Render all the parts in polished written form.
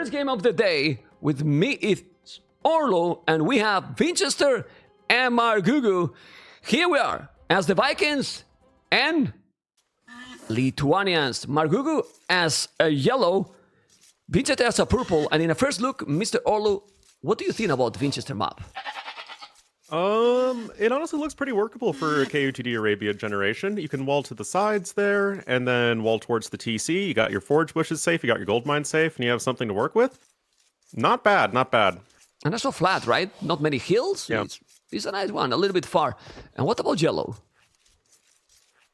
first game of the day. With me, it's Orlo, and we have Vinchester and MARGOUGOU. Here we are, as the Vikings and Lithuanians. MARGOUGOU as a yellow, Vinchester as a purple, and in a first look, Mr. Orlo, what do you think about Vinchester map? It honestly looks pretty workable for a KUTD Arabia generation. You can wall to the sides there, and then wall towards the TC. You got your forge bushes safe, you got your gold mine safe, and you have something to work with. Not bad, not bad. And also flat, right? Not many hills. Yeah. It's a nice one, a little bit far. And what about yellow?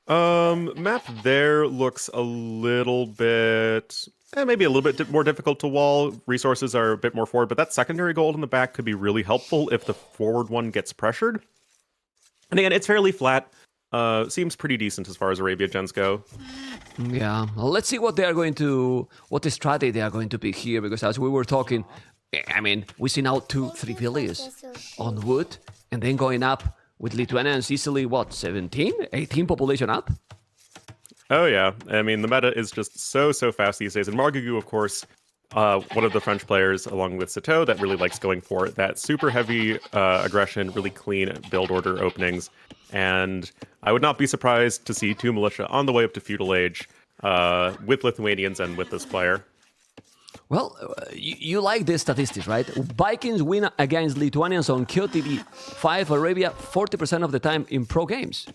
Map there looks a little bit... maybe a little bit more difficult to wall. Resources are a bit more forward, but that secondary gold in the back could be really helpful if the forward one gets pressured. And again, it's fairly flat. Seems pretty decent as far as Arabia gens go. Yeah, well, let's see what they are going to, what the strategy they are going to pick here, because as we were talking, I mean, we see now 2-3 villages on wood, and then going up with Lithuanians easily, what, 17, 18 population up? Oh yeah, I mean, the meta is just so fast these days. And MARGOUGOU, of course, one of the French players, along with Sato, that really likes going for that super heavy aggression, really clean build order openings. And I would not be surprised to see 2 militia on the way up to feudal age with Lithuanians and with this player. Well, you like the statistics, right? Vikings win against Lithuanians on KOTV 5 Arabia 40% of the time in pro games.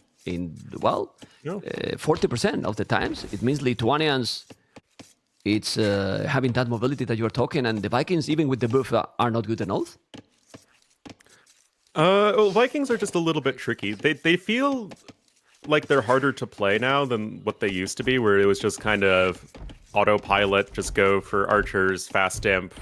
Well, 40% of the times. It means Lithuanians, it's having that mobility that you're talking, and the Vikings, even with the buff, are not good enough. Well, Vikings are just a little bit tricky. They feel like they're harder to play now than what they used to be, where it was just kind of autopilot, just go for archers, fast imp,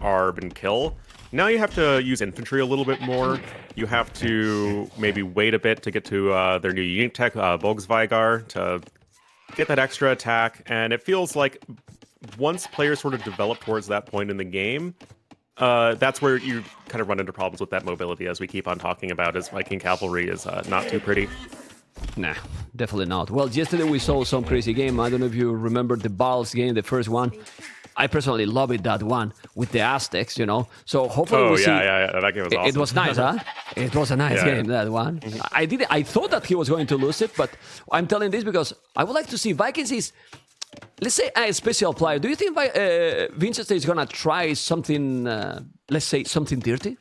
arb, and kill. Now you have to use infantry a little bit more. You have to maybe wait a bit to get to their new unique tech, Volksvigar, to get that extra attack. And it feels like once players sort of develop towards that point in the game, that's where you kind of run into problems with that mobility, as we keep on talking about, as Viking cavalry is not too pretty. Nah, definitely not. Well, yesterday we saw some crazy game. I don't know if you remember the Balls game, the first one. I personally loved that one with the Aztecs, you know. So hopefully we'll see. That game was awesome. It was nice, huh? It was a nice game, that one. I thought that he was going to lose it, but I'm telling this because I would like to see Vikings is, let's say, a special player. Do you think Vinchester is gonna try something, let's say, something dirty?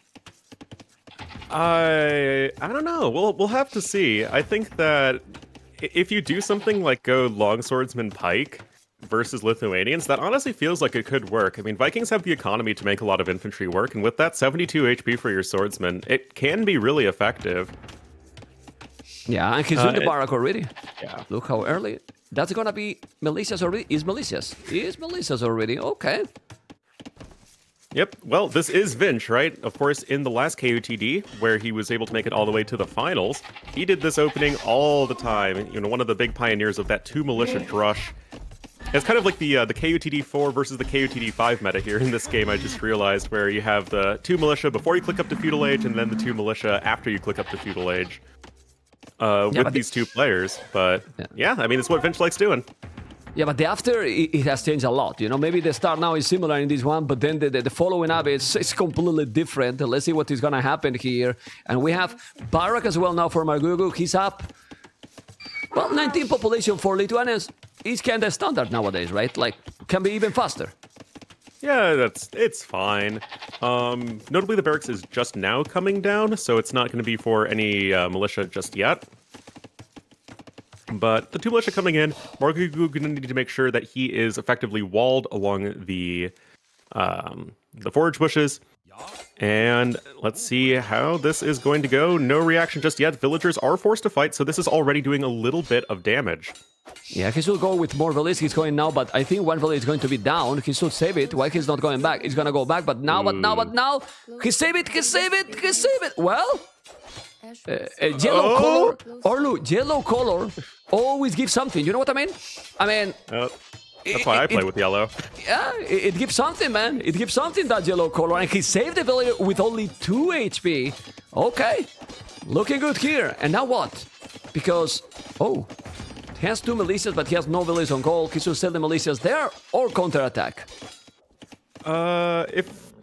I don't know. We'll have to see. I think that if you do something like go longswordsman pike versus Lithuanians, that honestly feels like it could work. I mean, Vikings have the economy to make a lot of infantry work, and with that 72 HP for your swordsman, it can be really effective. Yeah, and he's doing the barrack already. Yeah. Look how early. That's gonna be militias already. Is militias already? Okay. Yep. Well, this is Vinch, right? Of course, in the last KUTD, where he was able to make it all the way to the finals, he did this opening all the time. You know, one of the big pioneers of that 2 militia drush. It's kind of like the KUTD 4 versus the KUTD 5 meta here in this game, I just realized, where you have the 2 militia before you click up to feudal age, and then the 2 militia after you click up to feudal age. With these 2 players. But yeah, I mean, it's what Vinch likes doing. Yeah, but the after, it has changed a lot. You know, maybe the start now is similar in this one, but then the following up is completely different. Let's see what is going to happen here. And we have Barak as well now for MARGOUGOU. He's up. Well, 19 population for Lithuanians is kind of standard nowadays, right? Like, can be even faster. Yeah, it's fine. Notably, the barracks is just now coming down, so it's not going to be for any militia just yet. But the 2 militia coming in, MARGOUGOU going to need to make sure that he is effectively walled along the forage bushes. And let's see how this is going to go. No reaction just yet. Villagers are forced to fight, so this is already doing a little bit of damage. Yeah, he should go with more villages. He's going now, but I think one village is going to be down. He should save it. Why he's not going back? He's going to go back, but now. He save it. Well, yellow color, Orlu, yellow color always gives something. You know what I mean? I mean... That's why I play with yellow. Yeah, it gives something, man. It gives something, that yellow color. And he saved the villager with only 2 HP. Okay. Looking good here. And now what? Because, he has 2 militias, but he has no villagers on gold. He should sell the militias there or counterattack. If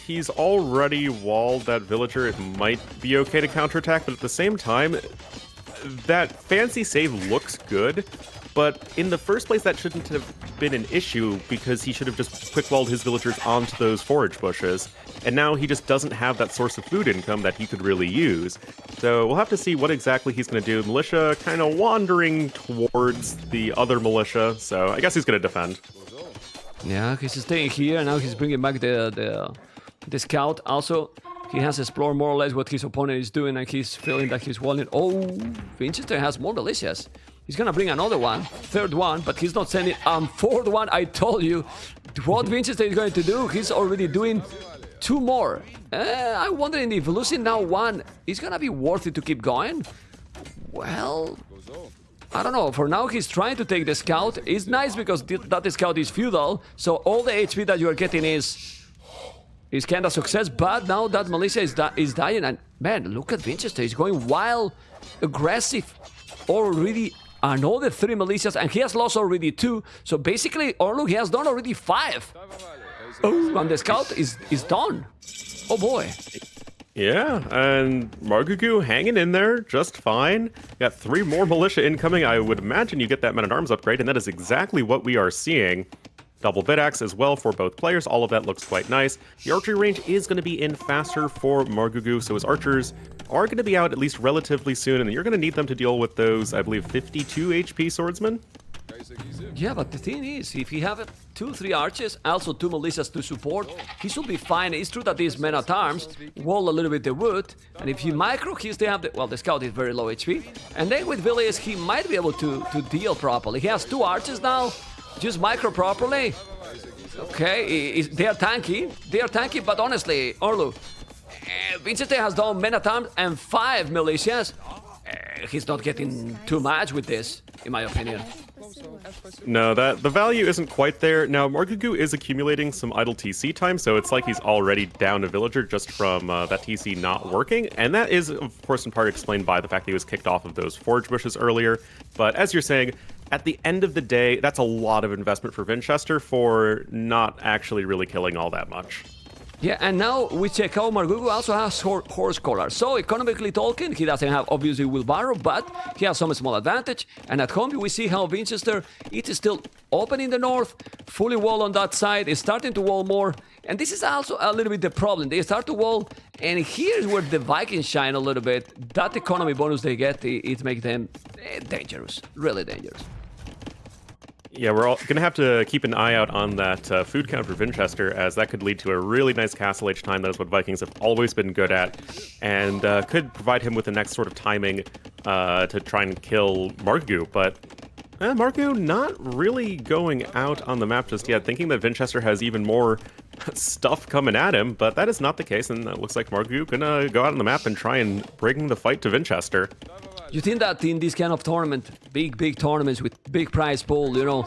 he's already walled that villager, it might be okay to counterattack, but at the same time, that fancy save looks good, but in the first place that shouldn't have been an issue because he should have just quick-walled his villagers onto those forage bushes, and now he just doesn't have that source of food income that he could really use. So we'll have to see what exactly he's going to do. Militia kind of wandering towards the other militia, so I guess he's going to defend. Yeah, he's staying here, and now he's bringing back the scout. Also, he has explored more or less what his opponent is doing, and he's feeling that he's walling. Oh, Vinchester has more militias. He's gonna bring another one, third one, but he's not sending fourth one. I told you what Vinchester is going to do. He's already doing 2 more. I'm wondering if losing now 1 is gonna be worth it to keep going. Well, I don't know. For now, he's trying to take the scout. It's nice because that scout is feudal, so all the HP that you are getting is kind of success. But now that militia is dying, and man, look at Vinchester. He's going wild, aggressive, already. Another 3 militias, and he has lost already 2. So basically, Orlu, he has done already 5. Oh, and the scout is done. Oh boy. Yeah, and MARGOUGOU hanging in there just fine. Got 3 more militia incoming. I would imagine you get that man-at-arms upgrade, and that is exactly what we are seeing. Double bit axe as well for both players. All of that looks quite nice. The archery range is going to be in faster for MARGOUGOU, so his archers are going to be out at least relatively soon, and you're going to need them to deal with those, I believe, 52 HP swordsmen. Yeah, but the thing is, if he have 2-3 archers, also 2 militias to support, he should be fine. It's true that these men-at-arms wall a little bit the wood, and if he micro, he still have the scout is very low HP, and then with villages, he might be able to deal properly. He has 2 archers now. Just micro properly. Okay, they are tanky, but honestly, Orlu, Vinchester has done men-at-arms and 5 militias. He's not getting too much with this, in my opinion. No, the value isn't quite there. Now, MARGOUGOU is accumulating some idle TC time, so it's like he's already down a villager just from that TC not working, and that is, of course, in part explained by the fact that he was kicked off of those forage bushes earlier. But as you're saying, at the end of the day, that's a lot of investment for Vinchester for not actually really killing all that much. Yeah, and now we check out MARGOUGOU also has horse collar. So economically talking, he doesn't have obviously wheelbarrow, but he has some small advantage. And at home we see how Vinchester, it is still open in the north, fully wall on that side, is starting to wall more. And this is also a little bit the problem. They start to wall, and here's where the Vikings shine a little bit. That economy bonus they get, it makes them dangerous, really dangerous. Yeah, we're all going to have to keep an eye out on that food count for Vinchester, as that could lead to a really nice castle age time. That is what Vikings have always been good at, and could provide him with the next sort of timing to try and kill MARGOUGOU. But MARGOUGOU not really going out on the map just yet, thinking that Vinchester has even more stuff coming at him, but that is not the case, and it looks like MARGOUGOU gonna go out on the map and try and bring the fight to Vinchester. You think that in this kind of tournament, big tournaments with big prize pool, you know,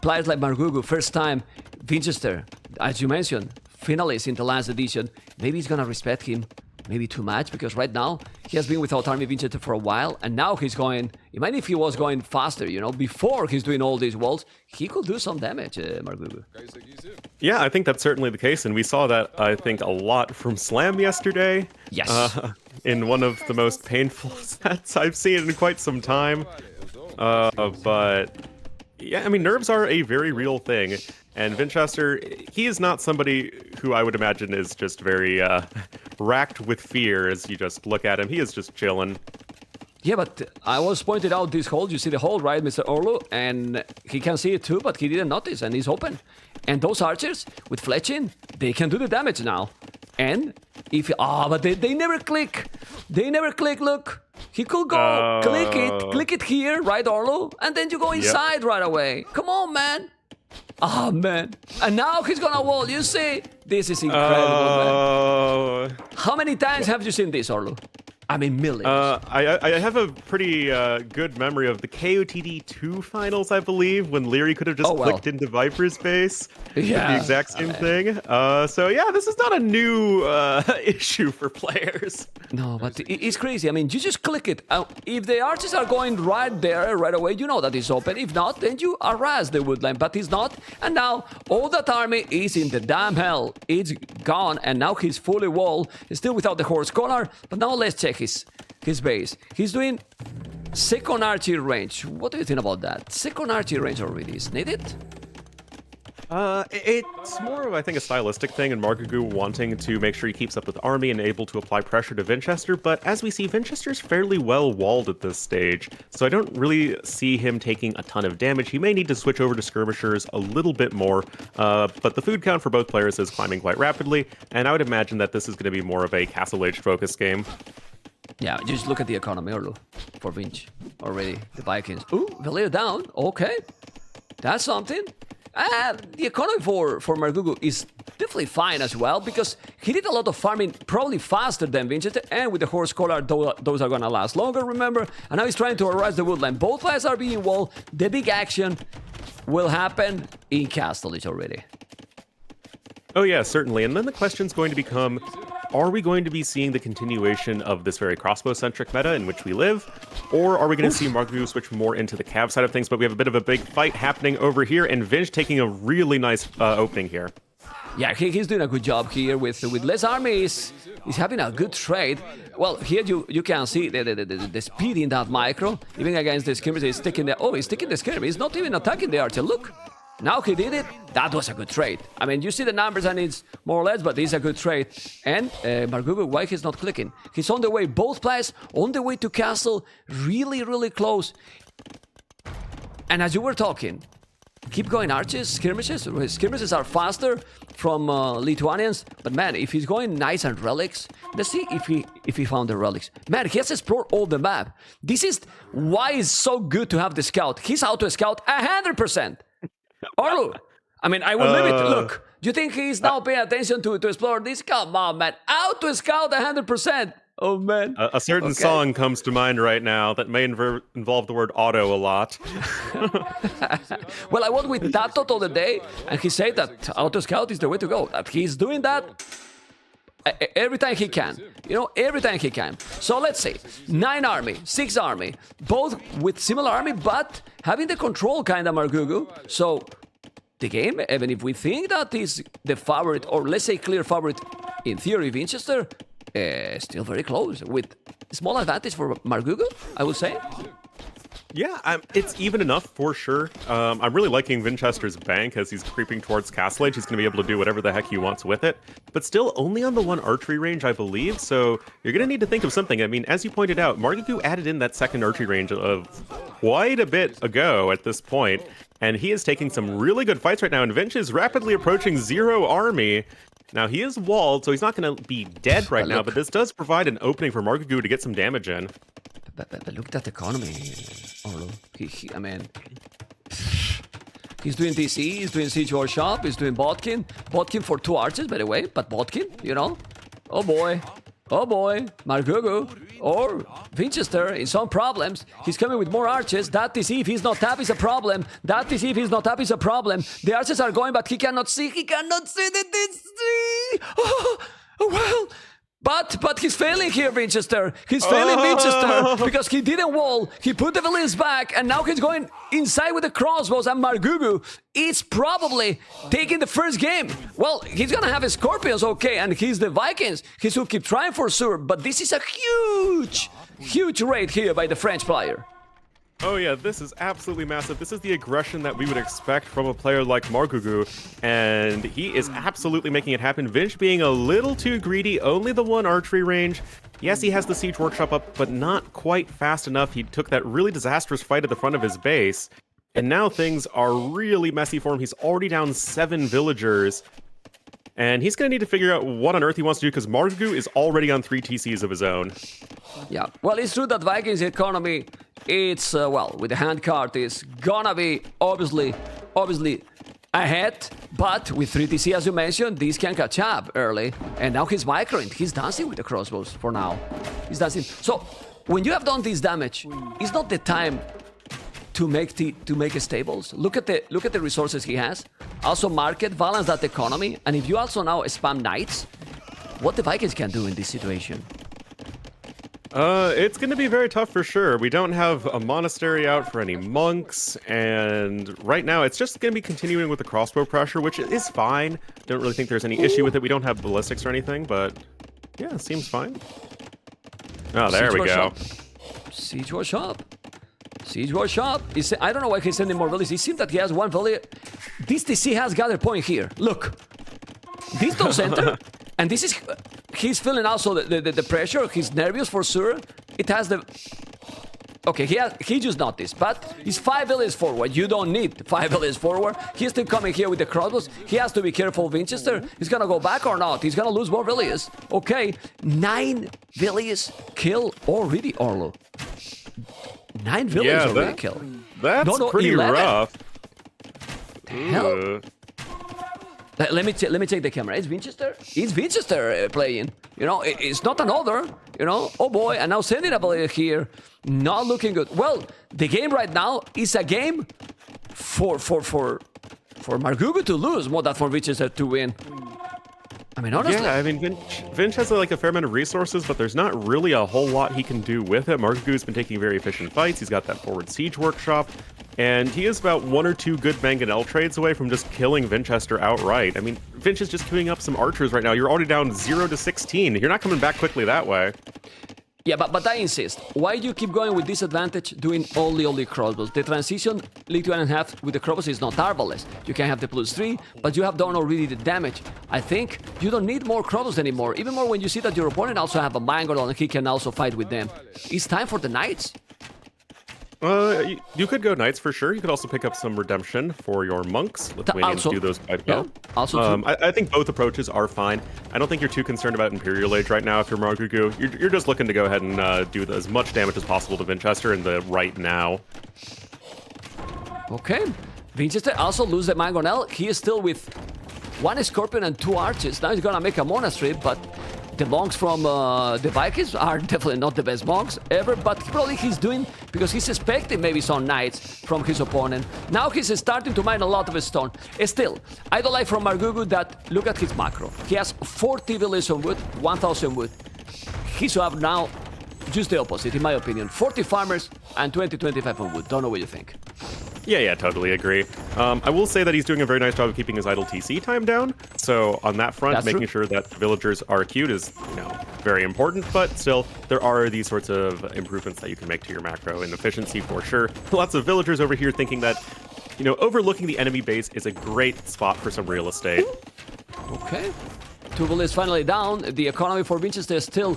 players like MARGOUGOU, first time, Vinchester, as you mentioned, finalist in the last edition, maybe he's gonna respect him maybe too much, because right now he has been without Army Vinchester for a while, and now he's going, even if he was going faster, you know, before he's doing all these walls, he could do some damage, MARGOUGOU. Yeah, I think that's certainly the case, and we saw that, I think, a lot from Slam yesterday. Yes. In one of the most painful sets I've seen in quite some time. But yeah, I mean, nerves are a very real thing, and Vinchester, he is not somebody who I would imagine is just very racked with fear as you just look at him. He is just chilling. Yeah, but I was pointed out this hole. You see the hole, right, Mr. Orlu? And he can see it too, but he didn't notice, and he's open. And those archers, with fletching, they can do the damage now. And if... but they never click. They never click, look. He could go, click it here, right, Orlu? And then you go inside right away. Come on, man. Oh, man. And now he's gonna wall, you see? This is incredible, man. How many times have you seen this, Orlu? I mean, millions. I have a pretty good memory of the KOTD 2 finals, I believe, when Leary could have just clicked into Viper's base. Yeah, the exact same thing. So yeah, this is not a new issue for players. No, but it's crazy. I mean, you just click it. If the archers are going right there, right away, you know that it's open. If not, then you harass the woodline, but it's not. And now all that army is in the damn hell. It's gone, and now he's fully walled. He's still without the horse collar, but now let's check his base. He's doing second archery range. What do you think about that? Second archery range already is needed? It's more of, I think, a stylistic thing, and MARGOUGOU wanting to make sure he keeps up with the army and able to apply pressure to Vinchester, but as we see, Vinchester's fairly well walled at this stage, so I don't really see him taking a ton of damage. He may need to switch over to skirmishers a little bit more, but the food count for both players is climbing quite rapidly, and I would imagine that this is going to be more of a Castle Age focus game. Yeah, just look at the economy for Vinch already. The Vikings. Ooh, Valir down. Okay. That's something. The economy for MARGOUGOU is definitely fine as well, because he did a lot of farming probably faster than Vinchester, and with the horse collar, those are gonna last longer, remember? And now he's trying to harass the woodline. Both players are being walled. The big action will happen in Castle Age already. Oh yeah, certainly. And then the question's going to become, are we going to be seeing the continuation of this very crossbow-centric meta in which we live? Or are we going to see MARGOUGOU switch more into the cav side of things? But we have a bit of a big fight happening over here, and Vinch taking a really nice opening here. Yeah, he's doing a good job here with less armies. He's having a good trade. Well, here you can see the speed in that micro. Even against the skirmish, he's taking the skirmish. He's not even attacking the archer. Look. Now he did it. That was a good trade. I mean, you see the numbers and it's more or less, but it's a good trade. And MARGOUGOU, why he's not clicking? He's on the way. Both players on the way to castle. Really, really close. And as you were talking, keep going archers, skirmishes. Skirmishes are faster from Lithuanians. But man, if he's going nice and relics, let's see if he found the relics. Man, he has explored all the map. This is why it's so good to have the scout. He's auto-scout 100%. Orlu, I mean, I will leave it. Look, do you think he's now paying attention to explore this? Come on, man. Out to scout 100%. Oh, man. A certain song comes to mind right now that may involve the word auto a lot. Well, I was with Tato the other day, and he said that auto scout is the way to go. That he's doing that every time he can. You know, every time he can. So let's say 9 army, 6 army, both with similar army, but having the control kind of MARGOUGOU. So the game, even if we think that is the favorite, or let's say clear favorite in theory, Vinchester, still very close with small advantage for MARGOUGOU, I would say. Yeah, it's even enough for sure. I'm really liking Vinchester's bank as he's creeping towards Castle Age. He's going to be able to do whatever the heck he wants with it. But still only on the 1 archery range, I believe. So you're going to need to think of something. I mean, as you pointed out, MARGOUGOU added in that 2nd archery range of quite a bit ago at this point. And he is taking some really good fights right now. And Vinch is rapidly approaching 0 army. Now, he is walled, so he's not going to be dead right now. But this does provide an opening for MARGOUGOU to get some damage in. But look at that economy. Oh, I mean, he's doing DC, he's doing Siege Workshop, he's doing Botkin. Botkin for 2 archers, by the way, but Botkin, you know? Oh boy, MARGOUGOU or Vinchester in some problems. He's coming with more archers. That DC, if he's not tapped, is a problem. That DC, if he's not tapped, is a problem. The archers are going, but he cannot see the DC. Oh, well. But he's failing here, Vinchester. He's failing Vinchester because he didn't wall. He put the villains back, and now he's going inside with the crossbows. And MARGOUGOU is probably taking the first game. Well, he's gonna have his Scorpions, okay, and he's the Vikings. He should keep trying for sure. But this is a huge raid here by the French player. Oh yeah, this is absolutely massive. This is the aggression that we would expect from a player like MARGOUGOU, and he is absolutely making it happen. Vinch being a little too greedy, only the 1 archery range. Yes, he has the Siege Workshop up, but not quite fast enough. He took that really disastrous fight at the front of his base, and now things are really messy for him. He's already down 7 villagers, and he's going to need to figure out what on earth he wants to do, because MARGOUGOU is already on 3 TCs of his own. Yeah, well, it's true that Vikings economy, it's, well, with the hand card, is gonna be obviously ahead, but with 3TC, as you mentioned, these can catch up early. And now he's microing. He's dancing with the crossbows for now. He's dancing. So when you have done this damage, it's not the time to make stables. Look at the resources he has. Also market, balance that economy. And if you also now spam knights, what the Vikings can do in this situation? It's going to be very tough for sure. We don't have a monastery out for any monks, and right now it's just going to be continuing with the crossbow pressure, which is fine. Don't really think there's any issue with it. We don't have ballistics or anything, but yeah, it seems fine. Oh, there we go. Siege war shop. Siege war shop. I don't know why he's sending more villages. It seems that he has one village. This TC has gather point here. Look. This don't center. And this is... He's feeling also the pressure. He's nervous for sure. It has the... Okay, he just noticed, but he's 5 villages forward. You don't need 5 villages forward. He's still coming here with the crossbows. He has to be careful, Vinchester. He's gonna go back or not? He's gonna lose more villages. Okay, 9 villages kill already, Orlo. 9 villages already kill. That's pretty 11. rough. Hell. Let me check the camera. It's Vinchester? It's Vinchester playing. You know, it's not another. You know, oh boy, and now sending a player here. Not looking good. Well, the game right now is a game for MARGOUGOU to lose more than for Vinchester to win. I mean, honestly. Yeah, I mean, Vinch has like a fair amount of resources, but there's not really a whole lot he can do with it. MARGOUGOU's been taking very efficient fights. He's got that forward siege workshop. And he is about 1 or 2 good mangonel trades away from just killing Vinchester outright. I mean, Vinch is just queuing up some archers right now. You're already down 0 to 16. You're not coming back quickly that way. Yeah, but I insist. Why do you keep going with disadvantage doing only crossbows? The transition League 2.5 with the crossbows is not arbalest. You can have the +3, but you have done already the damage. I think you don't need more crossbows anymore. Even more when you see that your opponent also have a mangonel and he can also fight with them. It's time for the knights. You could go knights for sure. You could also pick up some redemption for your monks. Lithuanians do those quite well. Yeah, also I think both approaches are fine. I don't think you're too concerned about Imperial Age right now if you're MARGOUGOU. You're just looking to go ahead and do as much damage as possible to Vinchester in the right now. Okay. Vinchester also lose the mangonel. He is still with 1 Scorpion and 2 archers. Now he's gonna make a monastery, but the monks from the Vikings are definitely not the best monks ever, but probably he's doing because he's expecting maybe some knights from his opponent. Now he's starting to mine a lot of stone. Still, I don't like from MARGOUGOU that, look at his macro. He has 40 villages on wood, 1,000 wood. He should have now just the opposite, in my opinion. 40 farmers and 20-25 on wood. Don't know what you think. Yeah, totally agree. I will say that he's doing a very nice job of keeping his idle TC time down. So on that front, making sure that villagers are queued is, very important. But still, there are these sorts of improvements that you can make to your macro and efficiency for sure. Lots of villagers over here thinking that, overlooking the enemy base is a great spot for some real estate. Okay. 2 villages finally down. The economy for Vinchester is still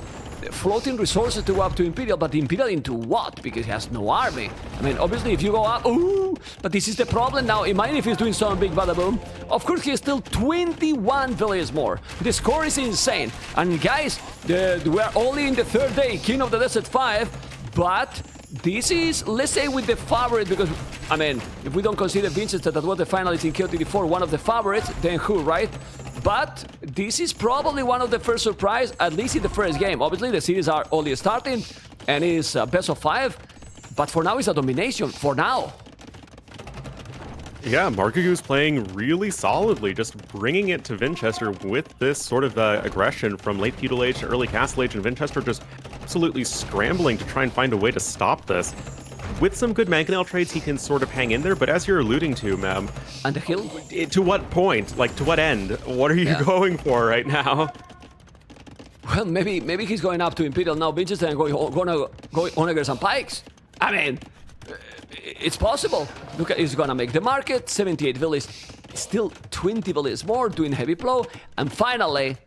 floating resources to go up to Imperial, but Imperial into what? Because he has no army. I mean, obviously, if you go up... Ooh! But this is the problem now. Imagine if he's doing some big bada-boom. Of course, he is still 21 villages more. The score is insane. And guys, we're only in the 3rd day, King of the Desert 5, but this is, let's say, with the favorite, because, I mean, if we don't consider Vinchester, that was the finalist in KOTD4, one of the favorites, then who, right? But this is probably one of the first surprise, at least in the first game. Obviously, the series are only starting, and it's best of 5. But for now, it's a domination. For now. Yeah, MARGOUGOU's playing really solidly, just bringing it to Vinchester with this sort of aggression from late Feudal Age to early Castle Age, and Vinchester just absolutely scrambling to try and find a way to stop this. With some good mangonel trades, he can sort of hang in there, but as you're alluding to, Mem... And the hill? To what point? Like, to what end? What are you going for right now? Well, maybe he's going up to Imperial now, Vinchester, and gonna go on some pikes. I mean, it's possible. Look, he's gonna make the market, 78 villages, still 20 villages more, doing heavy plow. And finally,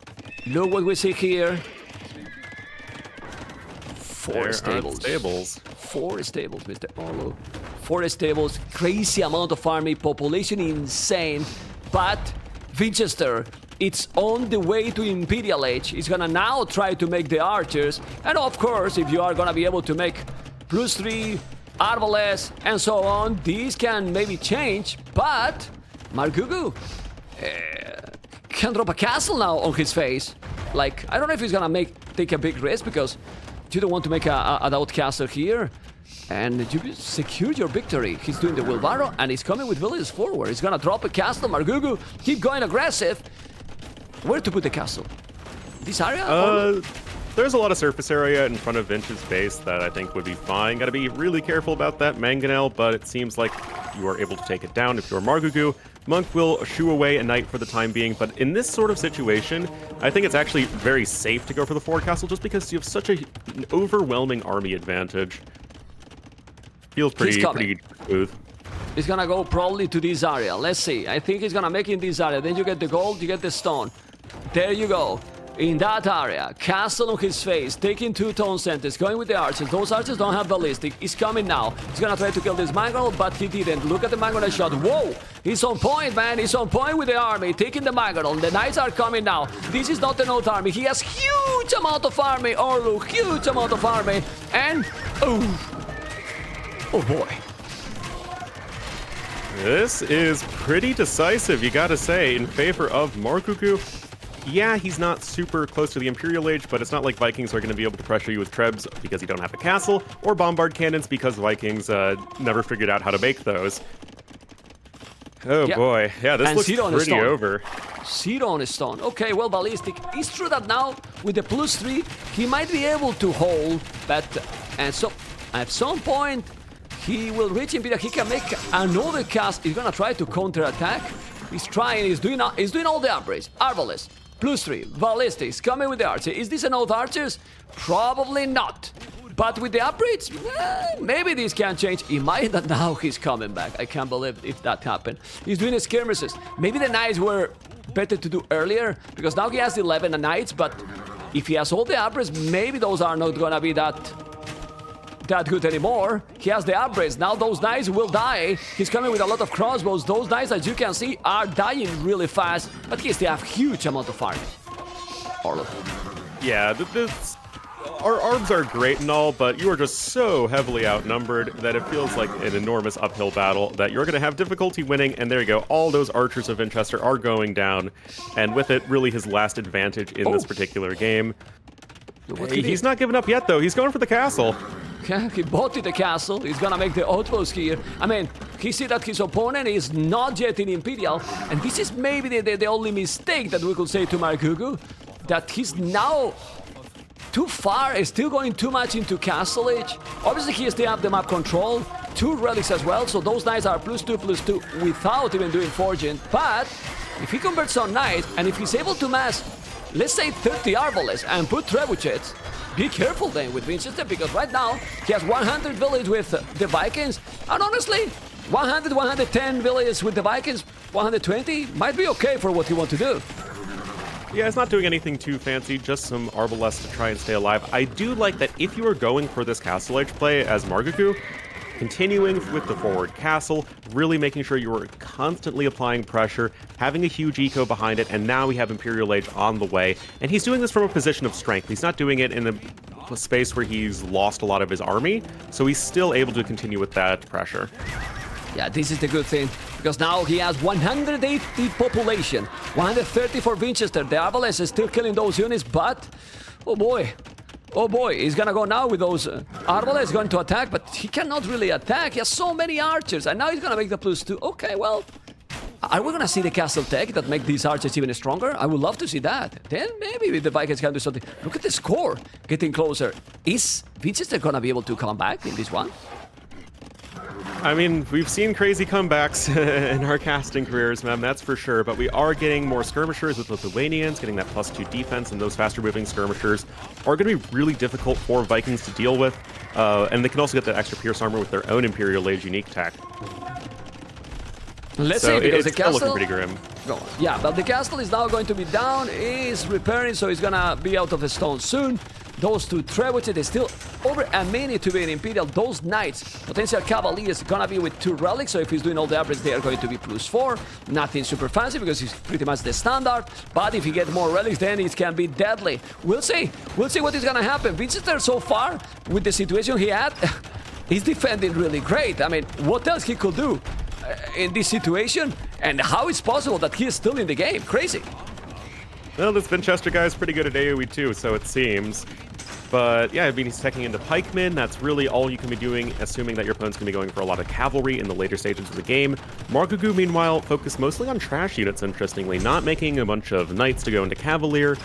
look what we see here. 4 stables. 4 stables, Mr. Orlo. 4 stables, crazy amount of army, population insane, but Vinchester, it's on the way to Imperial Age. It's gonna now try to make the archers, and of course, if you are gonna be able to make +3, Arbalest, and so on, these can maybe change, but MARGOUGOU can drop a castle now on his face. Like, I don't know if he's gonna take a big risk because you don't want to make a doubt castle here. And you secured your victory. He's doing the wheelbarrow and he's coming with villages forward. He's gonna drop a castle. MARGOUGOU keep going aggressive. Where to put the castle? This area? There's a lot of surface area in front of Vinch's base that I think would be fine. Gotta be really careful about that mangonel, but it seems like you are able to take it down if you're MARGOUGOU. Monk will shoo away a knight for the time being, but in this sort of situation, I think it's actually very safe to go for the forward castle just because you have such an overwhelming army advantage. Feels pretty smooth. He's gonna go probably to this area. Let's see. I think he's gonna make it in this area. Then you get the gold, you get the stone. There you go. In that area, castle on his face, taking 2 town centers, going with the archers. Those archers don't have ballistic. He's coming now. He's gonna try to kill this mangonel, but he didn't. Look at the mangonel shot. Whoa! He's on point, man. He's on point with the army, taking the mangonel. The knights are coming now. This is not an old army. He has huge amount of army. Oh, look, huge amount of army. And, oh boy. This is pretty decisive, you gotta say, in favor of MARGOUGOU. Yeah, he's not super close to the Imperial Age, but it's not like Vikings are going to be able to pressure you with trebs because you don't have a castle, or bombard cannons because Vikings never figured out how to make those. Oh boy, yeah, this looks pretty over. Seed on a stone. Okay, well, ballistic. It's true that now with the +3, he might be able to hold, but so at some point he will reach Imperial. He can make another cast. He's gonna try to counterattack. He's trying. He's doing all the upgrades. Arbalest. +3, ballistics, coming with the archer. Is this an old archers? Probably not. But with the upgrades, maybe this can change. He might that now he's coming back. I can't believe if that happened. He's doing skirmishes. Maybe the knights were better to do earlier, because now he has 11 knights, but if he has all the upgrades, maybe those are not gonna be that good anymore. He has the upgrades. Now those knights will die. He's coming with a lot of crossbows. Those knights, as you can see, are dying really fast, but he still have huge amount of army. Orlov. Yeah, our arms are great and all, but you are just so heavily outnumbered that it feels like an enormous uphill battle that you're going to have difficulty winning, and there you go. All those archers of Vinchester are going down, and with it, really his last advantage in this particular game. He's not giving up yet, though. He's going for the castle. Yeah, he bought the castle. He's gonna make the outpost here. I mean, he see that his opponent is not yet in Imperial, and this is maybe the only mistake that we could say to MARGOUGOU, that he's now too far, is still going too much into Castle Age. Obviously, he still have the map control, 2 relics as well, so those knights are +2/+2 without even doing forging. But if he converts on knights, and if he's able to mass, let's say 30 arbalests and put trebuchets, be careful then with Vinchester, because right now he has 100 village with the Vikings, and honestly, 100, 110 villages with the Vikings, 120 might be okay for what you want to do. Yeah, it's not doing anything too fancy, just some arbalests to try and stay alive. I do like that if you are going for this Castle Age play as MARGOUGOU, continuing with the forward castle, really making sure you are constantly applying pressure, having a huge eco behind it, and now we have Imperial Age on the way. And he's doing this from a position of strength. He's not doing it in a space where he's lost a lot of his army, so he's still able to continue with that pressure. Yeah, this is the good thing, because now he has 180 population, 130 for Vinchester. The Arbalest is still killing those units, but oh boy, he's gonna go now with those Arbalest going to attack, but he cannot really attack. He has so many archers, and now he's gonna make the +2. Okay, well, are we gonna see the castle tech that make these archers even stronger? I would love to see that. Then maybe the Vikings can do something. Look at the score getting closer. Is Vinchester gonna be able to come back in this one? I mean, we've seen crazy comebacks in our casting careers, man, that's for sure, but we are getting more skirmishers with Lithuanians, getting that +2 defense, and those faster-moving skirmishers are going to be really difficult for Vikings to deal with, and they can also get that extra Pierce armor with their own Imperial Age unique tech. Let's see, because the castle... looking pretty grim. Yeah, but the castle is now going to be down, is repairing, so it's gonna be out of the stone soon. Those 2 trebuchets, they're still over a minute to be in Imperial. Those knights, potential cavaliers, gonna be with 2 relics, so if he's doing all the upgrades, they are going to be +4. Nothing super fancy, because it's pretty much the standard, but if he gets more relics, then it can be deadly. We'll see what is gonna happen. Vinchester, so far, with the situation he had, he's defending really great. I mean, what else he could do in this situation? And how is possible that he is still in the game? Crazy. Well, this Vinchester guy is pretty good at AoE too, so it seems. But yeah, I mean, he's taking into pikemen. That's really all you can be doing, assuming that your opponent's going to be going for a lot of cavalry in the later stages of the game. MARGOUGOU, meanwhile, focused mostly on trash units, interestingly, not making a bunch of knights to go into cavalier.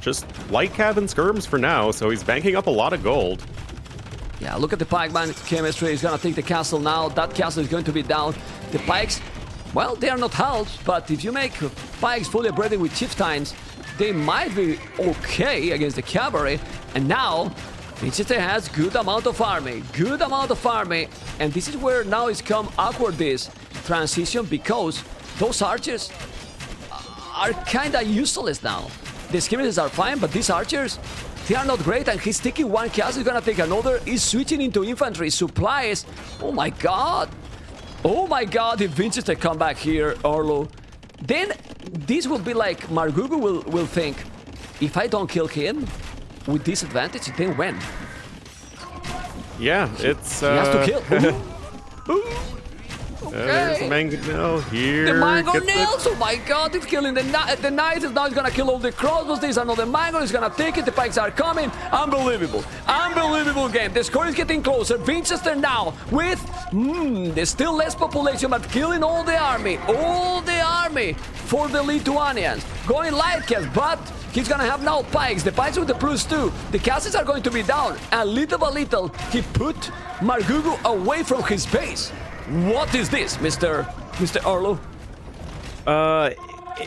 Just light cav and skirms for now, so he's banking up a lot of gold. Yeah, look at the pikeman chemistry. He's going to take the castle now. That castle is going to be down. The pikes, well, they are not halved, but if you make pikes fully upgraded with chieftains, they might be okay against the cavalry. And now, Vinchester has good amount of army. And this is where now it's come awkward, this transition, because those archers are kind of useless now. The skirmishes are fine, but these archers, they are not great. And he's taking one castle, he's gonna take another. He's switching into infantry, supplies. Oh my god. Oh my god, if Vinchester come back here, Orlu, then this will be like MARGOUGOU will think, if I don't kill him with this advantage, then when? Yeah, it's... He has to kill. Ooh. There's Okay. Mangonel here. The Mango Gets nails! Oh my god, it's killing the knights. Now he's gonna kill all the crossbows. There's another Mango. He's gonna take it. The pikes are coming. Unbelievable. Unbelievable game. The score is getting closer. Vinchester now with there's still less population, but killing all the army. All the army for the Lithuanians. Going light cast, but he's gonna have now pikes. The pikes with the +2. The castles are going to be down. And little by little, he put MARGOUGOU away from his base. What is this, Mr. Orlu?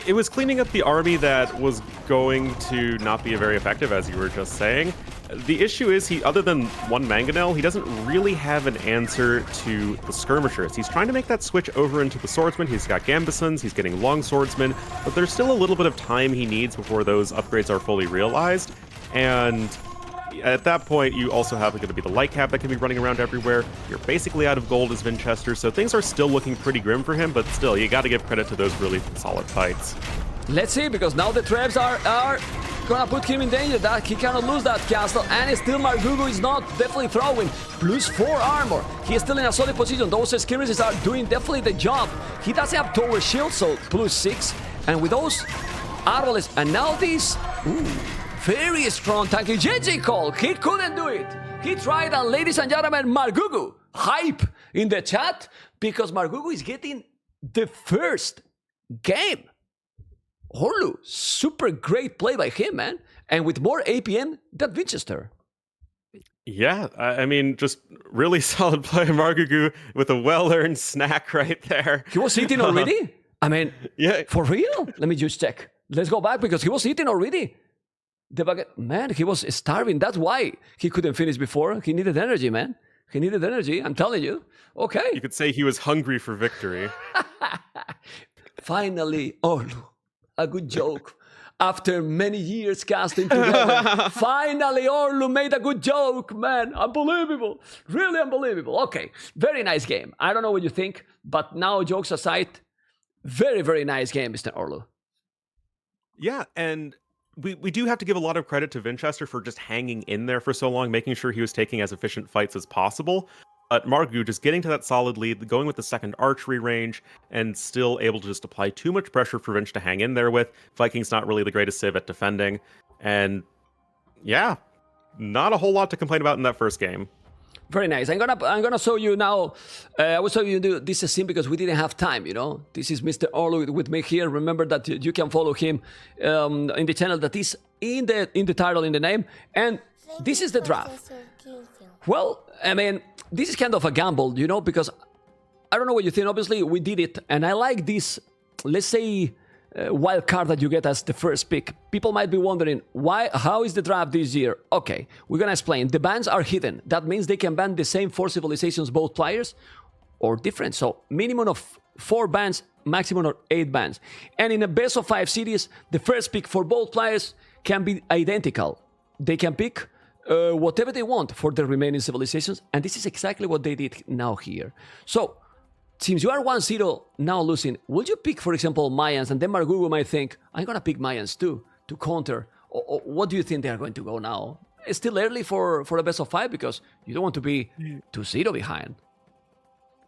It was cleaning up the army that was going to not be very effective, as you were just saying. The issue is, other than one Mangonel, he doesn't really have an answer to the skirmishers. He's trying to make that switch over into the swordsman. He's got Gambesons, he's getting long swordsmen, but there's still a little bit of time he needs before those upgrades are fully realized. And at that point, you also have going to be the light cap that can be running around everywhere. You're basically out of gold as Vinchester, so things are still looking pretty grim for him, but still, you got to give credit to those really solid fights. Let's see, because now the traps are gonna put him in danger. That he cannot lose that castle, and still MARGOUGOU is not definitely throwing +4 armor. He is still in a solid position. Those skirmishes are doing definitely the job. He doesn't have tower shield, so +6, and with those arbalets, and now this. Very strong tanky JJ call. He couldn't do it. He tried, and ladies and gentlemen, MARGOUGOU hype in the chat because MARGOUGOU is getting the first game. Orlu, super great play by him, man, and with more APM than Vinchester. Yeah, I mean, just really solid play, MARGOUGOU, with a well-earned snack right there. He was eating already? I mean, yeah, for real? Let me just check. Let's go back because he was eating already. The bucket, man, he was starving. That's why he couldn't finish before. He needed energy, man. He needed energy, I'm telling you. Okay. You could say he was hungry for victory. Finally, Orlu, a good joke. After many years casting together, finally Orlu made a good joke, man. Unbelievable. Really unbelievable. Okay, very nice game. I don't know what you think, but now jokes aside, very, very nice game, Mr. Orlu. Yeah, and we do have to give a lot of credit to Vinchester for just hanging in there for so long, making sure he was taking as efficient fights as possible. But MARGOUGOU just getting to that solid lead, going with the second archery range, and still able to just apply too much pressure for Vinch to hang in there with. Viking's not really the greatest civ at defending. And yeah, not a whole lot to complain about in that first game. Very nice. I'm gonna show you now. I will show you this scene because we didn't have time. You know, this is Mr. Orlu with me here. Remember that you can follow him in the channel that is in the title, in the name. And this is the draft. Well, I mean, this is kind of a gamble, you know, because I don't know what you think. Obviously, we did it, and I like this. Let's say wild card that you get as the first pick. People might be wondering, how is the draft this year? Okay, we're gonna explain. The bans are hidden. That means they can ban the same 4 civilizations, both players, or different. So minimum of 4 bans, maximum of 8 bans. And in a best of 5 series, the first pick for both players can be identical. They can pick whatever they want for the remaining civilizations, and this is exactly what they did now here. So, since you are 1-0 now losing, would you pick, for example, Mayans, and then MARGOUGOU might think, I'm gonna pick Mayans too, to counter, or what do you think they are going to go now? It's still early for a best of 5 because you don't want to be 2-0 behind.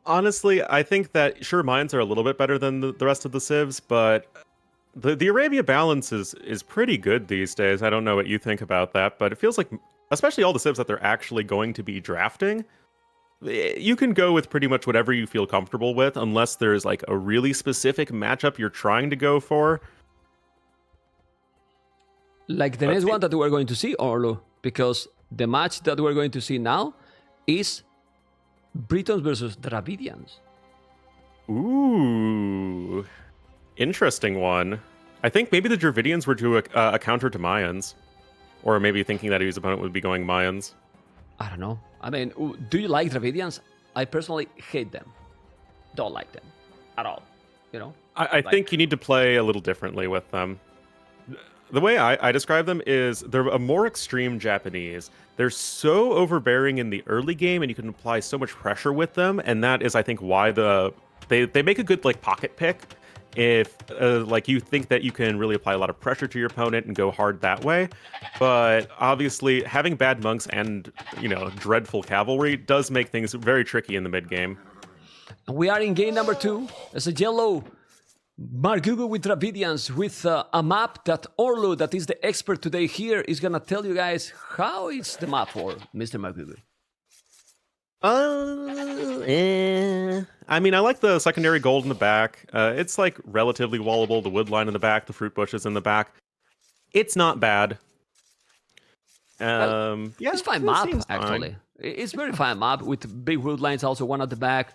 Honestly, I think that sure mines are a little bit better than the rest of the civs, but the Arabia balance is pretty good these days. I don't know what you think about that, but it feels like, especially all the civs that they're actually going to be drafting, you can go with pretty much whatever you feel comfortable with, unless there's like a really specific matchup you're trying to go for. Like the next one that we're going to see, Orlu, because the match that we're going to see now is Britons versus Dravidians. Ooh, interesting one. I think maybe the Dravidians were to a counter to Mayans, or maybe thinking that his opponent would be going Mayans. I don't know. I mean, do you like Dravidians? I personally hate them. Don't like them at all. You know. I think you need to play a little differently with them. The way I describe them is they're a more extreme Japanese. They're so overbearing in the early game, and you can apply so much pressure with them, and that is, I think, why they make a good like pocket pick. If like you think that you can really apply a lot of pressure to your opponent and go hard that way, but obviously having bad monks and dreadful cavalry does make things very tricky in the mid game. We are in game number 2. It's a yellow MARGOUGOU with Dravidians with a map that Orlu, that is the expert today here, is gonna tell you guys how is the map for Mr. MARGOUGOU. I mean, I like the secondary gold in the back. It's like relatively wallable. The wood line in the back, the fruit bushes in the back. It's not bad. Yeah, it's fine map actually. It's very fine map with big wood lines. Also one at the back.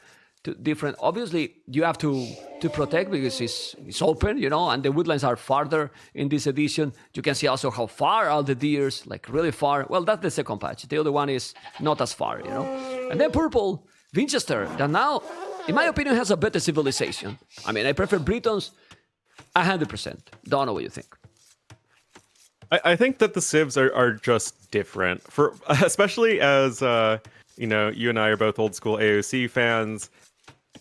Different. Obviously, you have to protect because it's open, and the woodlands are farther in this edition. You can see also how far are the deers, like really far. Well, that's the second patch. The other one is not as far, And then purple, Vinchester, that now, in my opinion, has a better civilization. I mean, I prefer Britons 100%. Don't know what you think. I think that the civs are just different, especially as you and I are both old school AOC fans.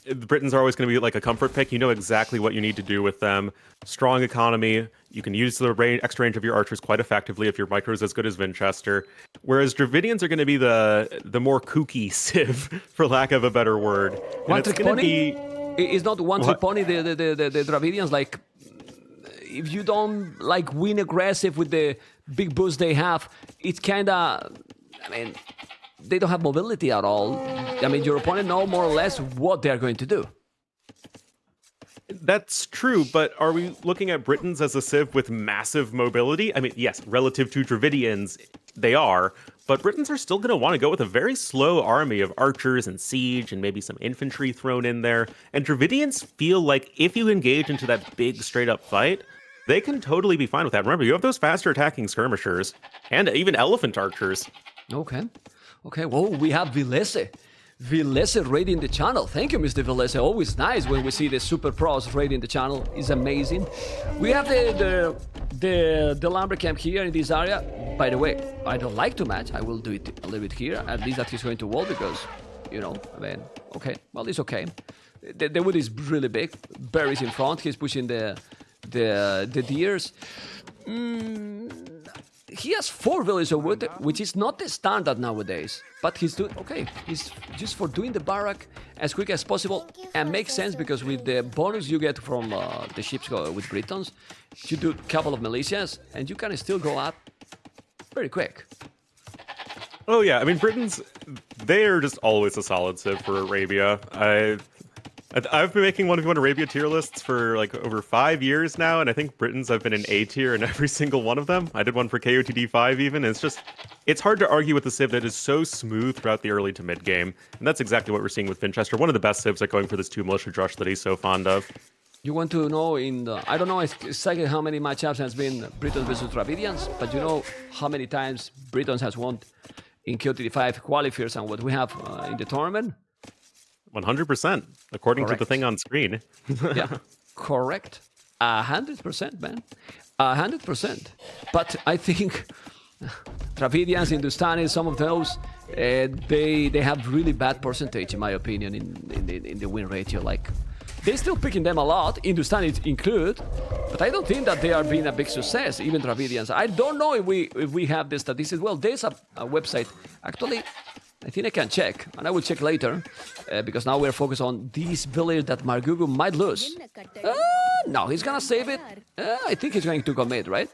The Britons are always going to be like a comfort pick. You know exactly what you need to do with them. Strong economy. You can use the extra range of your archers quite effectively if your micro is as good as Vinchester. Whereas Dravidians are going to be the more kooky civ, for lack of a better word. One trick pony? Is not one trick pony the Dravidians? Like, if you don't like win aggressive with the big boost they have, it's kind of, I mean, they don't have mobility at all. I mean, your opponent knows more or less what they're going to do. That's true, but are we looking at Britons as a civ with massive mobility? I mean, yes, relative to Dravidians, they are, but Britons are still going to want to go with a very slow army of archers and siege and maybe some infantry thrown in there. And Dravidians feel like if you engage into that big straight-up fight, they can totally be fine with that. Remember, you have those faster attacking skirmishers and even elephant archers. Okay, well, we have Vilese raiding the channel. Thank you, Mr. Vilese. Always nice when we see the super pros raiding the channel. It's amazing. We have the lumber camp here in this area. By the way, I don't like to match. I will do it a little bit here. At least that he's going to wall because, I mean, okay. Well, it's okay. The wood is really big. Barry's in front. He's pushing the deers. He has 4 villages of wood, which is not the standard nowadays. But he's doing okay. He's just for doing the barrack as quick as possible, and makes sense because with the bonus you get from the ships with Britons, you do a couple of militias, and you can still go up very quick. Oh yeah, I mean Britons, they are just always a solid civ for Arabia. I've been making 1v1 Arabia tier lists for like over 5 years now, and I think Britons have been in A tier in every single one of them. I did one for KOTD 5 even, and it's hard to argue with a civ that is so smooth throughout the early to mid game, and that's exactly what we're seeing with Vinchester. One of the best civs at going for this 2 militia drush that he's so fond of. You want to know I don't know exactly how many matchups has been Britons versus Dravidians, but you know how many times Britons has won in KOTD 5 qualifiers and what we have in the tournament? 100%, according to the thing on screen. Yeah, correct. 100%, man. 100%. But I think Dravidians, Hindustanis, some of those, they have really bad percentage, in my opinion, in the win ratio. Like, they're still picking them a lot, Hindustanis included, but I don't think that they are being a big success, even Dravidians. I don't know if we have the statistics. Well, there's a website. Actually, I think I can check, and I will check later, because now we're focused on this village that MARGOUGOU might lose. No, he's gonna save it. I think he's going to commit, right?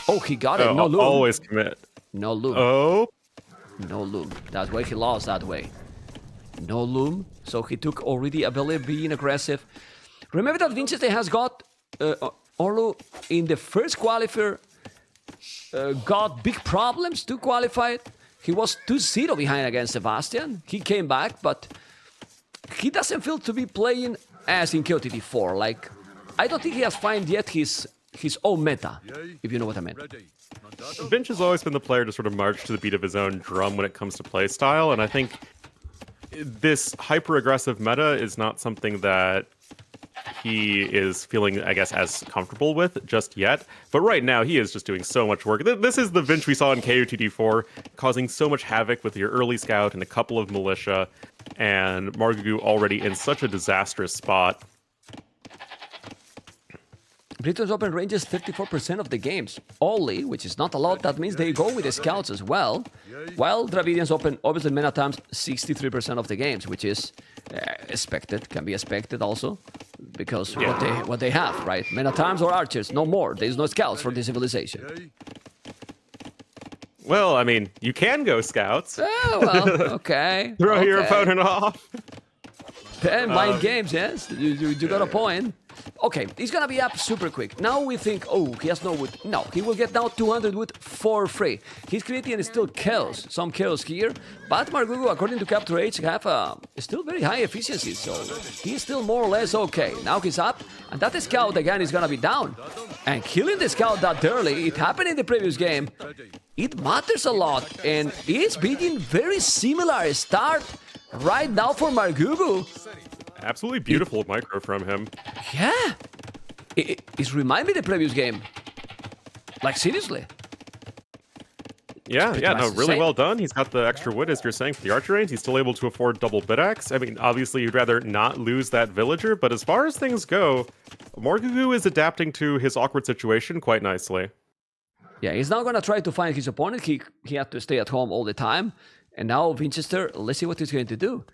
Oh, he got it. No loom. Always commit. No loom. Oh. No loom. That's why he lost that way. No loom. So he took already a village being aggressive. Remember that Vinchester has got Orlu in the first qualifier. Got big problems to qualify it. He was 2-0 behind against Sebastian. He came back, but he doesn't feel to be playing as in KOTD 4. Like, I don't think he has found yet his own meta, if you know what I mean. Vinch has always been the player to sort of march to the beat of his own drum when it comes to play style, and I think this hyper-aggressive meta is not something that he is feeling, I guess, as comfortable with just yet. But right now, he is just doing so much work. This is the Vinch we saw in KOTD 4, causing so much havoc with your early scout and a couple of militia, and MARGOUGOU already in such a disastrous spot. Britain's open ranges 34% of the games. Only, which is not a lot, that means they go with the scouts as well. While Dravidians open, obviously, many times 63% of the games, which is expected, can be expected also, because what they have, right? Many times or archers, no more. There's no scouts for this civilization. Well, I mean, you can go scouts. Oh, well, okay. Throw your opponent off. Mind games, yes. You got a point. Okay, he's gonna be up super quick. Now we think, oh, he has no wood. No, he will get now 200 wood for free. He's creating still chaos, some chaos here. But MARGOUGOU, according to Capture H, have still very high efficiency, so he's still more or less okay. Now he's up, and that scout again is gonna be down. And killing the scout that early, it happened in the previous game. It matters a lot, and it's being very similar start right now for MARGOUGOU. Absolutely beautiful micro from him. Yeah. It reminds me of the previous game. Like, seriously. Yeah, no, really well done. He's got the extra wood, as you're saying, for the archer range. He's still able to afford double bit-axe. I mean, obviously, you'd rather not lose that villager, but as far as things go, MARGOUGOU is adapting to his awkward situation quite nicely. Yeah, he's now gonna try to find his opponent. He had to stay at home all the time. And now Vinchester, let's see what he's going to do.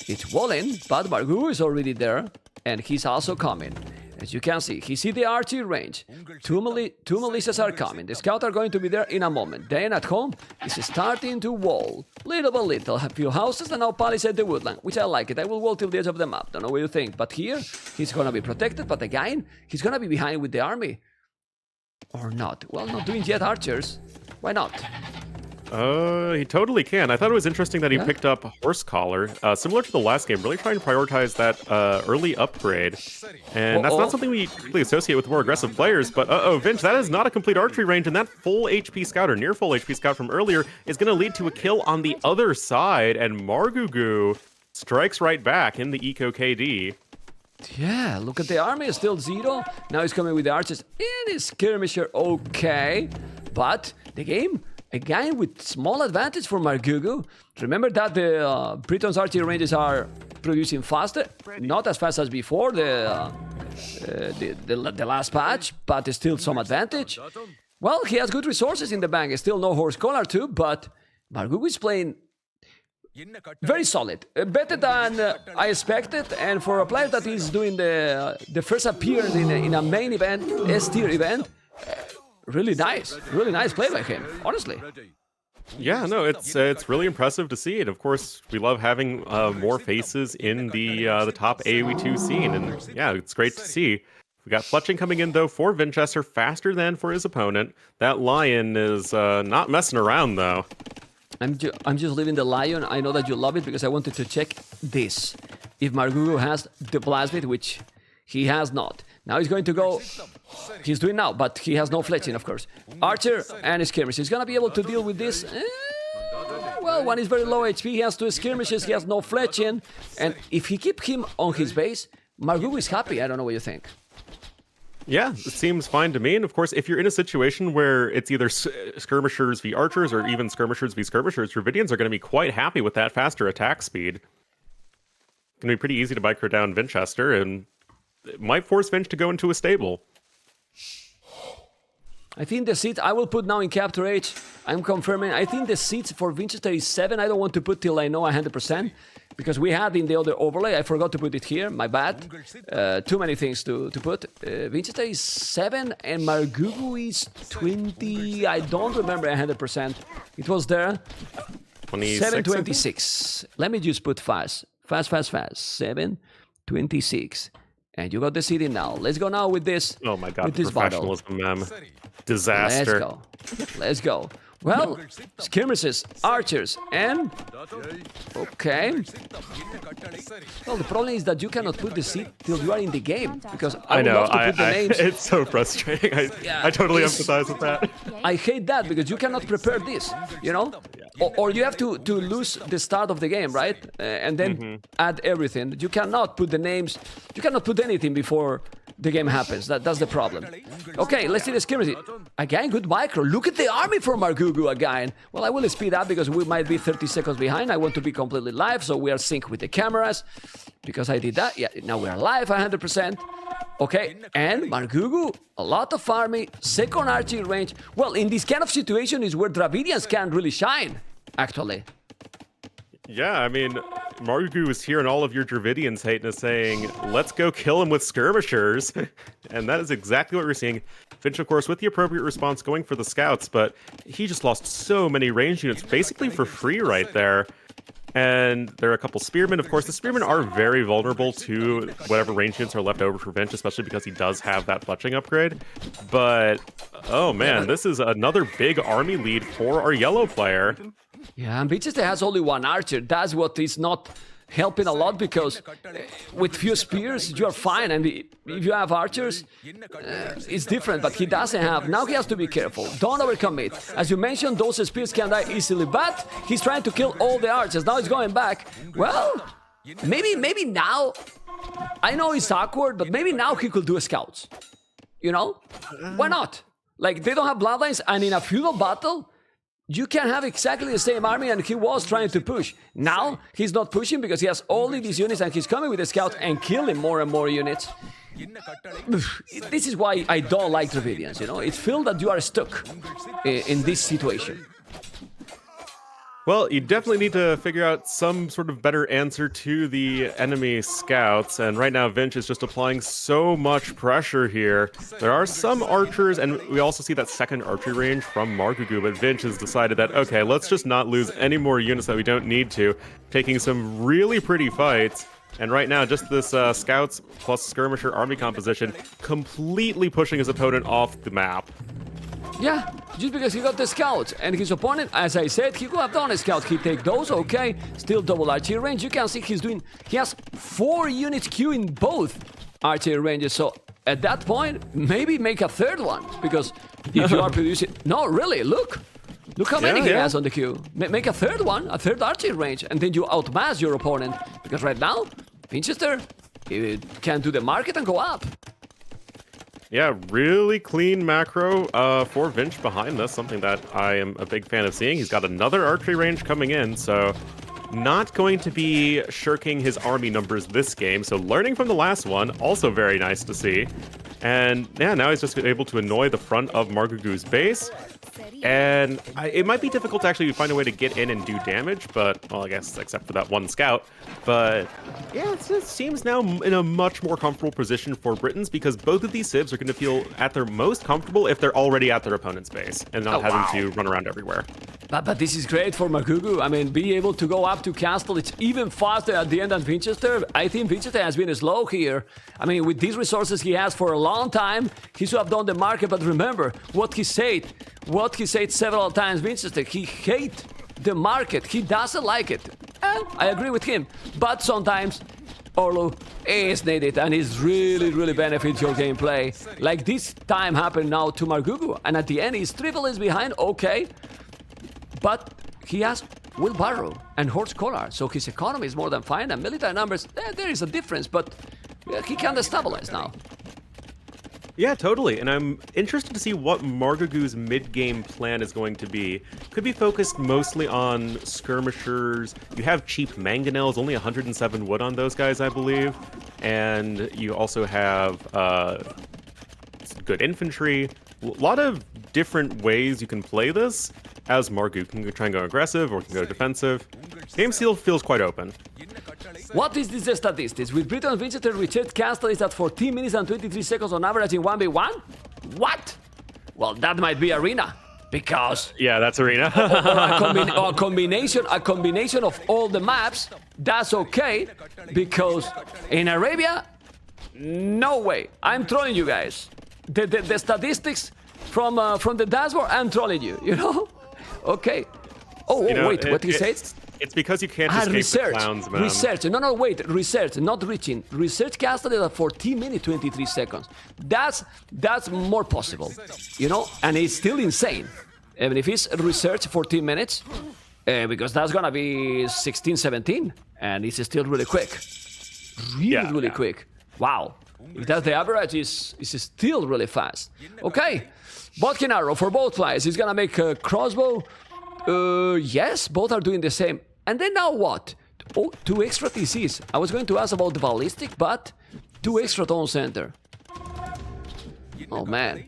It's Wallen, but MARGOUGOU is already there, and he's also coming. As you can see, he sees the archery range. Two militias are coming. The scouts are going to be there in a moment. Then at home, he's starting to wall. Little by little, a few houses, and now palisade the woodland, which I like it. I will wall till the edge of the map. Don't know what you think. But here, he's gonna be protected, but again, he's gonna be behind with the army. Or not. Well, not doing yet archers. Why not? He totally can. I thought it was interesting that he picked up Horse Collar, similar to the last game, really trying to prioritize that early upgrade. And that's not something we typically associate with more aggressive players, but Vinch, that is not a complete archery range, and that full HP scout, or near full HP scout from earlier, is going to lead to a kill on the other side, and MARGOUGOU strikes right back in the Eco KD. Yeah, look at the army, is still 0. Now he's coming with the archers and his skirmisher, okay. But the game, again, with small advantage for MARGOUGOU. Remember that the Britain's archery ranges are producing faster, not as fast as before the last patch, but still some advantage. Well, he has good resources in the bank. Still no Horse Collar too, but MARGOUGOU is playing very solid, better than I expected, and for a player that is doing the first appearance in a main event, S-tier event, really nice play by him, honestly. Yeah, no, it's really impressive to see, and of course we love having more faces in the top AoE2 scene, and yeah, it's great to see. We got Fletching coming in though for Vinchester, faster than for his opponent. That Lion is not messing around though. I'm just leaving the Lion. I know that you love it because I wanted to check this. If MARGOUGOU has the Plasmid, which he has not. Now he's going to go... He's doing now, but he has no fletching, of course. Archer and skirmish. He's going to be able to deal with this. Well, one is very low HP. He has 2 skirmishes. He has no fletching. And if he keep him on his base, MARGOUGOU is happy. I don't know what you think. Yeah, it seems fine to me. And of course, if you're in a situation where it's either skirmishers v archers or even skirmishers v skirmishers, Dravidians are going to be quite happy with that faster attack speed. It's going to be pretty easy to micro down Vinchester, and it might force Vinch to go into a stable. I think the seats, I will put now in Capture H. I'm confirming. I think the seats for Vinchester is 7. I don't want to put till I know 100%. Because we had in the other overlay, I forgot to put it here, my bad. Too many things to put. Vinchester is 7 and MARGOUGOU is 20. I don't remember 100%. It was there. 726. Let me just put fast. Fast. 726. And you got the CD now. Let's go now with this. Oh my god, with this professionalism, man. Disaster. Let's go. Well, skirmishes, archers, and... Okay. Well, the problem is that you cannot put the seed till you are in the game. Because I know, love to put the names. It's so frustrating. I totally empathize with that. I hate that because you cannot prepare this, you know? Or you have to lose the start of the game, right? And then add everything. You cannot put the names, you cannot put anything before the game happens. That's the problem. Okay, let's see the skirmish. Again, good micro. Look at the army for MARGOUGOU again. Well, I will speed up because we might be 30 seconds behind. I want to be completely live, so we are synced with the cameras. Because I did that. Yeah, now we are live 100%. Okay, and MARGOUGOU, a lot of army, second archery range. Well, in this kind of situation is where Dravidians can really shine, actually. Yeah, I mean, MARGOUGOU is here and all of your Dravidians hating us saying, let's go kill him with skirmishers. And that is exactly what we're seeing. Finch, of course, with the appropriate response going for the scouts, but he just lost so many range units basically for free right there. And there are a couple spearmen. Of course, the spearmen are very vulnerable to whatever range units are left over for Vinch, especially because he does have that fletching upgrade. But, oh man, this is another big army lead for our yellow player. Yeah, and Vinchester has only one archer. That's what is not helping a lot because with few spears, you're fine. And if you have archers, it's different, but he doesn't have. Now he has to be careful. Don't overcommit. As you mentioned, those spears can die easily, but he's trying to kill all the archers. Now he's going back. Well, maybe now, I know it's awkward, but maybe now he could do scouts. You know? Why not? Like, they don't have bloodlines, and in a feudal battle, you can have exactly the same army, and he was trying to push. Now, he's not pushing because he has only these units, and he's coming with the scout and killing more and more units. This is why I don't like Dravidians, you know? It feels that you are stuck in this situation. Well, you definitely need to figure out some sort of better answer to the enemy scouts, and right now Vinch is just applying so much pressure here. There are some archers, and we also see that second archery range from MARGOUGOU, but Vinch has decided that, okay, let's just not lose any more units that we don't need to, taking some really pretty fights. And right now, just this scouts plus skirmisher army composition completely pushing his opponent off the map. Yeah, just because he got the scout, and his opponent, as I said, he could have done a scout. He take those, okay, still double archery range. You can see he has 4 units queue in both archery ranges. So at that point, maybe make a third one, because if you are producing, no, really, look how many he has on the queue. Make a third one, a third archery range, and then you outmass your opponent. Because right now, Vinchester can do the market and go up. Yeah, really clean macro for Vinch behind this, something that I am a big fan of seeing. He's got another archery range coming in, so not going to be shirking his army numbers this game. So learning from the last one, also very nice to see. And yeah, now he's just able to annoy the front of MARGOUGOU's base. And it might be difficult to actually find a way to get in and do damage, but, well, I guess except for that one scout. But yeah, it seems now in a much more comfortable position for Britons, because both of these civs are going to feel at their most comfortable if they're already at their opponent's base and not having to run around everywhere. But this is great for MARGOUGOU. I mean, being able to go up to castle, it's even faster at the end than Vinchester. I think Vinchester has been slow here. I mean, with these resources he has for a long time, he should have done the market, but remember what he said several times, Vinchester. He hates the market. He doesn't like it. And I agree with him. But sometimes Orlu is needed, and it really benefits your gameplay. Like this time happened now to MARGOUGOU, and at the end his triple is behind, okay. But he has wheelbarrow and horse collar, so his economy is more than fine, and military numbers, there is a difference, but he can stabilize now. Yeah, totally, and I'm interested to see what MARGOUGOU's mid-game plan is going to be. Could be focused mostly on skirmishers. You have cheap mangonels, only 107 wood on those guys, I believe. And you also have good infantry. a lot of different ways you can play this. As Margougou can try and go aggressive or can go defensive. Game still feels quite open. What is this statistics? With Britain and Vinchester, Richard Castle is at 14 minutes and 23 seconds on average in 1v1? What? Well, that might be Arena. Because... Yeah, that's Arena. a combination of all the maps, that's okay. Because in Arabia, no way. I'm trolling you guys. The statistics from the dashboard, I'm trolling you, you know? Okay. Oh, wait, what he says? It's because you can't escape research, the clowns, man. Research. No, wait. Research, not reaching. Research castle is at 14 minutes, 23 seconds. That's more possible, you know? And it's still insane. Even if it's research 14 minutes, because that's gonna be 16, 17, and it's still really quick. Really quick. Wow. If that's the average, is still really fast. Okay. Botkin arrow for both flies. He's gonna make a crossbow. Yes, both are doing the same. And then now what? Oh, 2 extra TCs. I was going to ask about the ballistic, but 2 extra tone center. Oh man.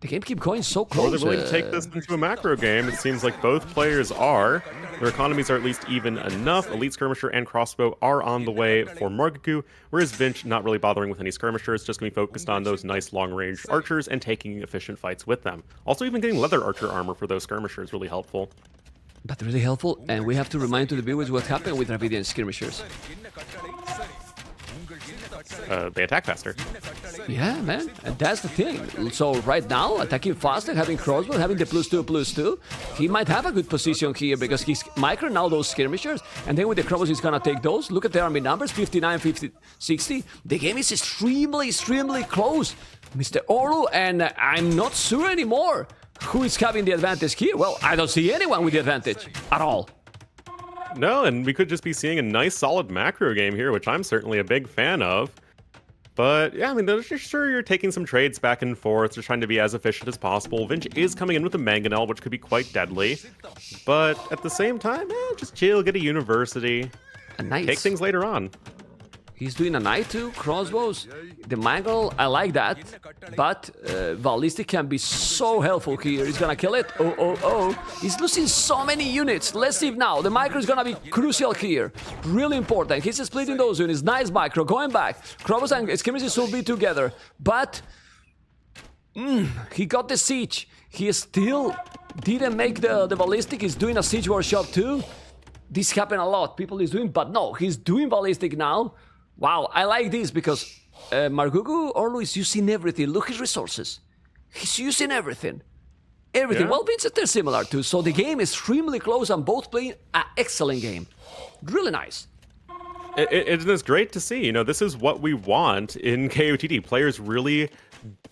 The game keeps going so close. Well, they're willing to take this into a macro game. It seems like both players are. Their economies are at least even enough. Elite Skirmisher and Crossbow are on the way for Margougou, whereas Vinch not really bothering with any skirmishers, just going to be focused on those nice long-range archers and taking efficient fights with them. Also, even getting leather archer armor for those skirmishers really helpful. But really helpful, and we have to remind to the viewers what happened with Dravidian skirmishers. They attack faster. Yeah, man, and that's the thing. So right now, attacking faster, having crossbow, having the +2/+2, he might have a good position here because he's micro now those skirmishers, and then with the crossbows he's gonna take those. Look at the army numbers, 59, 50, 60. The game is extremely close, Mr. Olu, and I'm not sure anymore who is having the advantage here. Well, I don't see anyone with the advantage at all. No, and we could just be seeing a nice solid macro game here, which I'm certainly a big fan of. But yeah, I mean, sure you're taking some trades back and forth, just trying to be as efficient as possible. Vinch is coming in with a mangonel, which could be quite deadly. But at the same time, just chill, get a university. Nice. Take things later on. He's doing a knight too, crossbows. The mangonel, I like that. But ballistic can be so helpful here. He's gonna kill it. Oh. He's losing so many units. Let's see now. The micro is gonna be crucial here. Really important. He's splitting those units. Nice micro. Going back. Crossbows and skirmishes will be together. But he got the siege. He still didn't make the ballistic. He's doing a siege workshop too. This happened a lot. People is doing, but no, he's doing ballistic now. Wow, I like this because Margougou Orlu is using everything. Look his resources. He's using everything. Everything. Yeah. Well, Vinchester similar too. So the game is extremely close and both playing an excellent game. Really nice. It is great to see. You know, this is what we want in KOTD. Players really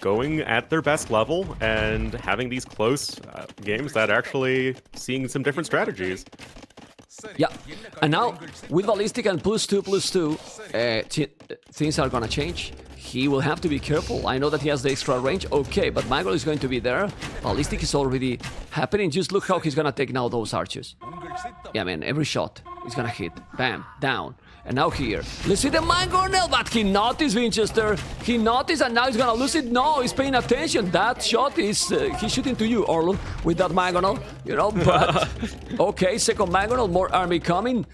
going at their best level and having these close games that are actually seeing some different strategies. Yeah, and now with ballistic and +2/+2, things are gonna change. He will have to be careful. I know that he has the extra range, okay, but Magol is going to be there. Ballistic is already happening. Just look how he's gonna take now those archers. Yeah, man, every shot is gonna hit. Bam, down. And now here, let's see the mangonel, but he noticed Vinchester. He noticed, and now he's gonna lose it. No, he's paying attention. That shot is he's shooting to you, Orlun, with that mangonel. You know, but okay, second mangonel, more army coming.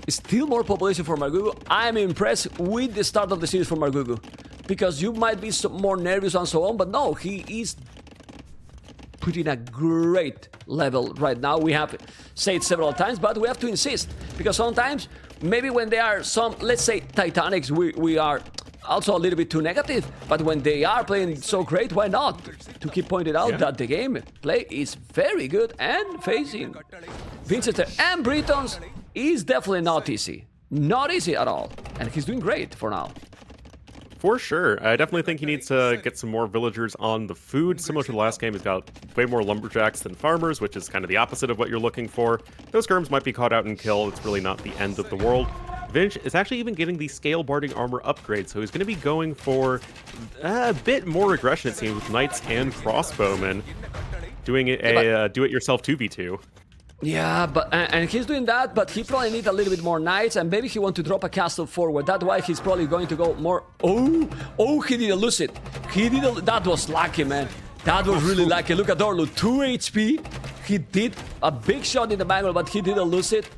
Still more population for Margougou. I'm impressed with the start of the series for Margougou because you might be more nervous and so on, but no, he is putting a great level right now. We have said it several times, but we have to insist because sometimes. Maybe when they are some, let's say, Titanics, we are also a little bit too negative. But when they are playing so great, why not? To keep pointing out that the game play is very good and facing Vinchester and Britons is definitely not easy. Not easy at all. And he's doing great for now. For sure. I definitely think he needs to get some more villagers on the food. Similar to the last game, he's got way more lumberjacks than farmers, which is kind of the opposite of what you're looking for. Those skirms might be caught out and killed. It's really not the end of the world. Vinch is actually even getting the scale barding armor upgrade, so he's going to be going for a bit more aggression, it seems, with knights and crossbowmen. Doing a do-it-yourself 2v2. Yeah, but and he's doing that, but he probably needs a little bit more knights, and maybe he wants to drop a castle forward. That's why he's probably going to go more. Oh, he didn't lose it. That was lucky, man. That was really lucky. Look at Orlu, 2 HP. He did a big shot in the angle, but he didn't lose it.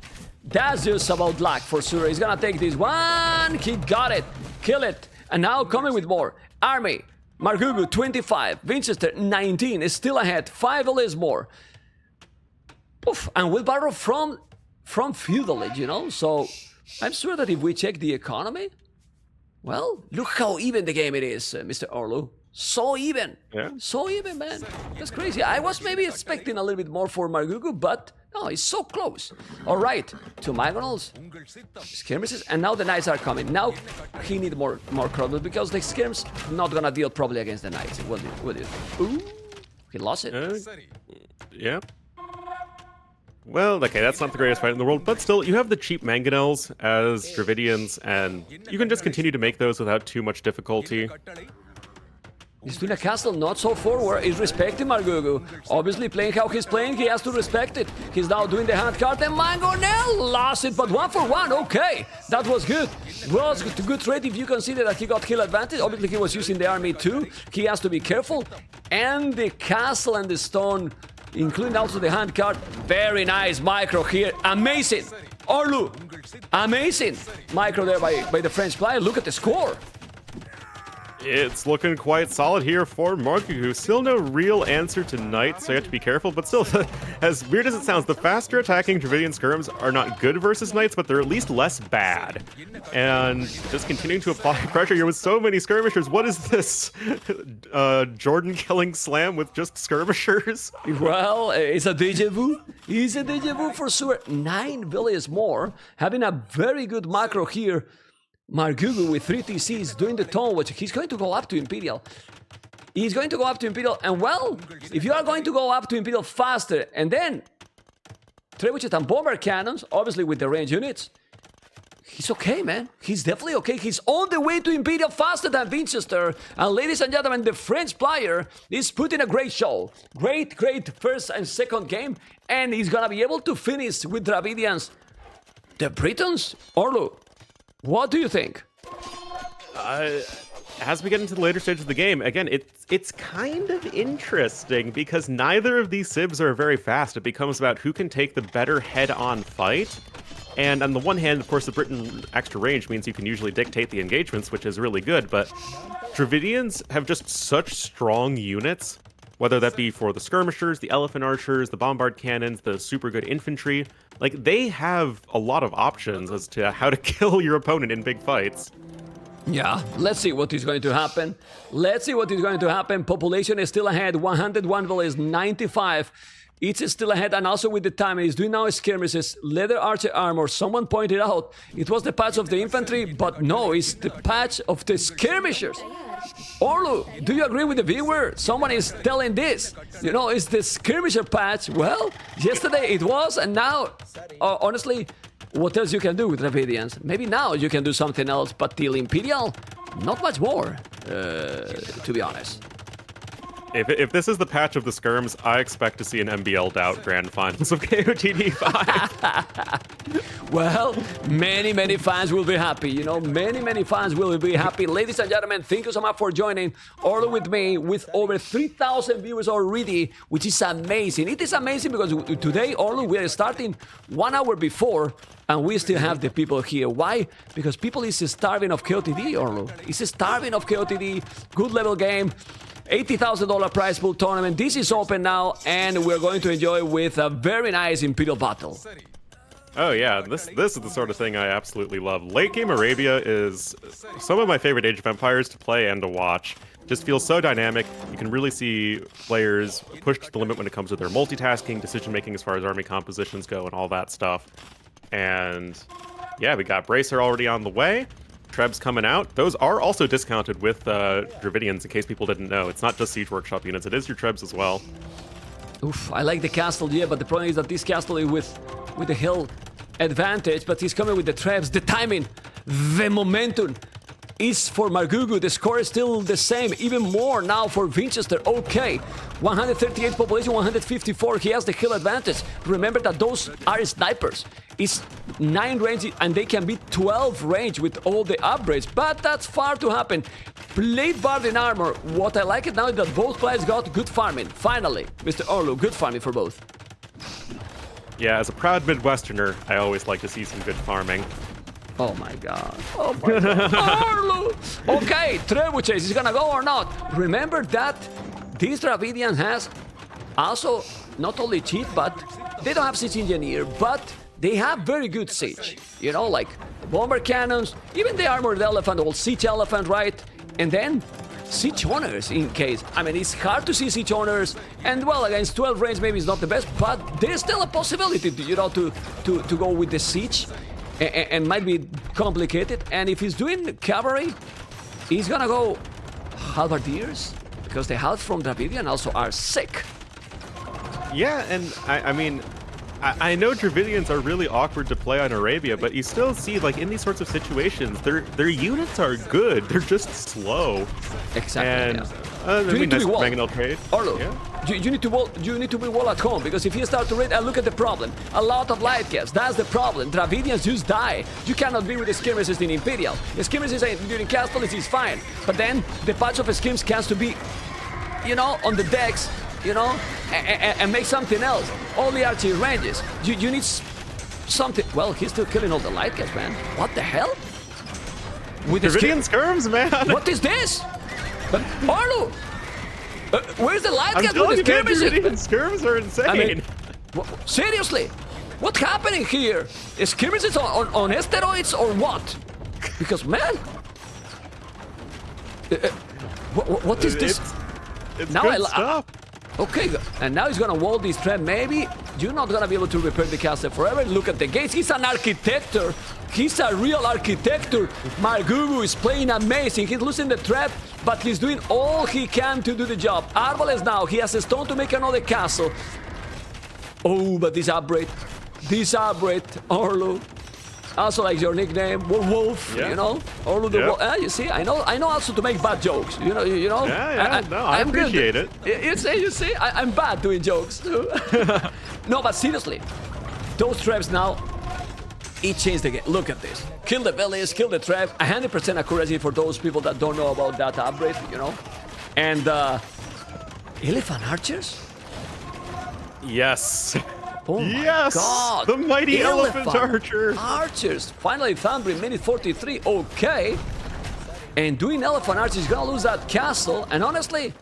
That's just about luck for sure. He's gonna take this one. He got it. Kill it. And now coming with more. Army. MARGOUGOU 25. Vinchester 19 is still ahead. 5 LS more. Oof. And wheelbarrow from feudalage, you know? So I'm sure that if we check the economy, well, look how even the game it is, Mr. Orlu. So even. Yeah. So even, man. That's crazy. I was maybe expecting a little bit more for MARGOUGOU, but no, it's so close. All right, 2 Magonals, skirmishes, and now the Knights are coming. Now he need more crowd because the skirms not gonna deal probably against the Knights. Will you? Ooh, he lost it. Yeah. Well, okay, that's not the greatest fight in the world, but still, you have the cheap Mangonels as Dravidians, and you can just continue to make those without too much difficulty. He's doing a castle not so forward. He's respecting MARGOUGOU. Obviously, playing how he's playing, he has to respect it. He's now doing the hand card, and Mangonel lost it, but 1 for 1. Okay, that was good. Was a good trade if you consider that he got kill advantage. Obviously, he was using the army too. He has to be careful. And the castle and the stone, including also the hand card. Very nice micro here. Amazing. Orlu. Amazing. Micro there by the French player. Look at the score. It's looking quite solid here for MARGOUGOU. Still no real answer to Knights, so you have to be careful. But still, as weird as it sounds, the faster attacking Dravidian skirms are not good versus Knights, but they're at least less bad. And just continuing to apply pressure here with so many skirmishers. What is this? Jordan killing slam with just skirmishers? Well, it's a deja vu. It's a deja vu for sure. 9 villages more. Having a very good macro here. MARGOUGOU with 3 TCs doing the tone, which he's going to go up to Imperial. He's going to go up to Imperial, and well, if you are going to go up to Imperial faster, and then trebuchet and bomber cannons, obviously with the range units, he's okay, man. He's definitely okay. He's on the way to Imperial faster than Vinchester. And ladies and gentlemen, the French player is putting a great show. Great first and second game, and he's gonna be able to finish with Dravidians. The Britons, Orlu. What do you think? As we get into the later stages of the game, again, it's kind of interesting because neither of these civs are very fast. It becomes about who can take the better head-on fight. And on the one hand, of course, the Briton extra range means you can usually dictate the engagements, which is really good, but Dravidians have just such strong units, whether that be for the skirmishers, the elephant archers, the bombard cannons, the super good infantry. Like, they have a lot of options as to how to kill your opponent in big fights. Yeah, let's see what is going to happen. Let's see what is going to happen. Population is still ahead. 101 is 95. It's still ahead, and also with the time, he's doing now skirmishes, leather archer armor. Someone pointed out it was the patch of the infantry, but no, it's the patch of the skirmishers. Orlu, do you agree with the viewer? Someone is telling this. You know, it's the skirmisher patch. Well, yesterday it was, and now, honestly, what else you can do with Dravidians? Maybe now you can do something else, but till Imperial, not much more, to be honest. If this is the patch of the skirms, I expect to see an MBL Doubt Grand Finals of KOTD 5. Well, many fans will be happy. You know, many fans will be happy. Ladies and gentlemen, thank you so much for joining Orlu with me with over 3,000 viewers already, which is amazing. It is amazing because today, Orlu, we are starting 1 hour before, and we still have the people here. Why? Because people is starving of KOTD, Orlu. It's starving of KOTD, good level game. $80,000 prize pool tournament. This is open now, and we're going to enjoy with a very nice Imperial battle. Oh yeah, this is the sort of thing I absolutely love. Late game Arabia is some of my favorite Age of Empires to play and to watch. Just feels so dynamic. You can really see players pushed to the limit when it comes to their multitasking, decision making as far as army compositions go, and all that stuff. And yeah, we got Bracer already on the way. Trebs coming out. Those are also discounted with Dravidians, in case people didn't know. It's not just Siege Workshop units, it is your Trebs as well. Oof, I like the castle, yeah, but the problem is that this castle is with the hill advantage, but he's coming with the Trebs, the timing, the momentum. is for MARGOUGOU. The score is still the same, even more now for Vinchester. Okay, 138 population, 154. He has the kill advantage. Remember that those are snipers. It's 9 range and they can be 12 range with all the upgrades, but that's far to happen. Plate Bard in armor. What I like it now is that both players got good farming. Finally, Mr. Orlu, good farming for both. Yeah, as a proud Midwesterner, I always like to see some good farming. Oh my god. Oh my god. Orlu! Okay, Trebuchet, is he gonna go or not? Remember that this Dravidian has also not only cheat, but they don't have siege engineer, but they have very good siege. You know, like bomber cannons, even the armored elephant, or siege elephant, right? And then siege owners in case. I mean, it's hard to see siege owners, and well, against 12 range maybe it's not the best, but there's still a possibility, you know, to go with the siege, and might be complicated. And if he's doing cavalry, he's gonna go halberdiers, because the half from Dravidian also are sick. Yeah, and I mean, I know Dravidians are really awkward to play on Arabia, but you still see, like, in these sorts of situations, their units are good. They're just slow. Exactly. And yeah. I mean, nice Mangonel trade. Orlu, Yeah. you need to be well at home, because if you start to raid, look at the problem. A lot of light gas. That's the problem. Dravidians just die. You cannot be with the skirmishes in Imperial. The skirmishes during Castle is fine, but then the patch of skims has to be, you know, on the decks, you know, and make something else. All the archery ranges. You need something. Well, he's still killing all the light gas, man. What the hell? With the Dravidian skirms, man. What is this? Orlu! Where's the light gas telling with the you, man, skirmishes? Dravidian skirms are insane. I mean, seriously? What's happening here? Is skirmishes on steroids or what? Because, man... what is this? It's Now good stuff. Okay, and now he's gonna wall this trap. Maybe you're not gonna be able to repair the castle forever. Look at the gates. He's an architect. He's a real architect. MARGOUGOU is playing amazing. He's losing the trap, but he's doing all he can to do the job. Arbalest now. He has a stone to make another castle. Oh, but this upgrade, Orlu. Also, like your nickname, Wolf, yeah. You know, Orlu the Wolf. You see, I know also to make bad jokes. You know. Yeah. I appreciate it. You see, I'm bad doing jokes too. No, but seriously, those traps now, it changed the game. Look at this. Kill the villas, kill the trap. 100% accuracy for those people that don't know about that upgrade. You know, and elephant archers. Yes. Oh yes! My God! The mighty elephant archer! Archers! Finally, Foundry, minute 43, okay. And doing elephant archers, he's gonna lose that castle, and honestly,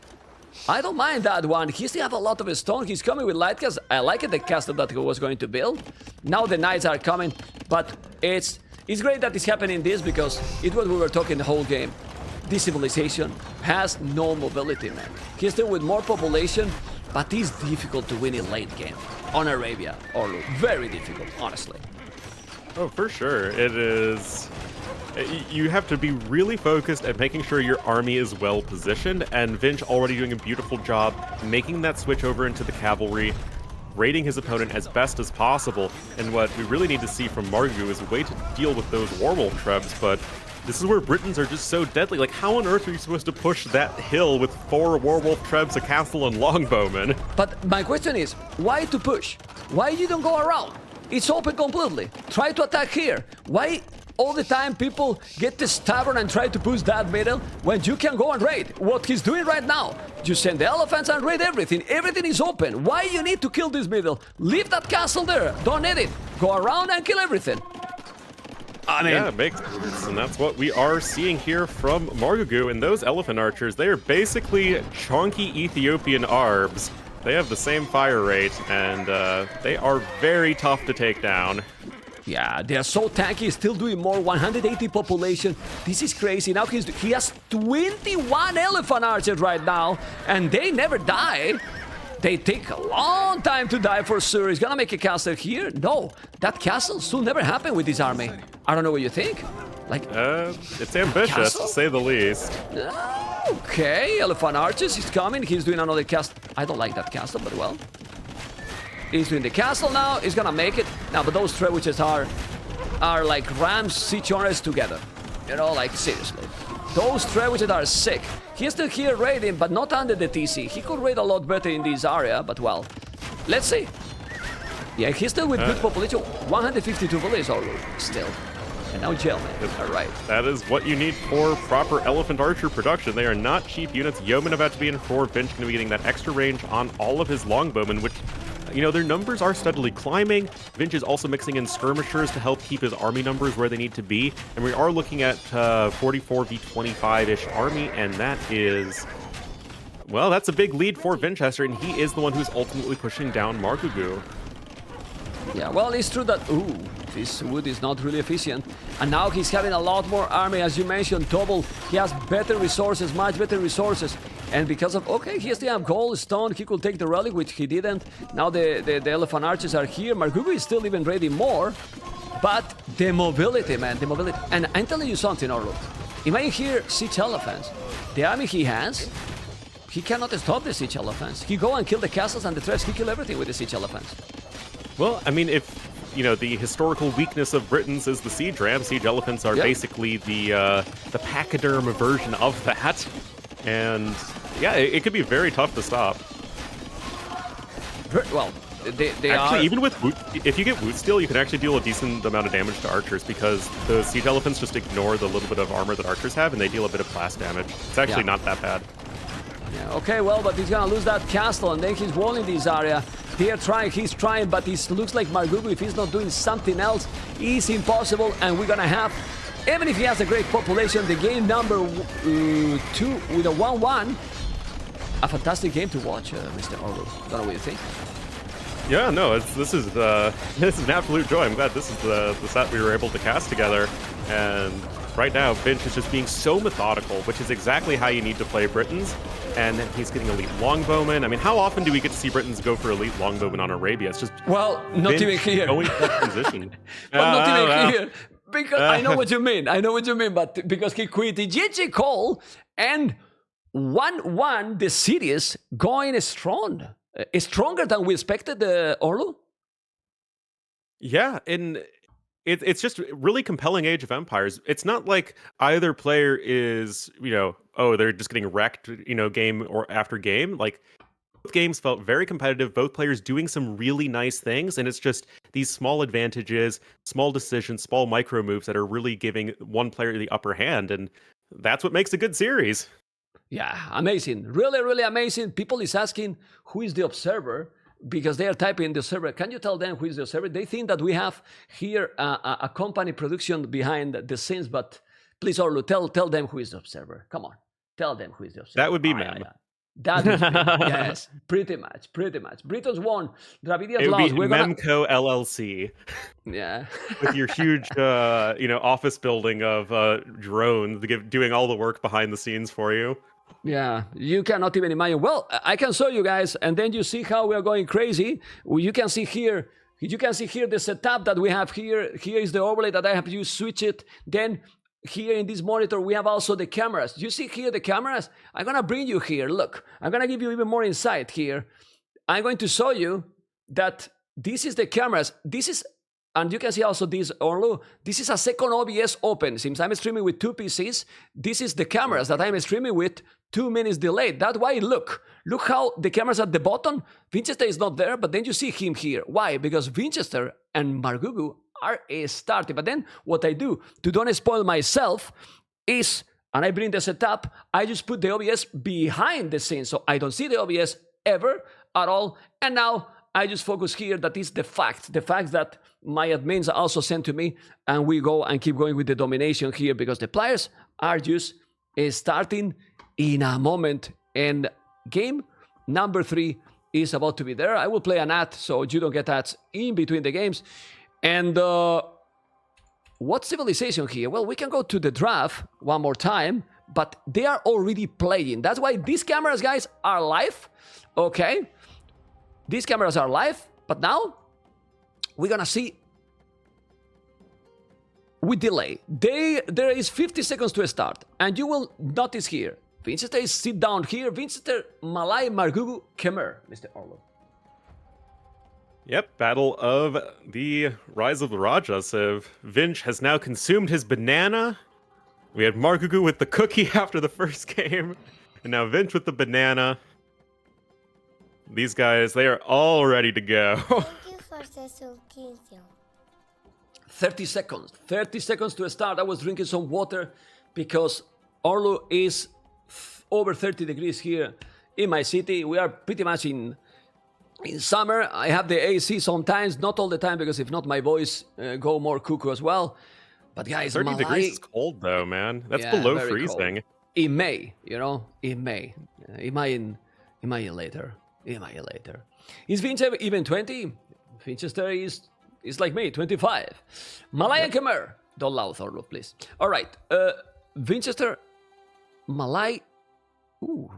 I don't mind that one. He still have a lot of stone, he's coming with light gas. I like the castle that he was going to build. Now the knights are coming, but it's great that it's happening this, because it's what we were talking the whole game. This civilization has no mobility, man. He's still with more population, but it's difficult to win in late game. On Arabia, Orlu. Very difficult, honestly. Oh, for sure. It is... You have to be really focused at making sure your army is well positioned, and Vinch already doing a beautiful job making that switch over into the cavalry, raiding his opponent as best as possible. And what we really need to see from MARGOUGOU is a way to deal with those Warwolf trebs, but this is where Britons are just so deadly. Like, how on earth are you supposed to push that hill with 4 Warwolf trebs, a castle, and longbowmen? But my question is, why to push? Why you don't go around? It's open completely. Try to attack here. Why all the time people get stubborn and try to push that middle when you can go and raid? What he's doing right now, you send the elephants and raid everything. Everything is open. Why you need to kill this middle? Leave that castle there. Don't need it. Go around and kill everything. I mean, yeah, it makes sense, and that's what we are seeing here from MARGOUGOU. And those elephant archers, they are basically chonky Ethiopian arbs. They have the same fire rate, and they are very tough to take down. Yeah, they are so tanky, still doing more, 180 population. This is crazy. Now he has 21 elephant archers right now, and they never die. They take a long time to die for sure. He's gonna make a castle here? No, that castle should never happen with this army. I don't know what you think. Like, it's ambitious, to say the least. Okay, elephant archers, he's coming. He's doing another castle. I don't like that castle, but well. He's doing the castle now. He's gonna make it. Now, but those trebuchets are like rams, siege owners together. You know, like, seriously. Those Trebuchets are sick. He's still here raiding, but not under the TC. He could raid a lot better in this area, but well, let's see. Yeah, he's still with good population. 152 villages already, still. And now Jailman. All right. That is what you need for proper Elephant Archer production. They are not cheap units. Yeoman about to be in 4. Vinch going to be getting that extra range on all of his longbowmen, which, you know, their numbers are steadily climbing. Vinch is also mixing in skirmishers to help keep his army numbers where they need to be. And we are looking at 44 v 25-ish army, and that is... well, that's a big lead for Vinchester, and he is the one who's ultimately pushing down MARGOUGOU. Yeah, well, it's true that, ooh, this wood is not really efficient. And now he's having a lot more army, as you mentioned, double. He has better resources, much better resources. And because of, okay, here's the gold, stone, he could take the relic, which he didn't. Now the elephant archers are here. MARGOUGOU is still even ready more. But the mobility, man, the mobility. And I'm telling you something, Orluk. Imagine here, siege elephants. The army he has, he cannot stop the siege elephants. He go and kill the castles and the threats, he kill everything with the siege elephants. Well, I mean, if, you know, the historical weakness of Britons is the siege ram, siege elephants are basically the pachyderm version of that. And, yeah, it could be very tough to stop. Well, they actually, are... even with Woot, if you get Woot Steel, you can actually deal a decent amount of damage to archers because the siege elephants just ignore the little bit of armor that archers have, and they deal a bit of blast damage. It's actually not that bad. Yeah, okay, well, but he's gonna lose that castle, and then he's walling this area. They're trying, he's trying, but it looks like MARGOUGOU, if he's not doing something else, is impossible, and we're gonna have, even if he has a great population, the game number 2 with a 1-1, a fantastic game to watch, Mr. Orlov. Don't know what you think. Yeah, no, this is an absolute joy. I'm glad this is the set we were able to cast together, and right now Vinch is just being so methodical, which is exactly how you need to play Britons. And then he's getting elite longbowmen. I mean, how often do we get to see Britons go for elite longbowmen on Arabia? It's just not even here. Going to that position. But not even here. Because I know what you mean. I know what you mean. But because he quit the GG call and 1-1 the series going strong. Stronger than we expected, Orlu. Yeah, and it's just really compelling Age of Empires. It's not like either player is, you know, oh, they're just getting wrecked, you know, game or after game. Like, both games felt very competitive, both players doing some really nice things, and it's just these small advantages, small decisions, small micro moves that are really giving one player the upper hand, and that's what makes a good series. Yeah, amazing. Really, really amazing. People is asking who is the observer, because they are typing the server. Can you tell them who is the server? They think that we have here a company production behind the scenes, but please, Orlu, tell them who is the observer. Come on, tell them who is the observer. That would be Mem. Yeah. That would be, yes, pretty much. Britons won, Dravidians lost. We're Memco LLC. Yeah. With your huge, you know, office building of drones doing all the work behind the scenes for you. Yeah, you cannot even imagine. Well, I can show you guys, and then you see how we are going crazy. You can see here the setup that we have here. Here is the overlay that I have used, switch it. Then here in this monitor, we have also the cameras. You see here the cameras? I'm going to bring you here. Look, I'm going to give you even more insight here. I'm going to show you that this is the cameras. This is, and you can see also this, Orlu, this is a second OBS open. Since I'm streaming with 2 PCs, this is the cameras that I'm streaming with 2 minutes delayed. That's why, look how the cameras at the bottom, Vinchester is not there, but then you see him here. Why? Because Vinchester and MARGOUGOU are starting. But then what I do, to don't spoil myself, is, and I bring the setup, I just put the OBS behind the scenes, so I don't see the OBS ever at all. And now I just focus here. That is the fact that my admins also sent to me, and we go and keep going with the domination here because the players are just starting in a moment, and game number 3 is about to be there. I will play an ad so you don't get ads in between the games. And what civilization here? Well, we can go to the draft one more time, but they are already playing. That's why these cameras, guys, are live. Okay, these cameras are live, but now we're gonna see with delay. There is 50 seconds to start, and you will notice here, Vinchester is sit down here. Vinchester, Malay, MARGOUGOU, Khmer, Mr. Orlov. Yep, Battle of the Rise of the Rajas. Vinch has now consumed his banana, We had MARGOUGOU with the cookie after the first game, and now Vinch with the banana. These guys, they are all ready to go. Thank you for the subscription. 30 seconds. 30 seconds to start. I was drinking some water because Orlu is over 30 degrees here in my city. We are pretty much in summer. I have the AC sometimes, not all the time, because if not, my voice go more cuckoo as well. But guys, 30 Malai, degrees is cold though, man. That's yeah, below very freezing. cold. In May, you know, in May. Imagine later. Imagine later. Is Vinchester even 20? Vinchester is like me, 25. Malai and Khmer. Don't loud, Orlu, please. All right. Vinchester, Malai. Ooh.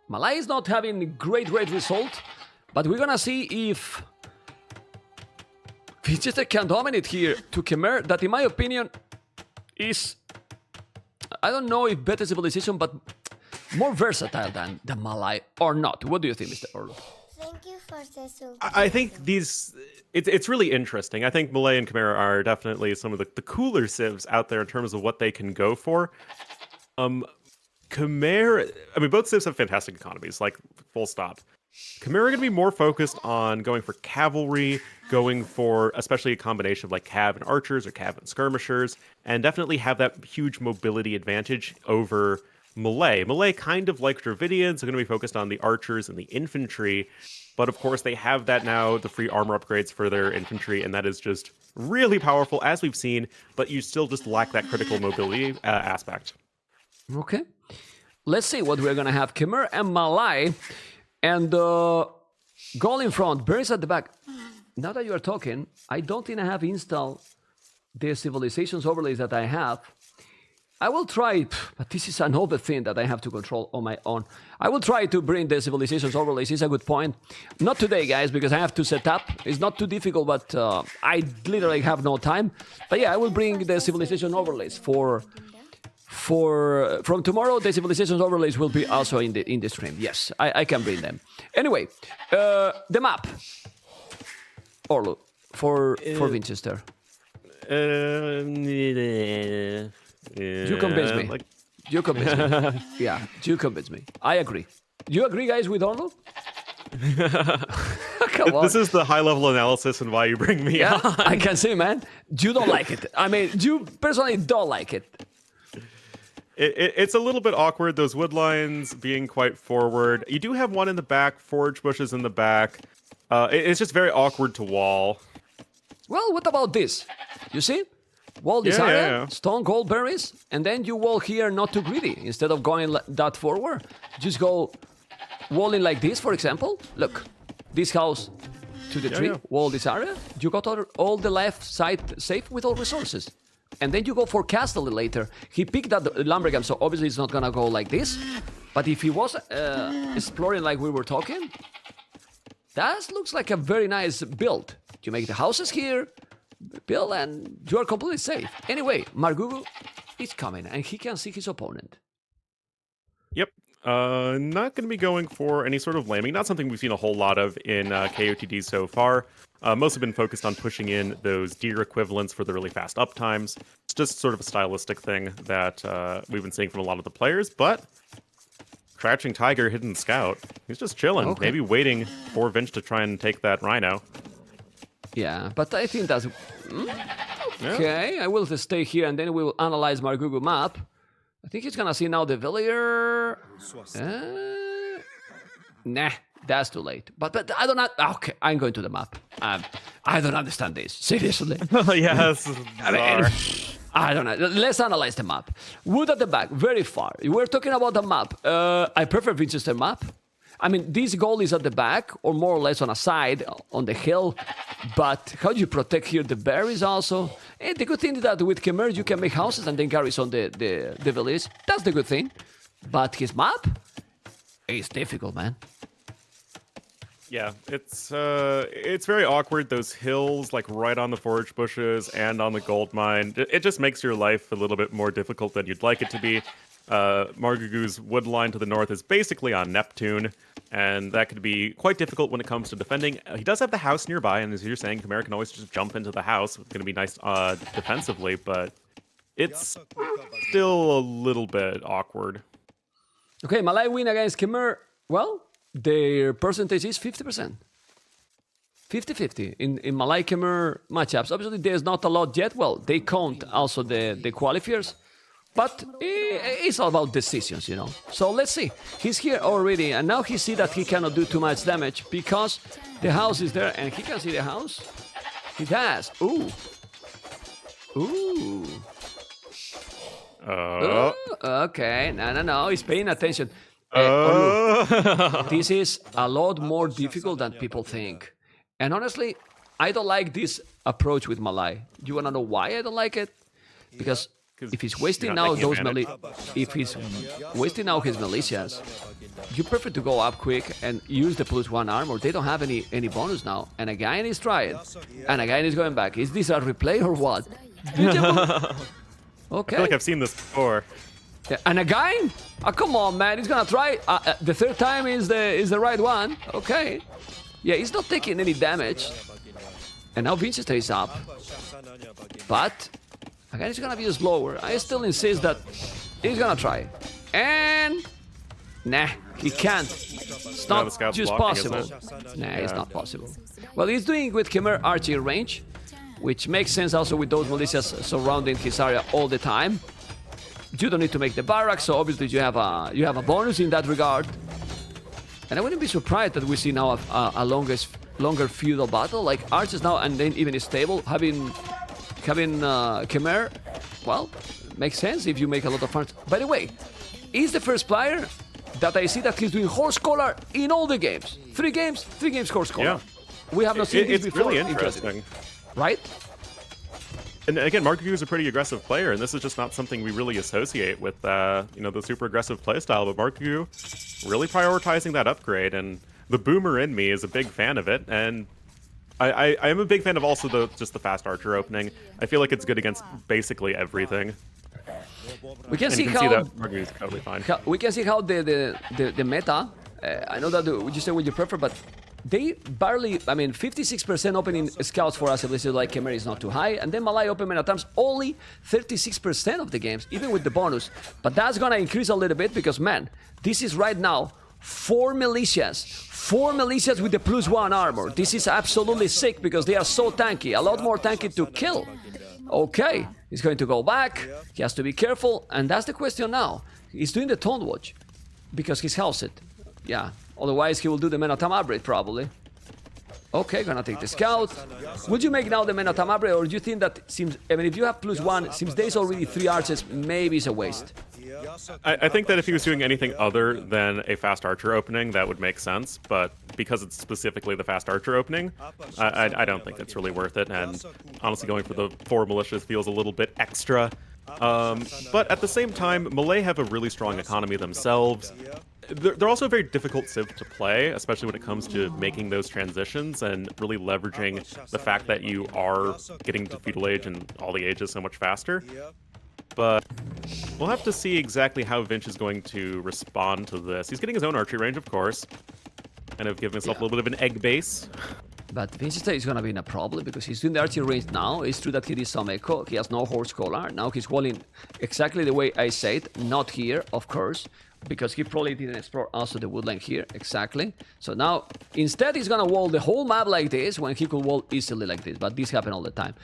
Malai is not having great result, but we're gonna see if Vinchester can dominate here to Khmer. That, in my opinion, is, I don't know if better civilization, but more versatile than Malai, or not. What do you think, Mr. Orlu? Thank you for the subscription. I think it's really interesting. I think Malay and Khmer are definitely some of the cooler civs out there in terms of what they can go for. Khmer, I mean, both civs have fantastic economies, like, full stop. Khmer are going to be more focused on going for cavalry, going for especially a combination of like cav and archers or cav and skirmishers, and definitely have that huge mobility advantage over Malay. Malay, kind of like Dravidians, are going to be focused on the archers and the infantry, but of course they have that now, the free armor upgrades for their infantry, and that is just really powerful, as we've seen, but you still just lack that critical mobility aspect. Okay. Let's see what we're going to have. Khmer and Malay. And goal in front, berries at the back. Now that you are talking, I don't think I have installed the civilizations overlays that I have. I will try, but this is another thing that I have to control on my own. I will try to bring the civilizations overlays. It's a good point. Not today, guys, because I have to set up. It's not too difficult, but I literally have no time. But yeah, I will bring the civilization overlays from tomorrow. The civilizations overlays will be also in the stream. Yes, I can bring them. Anyway, the map, Orlu, for Vinchester. You convince me. You convince me. Yeah, you convince me. I agree. You agree, guys, with Orlu? Come on. This is the high-level analysis and why you bring me on. I can see, man. You don't like it. I mean, you personally don't like it. It's a little bit awkward, those wood lines being quite forward. You do have one in the back, forage bushes in the back. It's just very awkward to wall. Well, what about this? You see? Wall this area, stone gold berries, and then you wall here not too greedy. Instead of going that forward, just go walling like this, for example. Look, this house to the tree, wall this area. You got all the left side safe with all resources. And then you go for castle later. He picked that lumberjam, so obviously it's not gonna go like this. But if he was exploring like we were talking, that looks like a very nice build. You make the houses here, build, and you are completely safe. Anyway, MARGOUGOU is coming, and he can see his opponent. Yep. Not going to be going for any sort of lambing. Not something we've seen a whole lot of in KOTD so far. Most have been focused on pushing in those deer equivalents for the really fast up times. It's just sort of a stylistic thing that we've been seeing from a lot of the players, but Crouching Tiger, Hidden Scout, he's just chilling, maybe waiting for Vinch to try and take that Rhino. Yeah, but I think that's... Okay, I will just stay here and then we will analyze MARGOUGOU map. I think he's gonna see now the villager. Nah, that's too late. But I don't know. Okay, I'm going to the map. I don't understand this. Seriously. Yes. I don't know. Let's analyze the map. Wood at the back, very far. We're talking about the map. I prefer Vinchester map. I mean, this goal is at the back, or more or less on a side, on the hill. But how do you protect here the berries also? And the good thing is that with Khmer, you can make houses and then carries on the village. That's the good thing. But his map is difficult, man. Yeah, it's very awkward, those hills, like right on the forage bushes and on the gold mine. It just makes your life a little bit more difficult than you'd like it to be. MARGOUGOU's wood line to the north is basically on Neptune, and that could be quite difficult when it comes to defending. He does have the house nearby, and as you're saying, Khmer can always just jump into the house. It's going to be nice defensively, but it's still a little bit awkward. Okay, Malay win against Khmer. Well, their percentage is 50%. 50-50 in Malay Khmer matchups. Obviously, there's not a lot yet. Well, they count also the qualifiers. But it's all about decisions, you know. So let's see. He's here already, and now he see that he cannot do too much damage because the house is there, and he can see the house. He does. Ooh. Ooh. Okay. No. He's paying attention. This is a lot more difficult than people think. And honestly, I don't like this approach with Malay. Do you want to know why I don't like it? Because if he's wasting now his militias, you prefer to go up quick and use the +1 armor. They don't have any bonus now. And again is trying. And again is going back. Is this a replay or what? Okay. I feel like I've seen this before. Yeah, and again? Oh, come on, man. He's gonna try. The third time is the right one. Okay. Yeah, he's not taking any damage. And now Vinchester is up. But again, it's gonna be slower. I still insist that he's gonna try. And nah, he can't. It's not just possible. It's not possible. Well, he's doing with Khmer archery range, which makes sense also with those militias surrounding his area all the time. You don't need to make the barracks, so obviously you have a bonus in that regard. And I wouldn't be surprised that we see now a longer feudal battle, like archers now and then even stable having Khmer. Well, makes sense if you make a lot of farms. By the way, he's the first player that I see that he's doing horse collar in all the games. 3 games horse collar. Yeah. We have not seen this before. It's really interesting. Right? And again, MARGOUGOU is a pretty aggressive player, and this is just not something we really associate with, the super aggressive playstyle. But MARGOUGOU really prioritizing that upgrade, and the boomer in me is a big fan of it. And I am a big fan of also just the fast archer opening. I feel like it's good against basically everything. We can see that MARGOUGOU is totally fine. We can see how the meta. I know that you say what you prefer, but they barely, 56% opening scouts for us, at least like Khmer is not too high, and then Malay open many times, only 36% of the games, even with the bonus. But that's gonna increase a little bit because, man, this is right now 4 militias with the +1 armor. This is absolutely sick because they are so tanky, a lot more tanky to kill. Okay, he's going to go back, he has to be careful, and that's the question now. He's doing the Tone Watch because he's housed. Yeah. Otherwise, he will do the Men at Arms upgrade, probably. Okay, gonna take the scout. Would you make now the Men at Arms upgrade, or do you think that if you have +1, since there's already 3 archers, maybe it's a waste? I think that if he was doing anything other than a fast archer opening, that would make sense. But because it's specifically the fast archer opening, I don't think it's really worth it. And honestly, going for the 4 militias feels a little bit extra. But at the same time, Malay have a really strong economy themselves. They're also a very difficult civ to play, especially when it comes to making those transitions and really leveraging the fact that you are getting to feudal age and all the ages so much faster. But we'll have to see exactly how Vinch is going to respond to this. He's getting his own archery range, of course, and have given himself a little bit of an egg base. But Vinchester is going to be in a problem because he's doing the archery range now. It's true that he did some echo. He has no horse collar. Now he's walling exactly the way I said. Not here, of course, because he probably didn't explore also the woodland here. Exactly. So now, instead, he's going to wall the whole map like this when he could wall easily like this. But this happens all the time.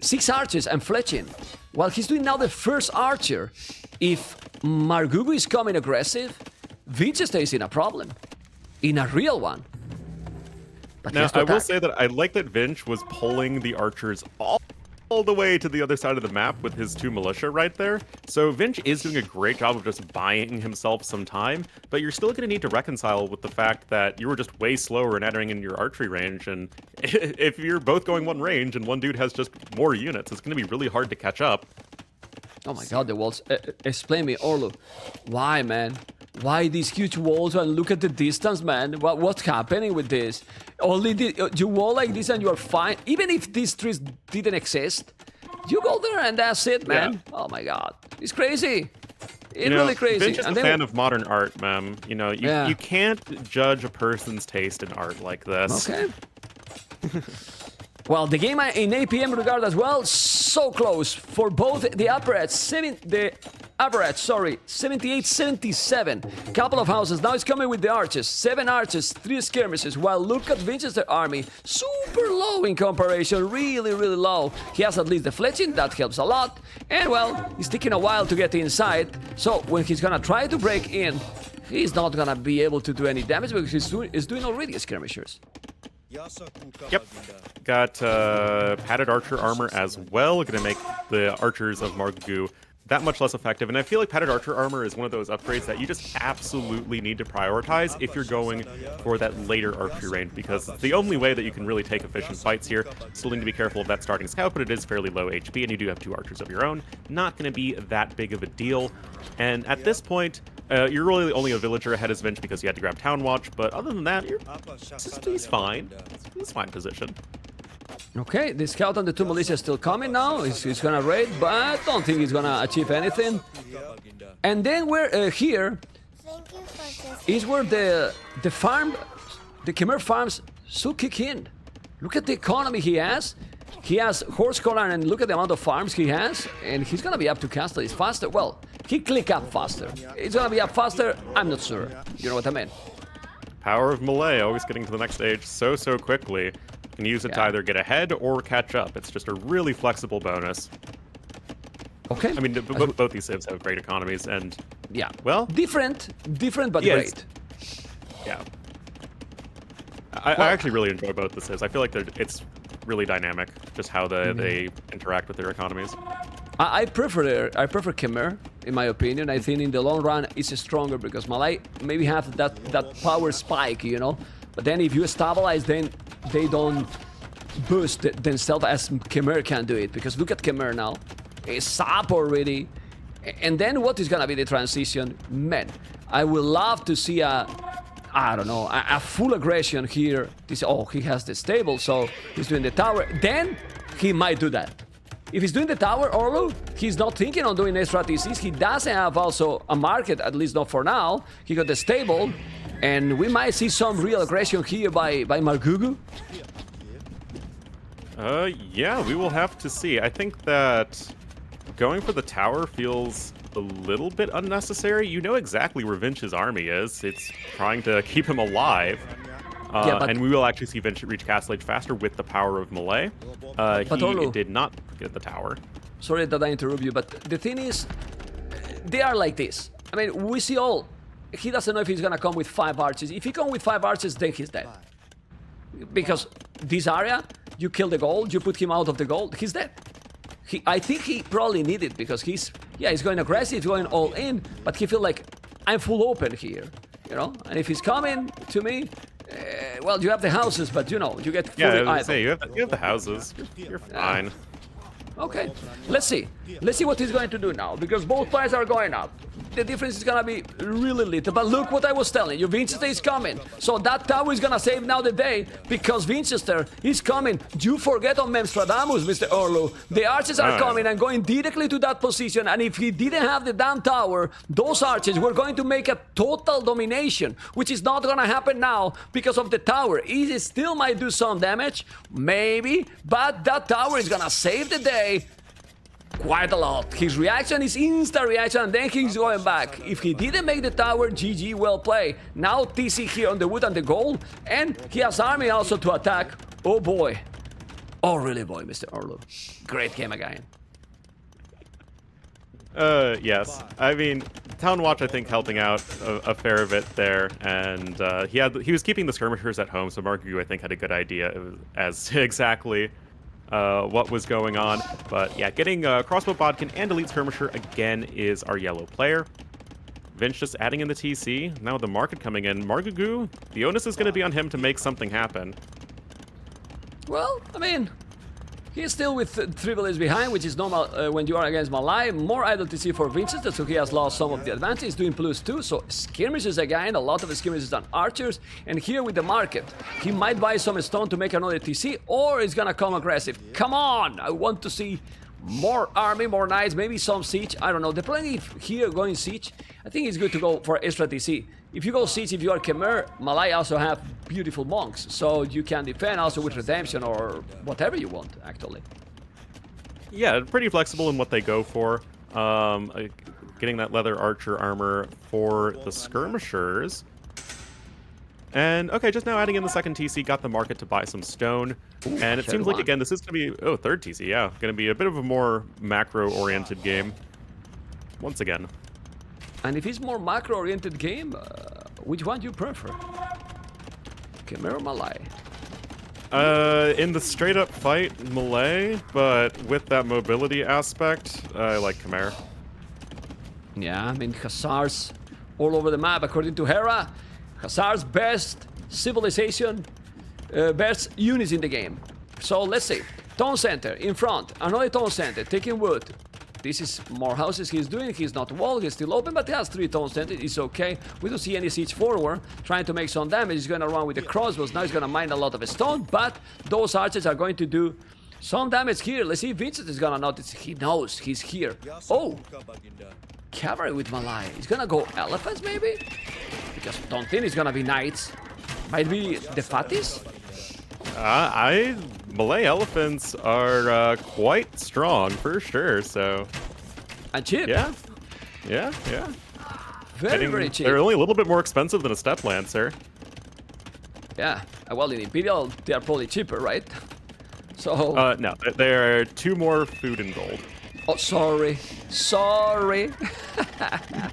6 archers and fletching. While he's doing now the first archer, if MARGOUGOU is coming aggressive, Vinchester is in a problem. In a real one. But now, I will say that I like that Vinch was pulling the archers all the way to the other side of the map with his 2 militia right there. So Vinch is doing a great job of just buying himself some time, but you're still going to need to reconcile with the fact that you were just way slower in entering in your archery range, and if you're both going one range and one dude has just more units, it's going to be really hard to catch up. Oh my god, the walls. Explain me, Orlo. Why, man? Why these huge walls? And look at the distance, man. What's happening with this? You wall like this and you are fine. Even if these trees didn't exist, you go there and that's it, man. Yeah. Oh my god, it's crazy. It's really crazy. Vinch is a fan of modern art, man. You can't judge a person's taste in art like this. Okay. Well, the game in APM regard as well. so close for both the average, 78-77. Couple of houses. Now it's coming with the archers. 7 archers, 3 skirmishes. While look at Vinchester army, super low in comparison, really low. He has at least the fletching, that helps a lot. And well, it's taking a while to get inside. So when he's gonna try to break in, he's not gonna be able to do any damage because he's doing already skirmishers. Yep. Got padded archer armor as well. Gonna make the archers of Margougou that much less effective. And I feel like padded archer armor is one of those upgrades that you just absolutely need to prioritize if you're going for that later archery range, because it's the only way that you can really take efficient fights here. Still need to be careful of that starting scout, but it is fairly low HP, and you do have 2 archers of your own. Not going to be that big of a deal. And at this point, you're really only a villager ahead as Vinch because you had to grab Town Watch, but other than that, he's fine. He's fine position. Okay, the scout and the 2 militia is still coming now. He's gonna raid, but don't think he's gonna achieve anything. And then we're here Thank you for this. is where the farm, the Khmer farms should kick in. Look at the economy he has. He has horse collar, and look at the amount of farms he has, and he's gonna be up to castle. He's faster. Well, he click up faster. He's gonna be up faster. I'm not sure. You know what I mean? Power of melee, always getting to the next stage so quickly. You can use it to either get ahead or catch up. It's just a really flexible bonus. Okay. I mean, both these civs have great economies, and yeah, well, different but yeah, great. Yeah. I actually really enjoy both the civs. I feel like it's really dynamic, just how they interact with their economies. I prefer Khmer, in my opinion. I think in the long run it's stronger because Malay maybe have that power spike, you know. But then if you stabilize, then they don't boost themselves as Khmer can do it. Because look at Khmer now, it's up already. And then what is gonna be the transition? Man, I would love to see a full aggression here. He has the stable, so he's doing the tower. Then he might do that. If he's doing the tower, Orlu, he's not thinking on doing extra TCs. He doesn't have also a market, at least not for now. He got the stable, and we might see some real aggression here by MARGOUGOU. Yeah, we will have to see. I think that going for the tower feels a little bit unnecessary. You know exactly where Vinch's army is. It's trying to keep him alive. And we will actually see Vinch reach castle age faster with the power of melee. He did not get the tower. Sorry that I interrupt you, but the thing is, they are like this. I mean, we see all. He doesn't know if he's gonna come with 5 archers. If he comes with 5 archers, then he's dead. Because this area, you kill the gold, you put him out of the gold, he's dead. I think he probably needed it because he's going aggressive, going all in, but he feel like I'm full open here, you know. And if he's coming to me, well, you have the houses, but you know, you get fully idle. idle. Say, you have the houses. You're fine. Okay, let's see. Let's see what he's going to do now, because both prices are going up. The difference is gonna be really little, but look what I was telling you, Vinchester is coming. So that tower is gonna save now the day, because Vinchester is coming. You forget on Memstradamus, Mr. Orlu. The archers are coming and going directly to that position, and if he didn't have the damn tower, those archers were going to make a total domination, which is not gonna happen now because of the tower. He still might do some damage, maybe, but that tower is gonna save the day. Quite a lot. His reaction is instant reaction, and then he's going back. If he didn't make the tower, GG, well played. Now TC here on the wood and the gold, and he has army also to attack. Oh boy. Oh really boy, Mr. Orlu. Great game again. Yes. I mean, Town Watch, I think, helping out a fair bit there, and he was keeping the skirmishers at home, so MARGOUGOU, I think, had a good idea as to exactly what was going on. But yeah, getting Crossbow Bodkin and Elite Skirmisher again is our yellow player. Vinch just adding in the TC. Now with the market coming in, MARGOUGOU, the onus is going to be on him to make something happen. Well, I mean, he's still with 3 villages behind, which is normal when you are against Malay. More idle TC for Vinchester, so he has lost some of the advantage. He's doing +2, so skirmishes again, a lot of the skirmishes on archers. And here with the market, he might buy some stone to make another TC, or he's gonna come aggressive. Come on! I want to see more army, more knights, maybe some siege. I don't know. Depending if here going siege, I think it's good to go for extra TC. If you go siege, if you are Khmer, Malay also have beautiful monks, so you can defend also with redemption or whatever you want, actually. Yeah, pretty flexible in what they go for. Getting that leather archer armor for the skirmishers. And, okay, just now adding in the second TC, got the market to buy some stone. And it seems like, again, this is going to be... Oh, third TC, yeah. Going to be a bit of a more macro-oriented game. Once again. And if it's more macro-oriented game, which one do you prefer? Khmer or Malay? In the straight-up fight, Malay, but with that mobility aspect, I like Khmer. Yeah, I mean, Hussars all over the map, according to Hera. Hussars best civilization, best units in the game. So let's see. Town center in front, another town center, taking wood. This is more houses he's doing. He's not walled, he's still open, but he has 3 town centers. It's okay. We don't see any siege forward. Trying to make some damage. He's gonna run with the crossbows. Now he's gonna mine a lot of stone, but those archers are going to do some damage here. Let's see if Vincent is gonna notice. He knows he's here. Oh! Cavalry with Malay. He's gonna go elephants, maybe? Because don't think it's gonna be knights. Might be the fatties? Malay elephants are quite strong for sure. So, And cheap. yeah. Very cheap. They're only a little bit more expensive than a steppe lancer. Yeah. Well, in Imperial, they are probably cheaper, right? So. No, there are 2 more food and gold. Oh, sorry.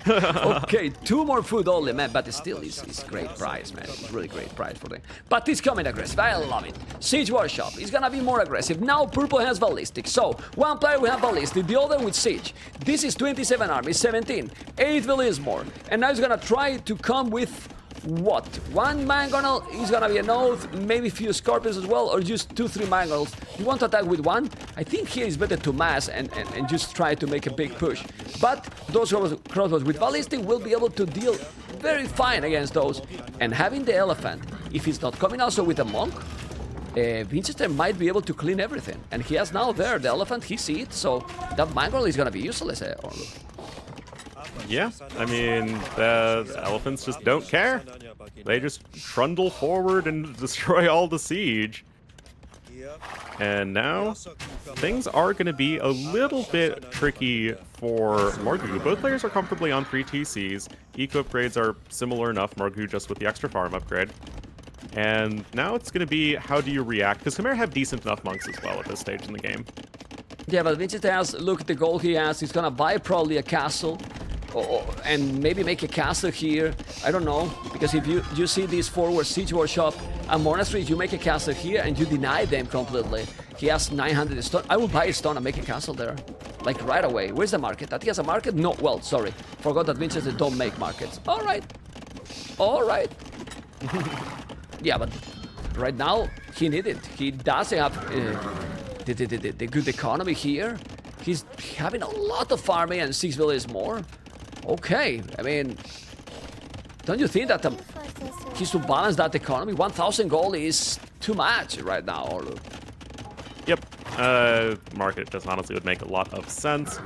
Okay, 2 more food only, man. But still, it's great price, man. It's really great price for them. But he's coming aggressive. I love it. Siege Workshop. He's gonna be more aggressive. Now Purple has Ballistic. So, one player will have Ballistic, the other with Siege. This is 27 army, 17. 8 Villismore. And now he's gonna try to come with... What? 1 mangonel is gonna be an oath, maybe a few scorpions as well, or just 2-3 mangonels. You want to attack with 1? I think here is better to mass and just try to make a big push. But those crossbows with ballistic will be able to deal very fine against those. And having the elephant, if he's not coming also with a monk, Vinchester might be able to clean everything. And he has now there the elephant, he sees it, so that mangonel is gonna be useless. Yeah, I mean, the elephants just don't care. They just trundle forward and destroy all the siege. And now, things are going to be a little bit tricky for MARGOUGOU. Both players are comfortably on 3 TCs. Eco upgrades are similar enough, MARGOUGOU just with the extra farm upgrade. And now it's going to be, how do you react? Because Khmer have decent enough monks as well at this stage in the game. Yeah, but Vinchester has, look at the gold he has. He's going to buy probably a castle. And maybe make a castle here. I don't know, because if you see this forward siege workshop and monastery, you make a castle here and you deny them completely. He has 900 stone. I will buy a stone and make a castle there, like right away. Where's the market? That he has a market? No. Well, sorry, forgot that Vinchester don't make markets. All right. Yeah, but right now he need it. He doesn't have the good economy here. He's having a lot of farming and 6 villages more. Okay, I mean, don't you think that he should balance that economy? 1,000 gold is too much right now. Yep, market just honestly would make a lot of sense.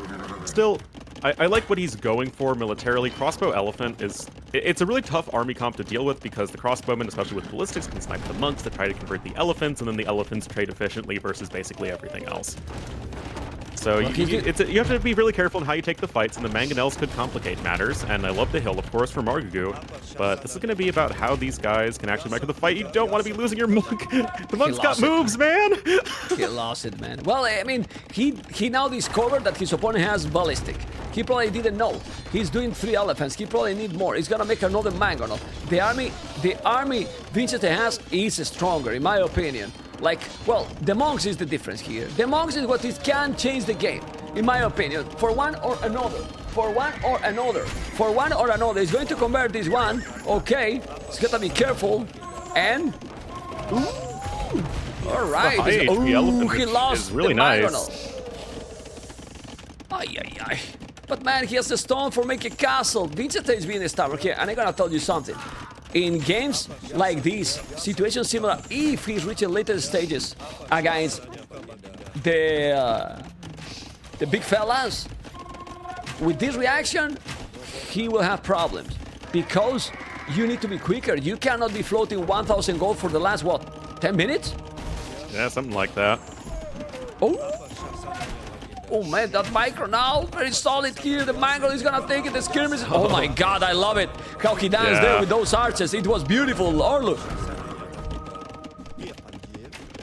Still, I like what he's going for militarily. Crossbow elephant it's a really tough army comp to deal with because the crossbowmen, especially with ballistics, can snipe the monks that try to convert the elephants, and then the elephants trade efficiently versus basically everything else. So you have to be really careful in how you take the fights, and the mangonels could complicate matters. And I love the hill, of course, for MARGOUGOU, but this is going to be about how these guys can actually micro the fight. You don't want to be losing your monk. The monk's got moves, man. He lost it, man. Well, I mean, he now discovered that his opponent has ballistic. He probably didn't know. He's doing 3 elephants. He probably need more. He's gonna make another mangonel. The army Vinchester has is stronger, in my opinion. Like, well, the monks is the difference here. The monks is what it can change the game, in my opinion, for one or another. For one or another. He's going to convert this one. Okay, he's gotta be careful. And all right. He lost really the nice. mangonel. Ay. But man, he has the stone for making a castle. Vinchester is being stubborn here, and I'm gonna tell you something. In games like this, situations similar, if he's reaching later stages against the big fellas, with this reaction, he will have problems. Because you need to be quicker. You cannot be floating 1,000 gold for the last, what, 10 minutes? Yeah, something like that. Oh! Oh man, that micro now, very solid here. The Mango is gonna take it, the skirmish. Oh my god, I love it. How he danced there with those archers. It was beautiful, Orlu.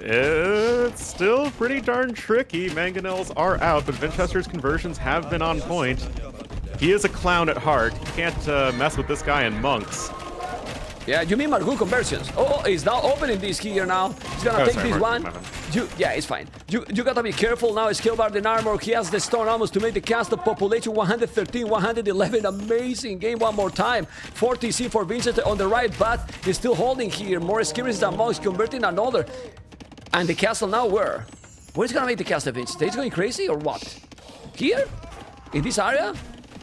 It's still pretty darn tricky. Mangonels are out, but Vinchester's conversions have been on point. He is a clown at heart. You can't mess with this guy in monks. Yeah, you mean Margougou conversions? Oh, he's now opening this here now. He's gonna take this one. Yeah, it's fine. You gotta be careful now. Skillbard in armor. He has the stone almost to make the castle. Population 113, 111. Amazing game one more time. 40 C for Vinchester on the right, but he's still holding here. More skirmishes than monks, converting another. And the castle now where? Where's he gonna make the castle, Vinchester? He's going crazy or what? Here? In this area?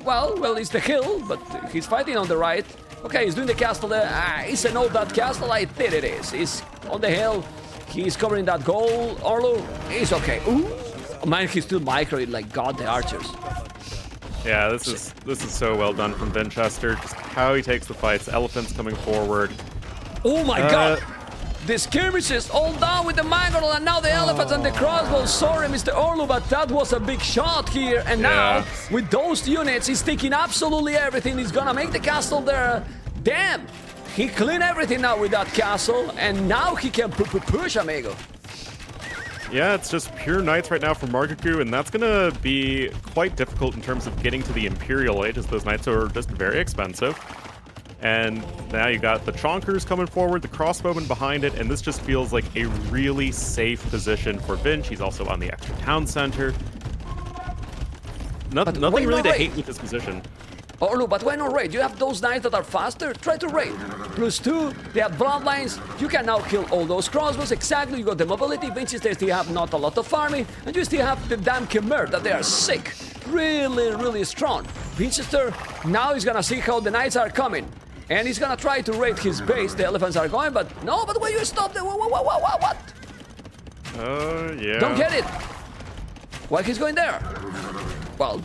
Well, it's the hill, but he's fighting on the right. Okay, he's doing the castle there. Is it not that castle? I think it is. He's on the hill. He's covering that goal. Orlu, he's okay. Ooh, man, he's still micro like God, the archers. Yeah, this is so well done from Vinchester. Just how he takes the fights. Elephants coming forward. Oh my God! The skirmishes all down with the mangonel, and now the elephants and the crossbows. Sorry, Mr. Orlu, but that was a big shot here. And now, with those units, he's taking absolutely everything. He's gonna make the castle there. Damn! He cleaned everything now with that castle, and now he can push, amigo. Yeah, it's just pure knights right now for MARGOUGOU, and that's gonna be quite difficult in terms of getting to the Imperial Age, as those knights are just very expensive. And now you got the Conquerors coming forward, the crossbowmen behind it, and this just feels like a really safe position for Vinch. He's also on the extra town center. Nothing really to hate with this position. Oh, no, but why not raid? You have those knights that are faster, try to raid. +2, they have bloodlines, you can now kill all those crossbows, exactly, you got the mobility, Vinchester still have not a lot of farming, and you still have the damn Khmer that they are sick. Really, really strong. Vinchester, now he's gonna see how the knights are coming. And he's gonna try to raid his base, the elephants are going, but no, but when you stop the what? Yeah. Don't get it. Why he's going there? Well,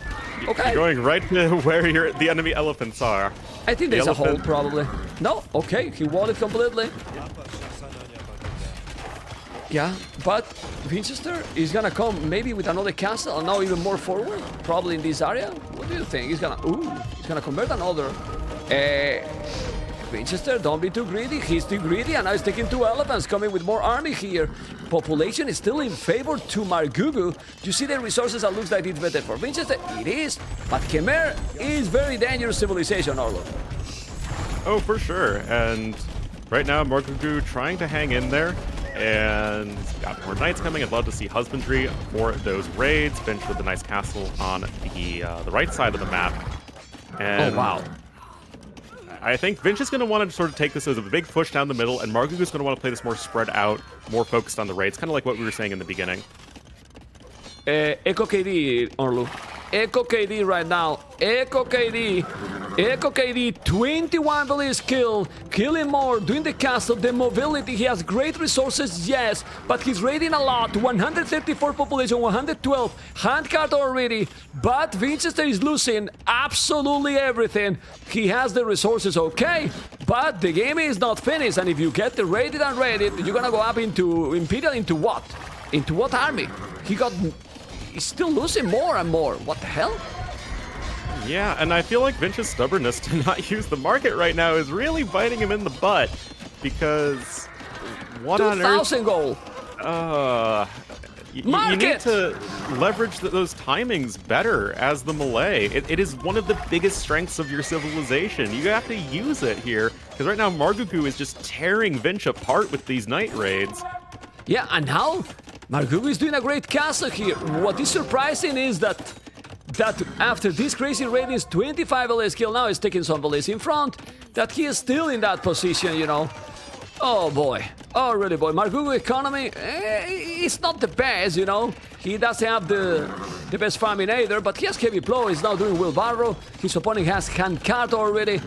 okay. You're going right to where the enemy elephants are. I think there's a hole, probably. No, okay, he won it completely. Yeah, but Vinchester is gonna come maybe with another castle and now even more forward, probably in this area. What do you think? He's gonna convert another. Vinchester, don't be too greedy. He's too greedy, and now he's taking 2 elephants, coming with more army here. Population is still in favor to MARGOUGOU. You see the resources that looks like it's better for Vinchester? It is, but Khmer is very dangerous civilization, Orlu. Oh, for sure. And right now, MARGOUGOU trying to hang in there. And got more knights coming. I'd love to see husbandry for those raids. Vinch with a nice castle on the right side of the map. And oh, wow. I think Vinch is going to want to sort of take this as a big push down the middle, and MARGOUGOU is going to want to play this more spread out, more focused on the raids, kind of like what we were saying in the beginning. Echo KD, Orlu. Echo KD right now. Echo KD. Echo KD, 21 village kill. Killing more, doing the castle, the mobility. He has great resources, yes, but he's raiding a lot. 134 population, 112. Handcart already, but Vinchester is losing absolutely everything. He has the resources, okay, but the game is not finished, and if you get the raided and raided, you're gonna go up into Imperial, into what? Into what army? He's still losing more and more. What the hell? Yeah, and I feel like Vinch's stubbornness to not use the market right now is really biting him in the butt, because what on earth? 2,000 gold. You need to leverage those timings better as the melee. It is one of the biggest strengths of your civilization. You have to use it here, because right now MARGOUGOU is just tearing Vinch apart with these night raids. Yeah, and now MARGOUGOU is doing a great castle here. What is surprising is that after this crazy ratings, 25 LS kill, now he's taking some LS in front, that he is still in that position, you know. Oh boy, oh really boy, MARGOUGOU economy, it's not the best, you know. He doesn't have the best farming either, but he has heavy blow, he's now doing wheelbarrow, his opponent has handcart already.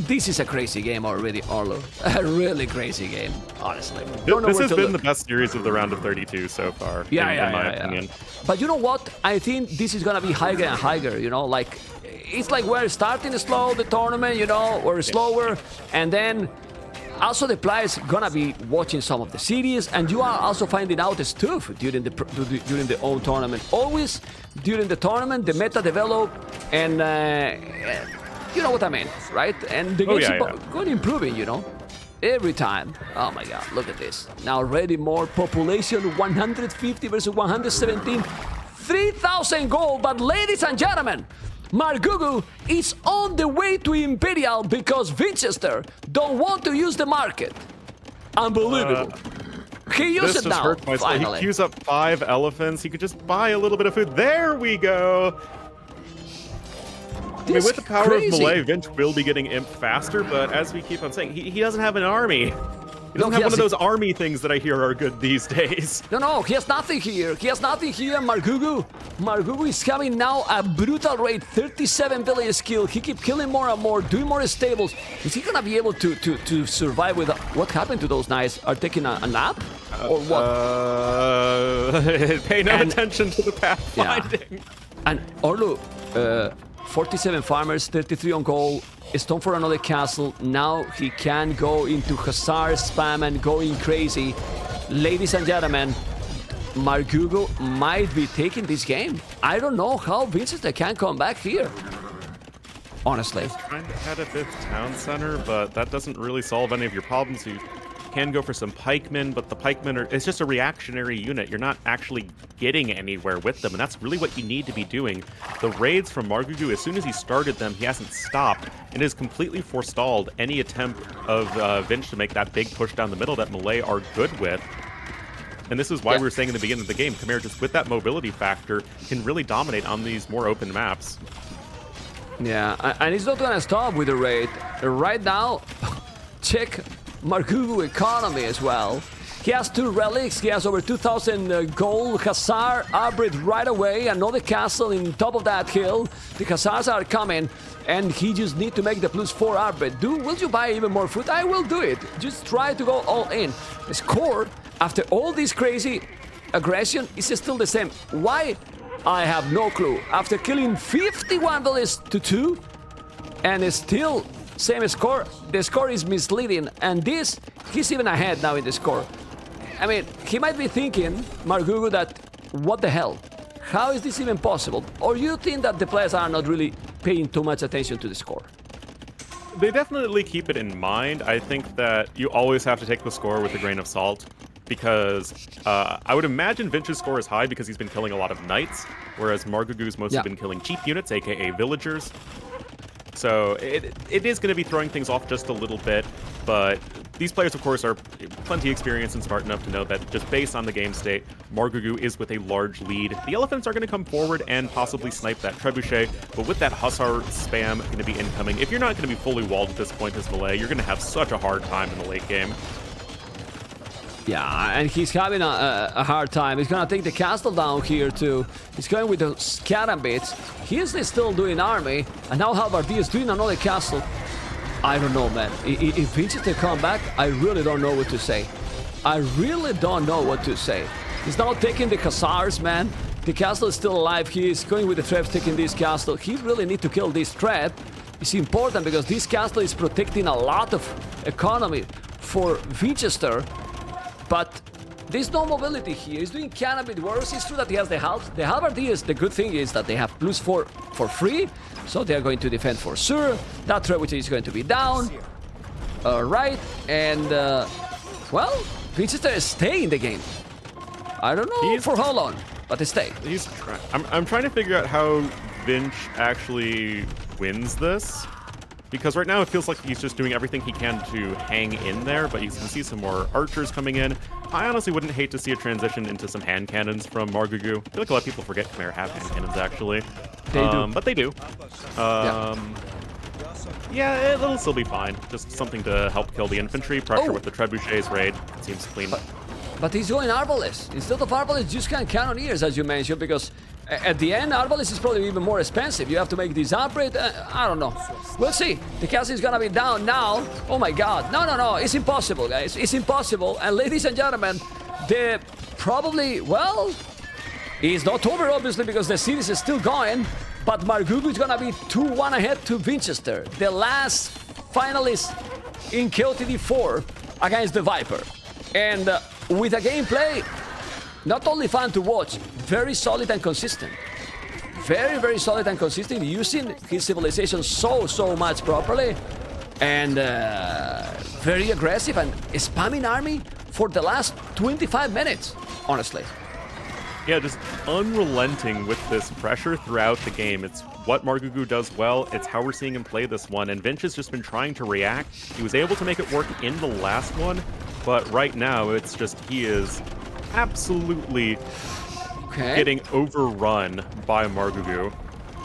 This is a crazy game already, Orlu. A really crazy game, honestly. This has been the best series of the round of 32 so far, in my opinion. But you know what? I think this is gonna be higher and higher, you know, like, it's like we're starting slow, the tournament, you know, we're slower, and then also the players gonna be watching some of the series, and you are also finding out stuff during the own tournament. Always during the tournament, the meta develop, and you know what I mean, right? And the game's going improving, you know, every time. Oh my God, look at this. Now already more population, 150 versus 117, 3,000 gold. But ladies and gentlemen, MARGOUGOU is on the way to Imperial because Vinchester don't want to use the market. Unbelievable. He used it now, finally. He queues up 5 elephants. He could just buy a little bit of food. There we go. I mean, with the power of Melee, Vinch will be getting imp faster, but as we keep on saying, he doesn't have an army. He doesn't have one of those army things that I hear are good these days. No, he has nothing here. He has nothing here, MARGOUGOU. MARGOUGOU is having now a brutal rate, 37 billion skill. He keep killing more and more, doing more stables. Is he gonna be able to survive with what happened to those knights? Are taking a nap? Or what? Pay no attention to the pathfinding. Yeah. And Orlu, 47 farmers, 33 on goal. Stone for another castle. Now he can go into Hussar spam and going crazy. Ladies and gentlemen, MARGOUGOU might be taking this game. I don't know how Vinchester can come back here. Honestly. He's trying to add a 5th town center, but that doesn't really solve any of your problems. You can go for some pikemen, but the pikemen it's just a reactionary unit. You're not actually getting anywhere with them, and that's really what you need to be doing. The raids from MARGOUGOU, as soon as he started them, he hasn't stopped, and has completely forestalled any attempt of Vinch to make that big push down the middle that Melee are good with. And this is why we were saying in the beginning of the game, Khmer, just with that mobility factor, can really dominate on these more open maps. Yeah, and he's not gonna stop with the raid. Right now, check MARGOUGOU economy as well. He has 2 relics, he has over 2,000 gold. Hussar upgrade right away, another castle in top of that hill. The Hussars are coming, and he just need to make the +4 upgrade. Will you buy even more food? I will do it. Just try to go all in. The score, after all this crazy aggression, is still the same. Why? I have no clue. After killing 51 villages to 2, and it's still same score, the score is misleading, and this, he's even ahead now in the score. I mean, he might be thinking, MARGOUGOU, that what the hell? How is this even possible? Or you think that the players are not really paying too much attention to the score? They definitely keep it in mind. I think that you always have to take the score with a grain of salt, because I would imagine Vinch's score is high because he's been killing a lot of knights, whereas MARGOUGOU's mostly been killing cheap units, aka villagers. So it is going to be throwing things off just a little bit, but these players, of course, are plenty experienced and smart enough to know that just based on the game state, MARGOUGOU is with a large lead. The elephants are going to come forward and possibly snipe that trebuchet, but with that Hussar spam going to be incoming, if you're not going to be fully walled at this point as Melee, you're going to have such a hard time in the late game. Yeah, and he's having a hard time. He's gonna take the castle down here too. He's going with the Scarabits. He's still doing army, and now Halbardi is doing another castle. I don't know, man. If Vinchester come back, I really don't know what to say. I really don't know what to say. He's now taking the Hussars, man. The castle is still alive. He is going with the Trebs, taking this castle. He really need to kill this Treb. It's important because this castle is protecting a lot of economy for Vinchester. But there's no mobility here. He's doing kind of a bit worse. It's true that he has the halberdiers. The good thing is that they have +4 for free, so they are going to defend for sure. That trebuchet is going to be down. Alright, and well, Vinchester is staying in the game. I don't know for how long, but they stay. I'm trying to figure out how Vinch actually wins this. Because right now it feels like he's just doing everything he can to hang in there, but you can see some more archers coming in. I honestly wouldn't hate to see a transition into some hand cannons from MARGOUGOU. I feel like a lot of people forget Khmer have hand cannons, actually. They do. But they do. Yeah, it'll still be fine. Just something to help kill the infantry. Pressure with the trebuchets raid. It seems clean. But he's going Arbalest. Instead of Arbalest, just can cannoneers, as you mentioned, because at the end, Arbalest is probably even more expensive. You have to make this upgrade. I don't know. We'll see. The castle is gonna be down now. Oh my God. No. It's impossible, guys. It's impossible. And ladies and gentlemen, the probably, well, it's not over, obviously, because the series is still going. But MARGOUGOU is gonna be 2-1 ahead to Vinchester. The last finalist in KOTD 4 against the Viper. And with a gameplay, not only fun to watch, very solid and consistent. Very, very solid and consistent, using his civilization so much properly. And very aggressive and spamming army for the last 25 minutes, honestly. Yeah, just unrelenting with this pressure throughout the game. It's what MARGOUGOU does well. It's how we're seeing him play this one. And Vinch has just been trying to react. He was able to make it work in the last one, but right now it's just he is absolutely getting overrun by MARGOUGOU.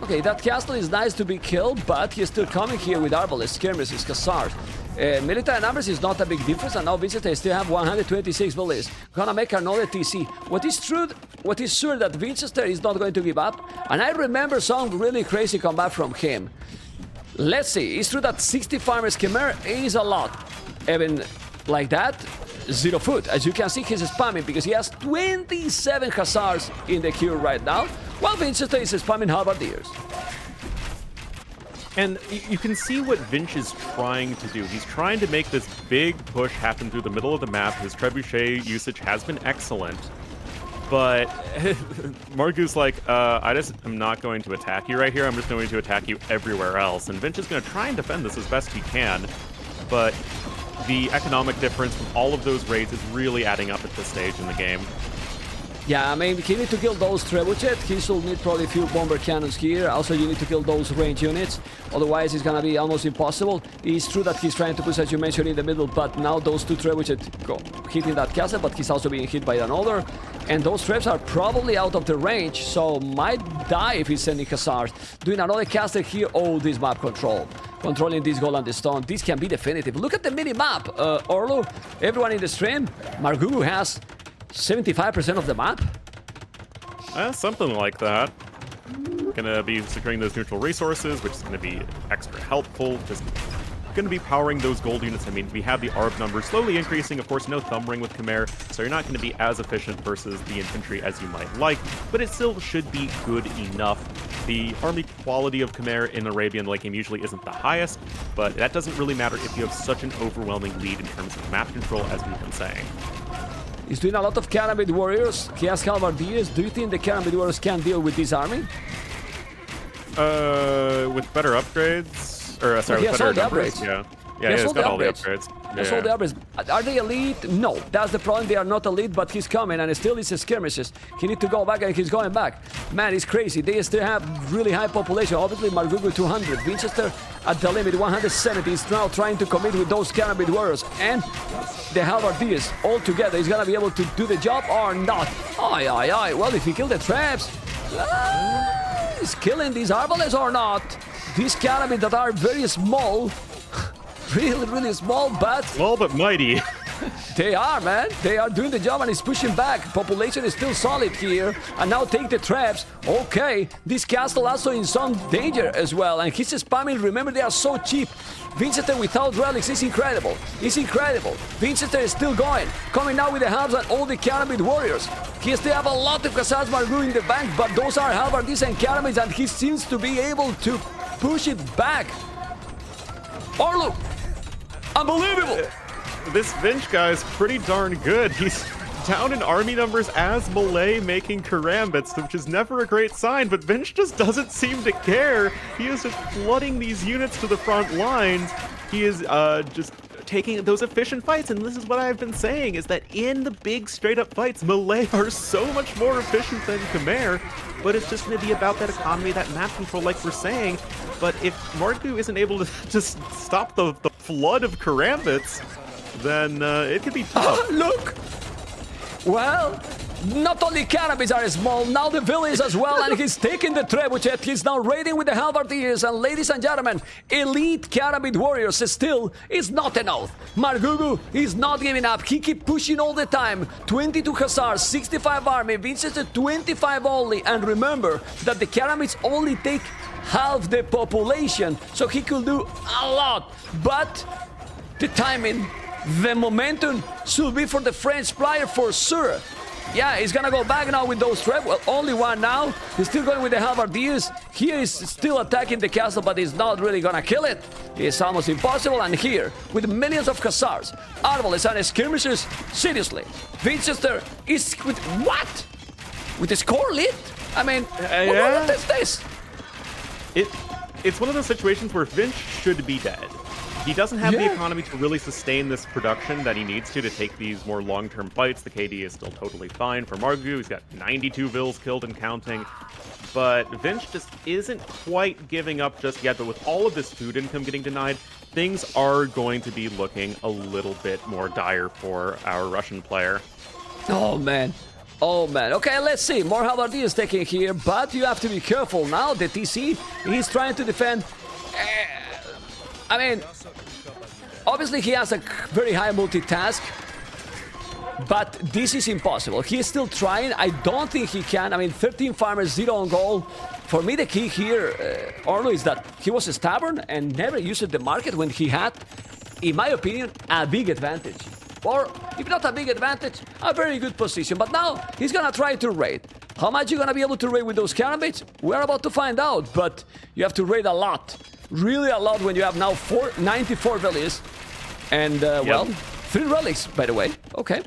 Okay, that castle is nice to be killed, but he's still coming here with Arbalest, Skirmishes, Hussars. Military numbers is not a big difference, and now Vinchester still have 126 villages. Gonna make another TC. What is sure that Vinchester is not going to give up, and I remember some really crazy comeback from him. Let's see, it's true that 60 farmers Khmer is a lot. Even like that, 0 food. As you can see, he's spamming because he has 27 Hussars in the queue right now, while Vinchester is spamming Halberdiers. And you can see what Vinch is trying to do. He's trying to make this big push happen through the middle of the map. His trebuchet usage has been excellent. But MARGOUGOU's like, I just am not going to attack you right here. I'm just going to attack you everywhere else. And Vinch is going to try and defend this as best he can. But the economic difference from all of those raids is really adding up at this stage in the game. Yeah, I mean, he needs to kill those trebuchet. He should need probably a few bomber cannons here. Also, you need to kill those range units. Otherwise, it's gonna be almost impossible. It's true that he's trying to push, as you mentioned, in the middle, but now those 2 trebuchet go hitting that castle, but he's also being hit by another. And those trebs are probably out of the range, so might die if he's sending Hussars. Doing another castle here. Oh, this map control. Controlling this goal and the stone. This can be definitive. Look at the mini-map, Orlu. Everyone in the stream, MARGOUGOU has 75% of the map? Something like that. Gonna be securing those neutral resources, which is gonna be extra helpful. Just gonna be powering those gold units. I mean, we have the ARB numbers slowly increasing. Of course, no thumb ring with Khmer, so you're not gonna be as efficient versus the infantry as you might like, but it still should be good enough. The army quality of Khmer in Arabian late game usually isn't the highest, but that doesn't really matter if you have such an overwhelming lead in terms of map control, as we've been saying. He's doing a lot of Karambit warriors. He has Halberdiers. Do you think the Karambit warriors can deal with this army? With better upgrades? Or, sorry, with better numbers? Yeah. Yeah, he's got all the upgrades. That's all the upgrades. Are they elite? No, that's the problem. They are not elite, but he's coming, and still it's skirmishes. He needs to go back, and he's going back. Man, it's crazy. They still have really high population. Obviously, MARGOUGOU 200. Vinchester at the limit, 170. He's now trying to commit with those Karambit warriors. And the Halberdiers all together. He's going to be able to do the job or not. Aye, aye, aye. Well, if he kills the traps, he's killing these Arbalests or not. These Karambit that are very small. Really small, but... Small but mighty. They are, man. They are doing the job, and he's pushing back. Population is still solid here. And now take the traps. Okay, this castle also in some danger as well. And he's spamming. Remember, they are so cheap. Vinchester without relics is incredible. It's incredible. Vinchester is still going. Coming now with the halves and all the Karambit warriors. He still have a lot of Hussars MARGOUGOU in the bank, but those are Halberdiers and Karambits, and he seems to be able to push it back. Orlu! Unbelievable! This Vinch guy is pretty darn good. He's down in army numbers as Malay making Karambits, which is never a great sign, but Vinch just doesn't seem to care. He is just flooding these units to the front lines. He is just taking those efficient fights, and this is what I've been saying, is that in the big straight-up fights, Malay are so much more efficient than Khmer, but it's just going to be about that economy, that map control, like we're saying. But if MARGOUGOU isn't able to just stop the flood of Karambits, then it could be tough. Look! Well, not only Karambits are small, now the village as well, and he's taking the trebuchet. He's now raiding with the Halberdiers, and ladies and gentlemen, elite Karambit warriors still is not enough. MARGOUGOU is not giving up. He keeps pushing all the time. 22 Hussars, 65 army, Vinchester 25 only, and remember that the Karambits only take half the population, so he could do a lot. But the timing, the momentum should be for the French player for sure. Yeah, he's gonna go back now with those trap. Well, only one now. He's still going with the halberdiers. Here is still attacking the castle, but he's not really gonna kill it. It's almost impossible. And here, with millions of hussars, arbalets and skirmishers, seriously, Vinchester is with what? With his core lit? I mean, what is this? It's one of those situations where Vinch should be dead. He doesn't have the economy to really sustain this production that he needs to take these more long-term fights. The KD is still totally fine for Margougou. He's got 92 vills killed and counting. But Vinch just isn't quite giving up just yet. But with all of this food income getting denied, things are going to be looking a little bit more dire for our Russian player. Oh, man. Oh, man. Okay, let's see. More halberdiers taking here, but you have to be careful now. The TC, he's trying to defend. I mean, obviously he has a very high multitask, but this is impossible. He is still trying. I don't think he can. I mean, 13 farmers, 0 on goal. For me, the key here, Orlo, is that he was stubborn and never used the market when he had, in my opinion, a big advantage. Or, if not a big advantage, a very good position. But now, he's gonna try to raid. How much you gonna be able to raid with those cannonbaits? We're about to find out, but you have to raid a lot. Really a lot when you have now 94 villies. And, well, 3 relics, by the way. Okay.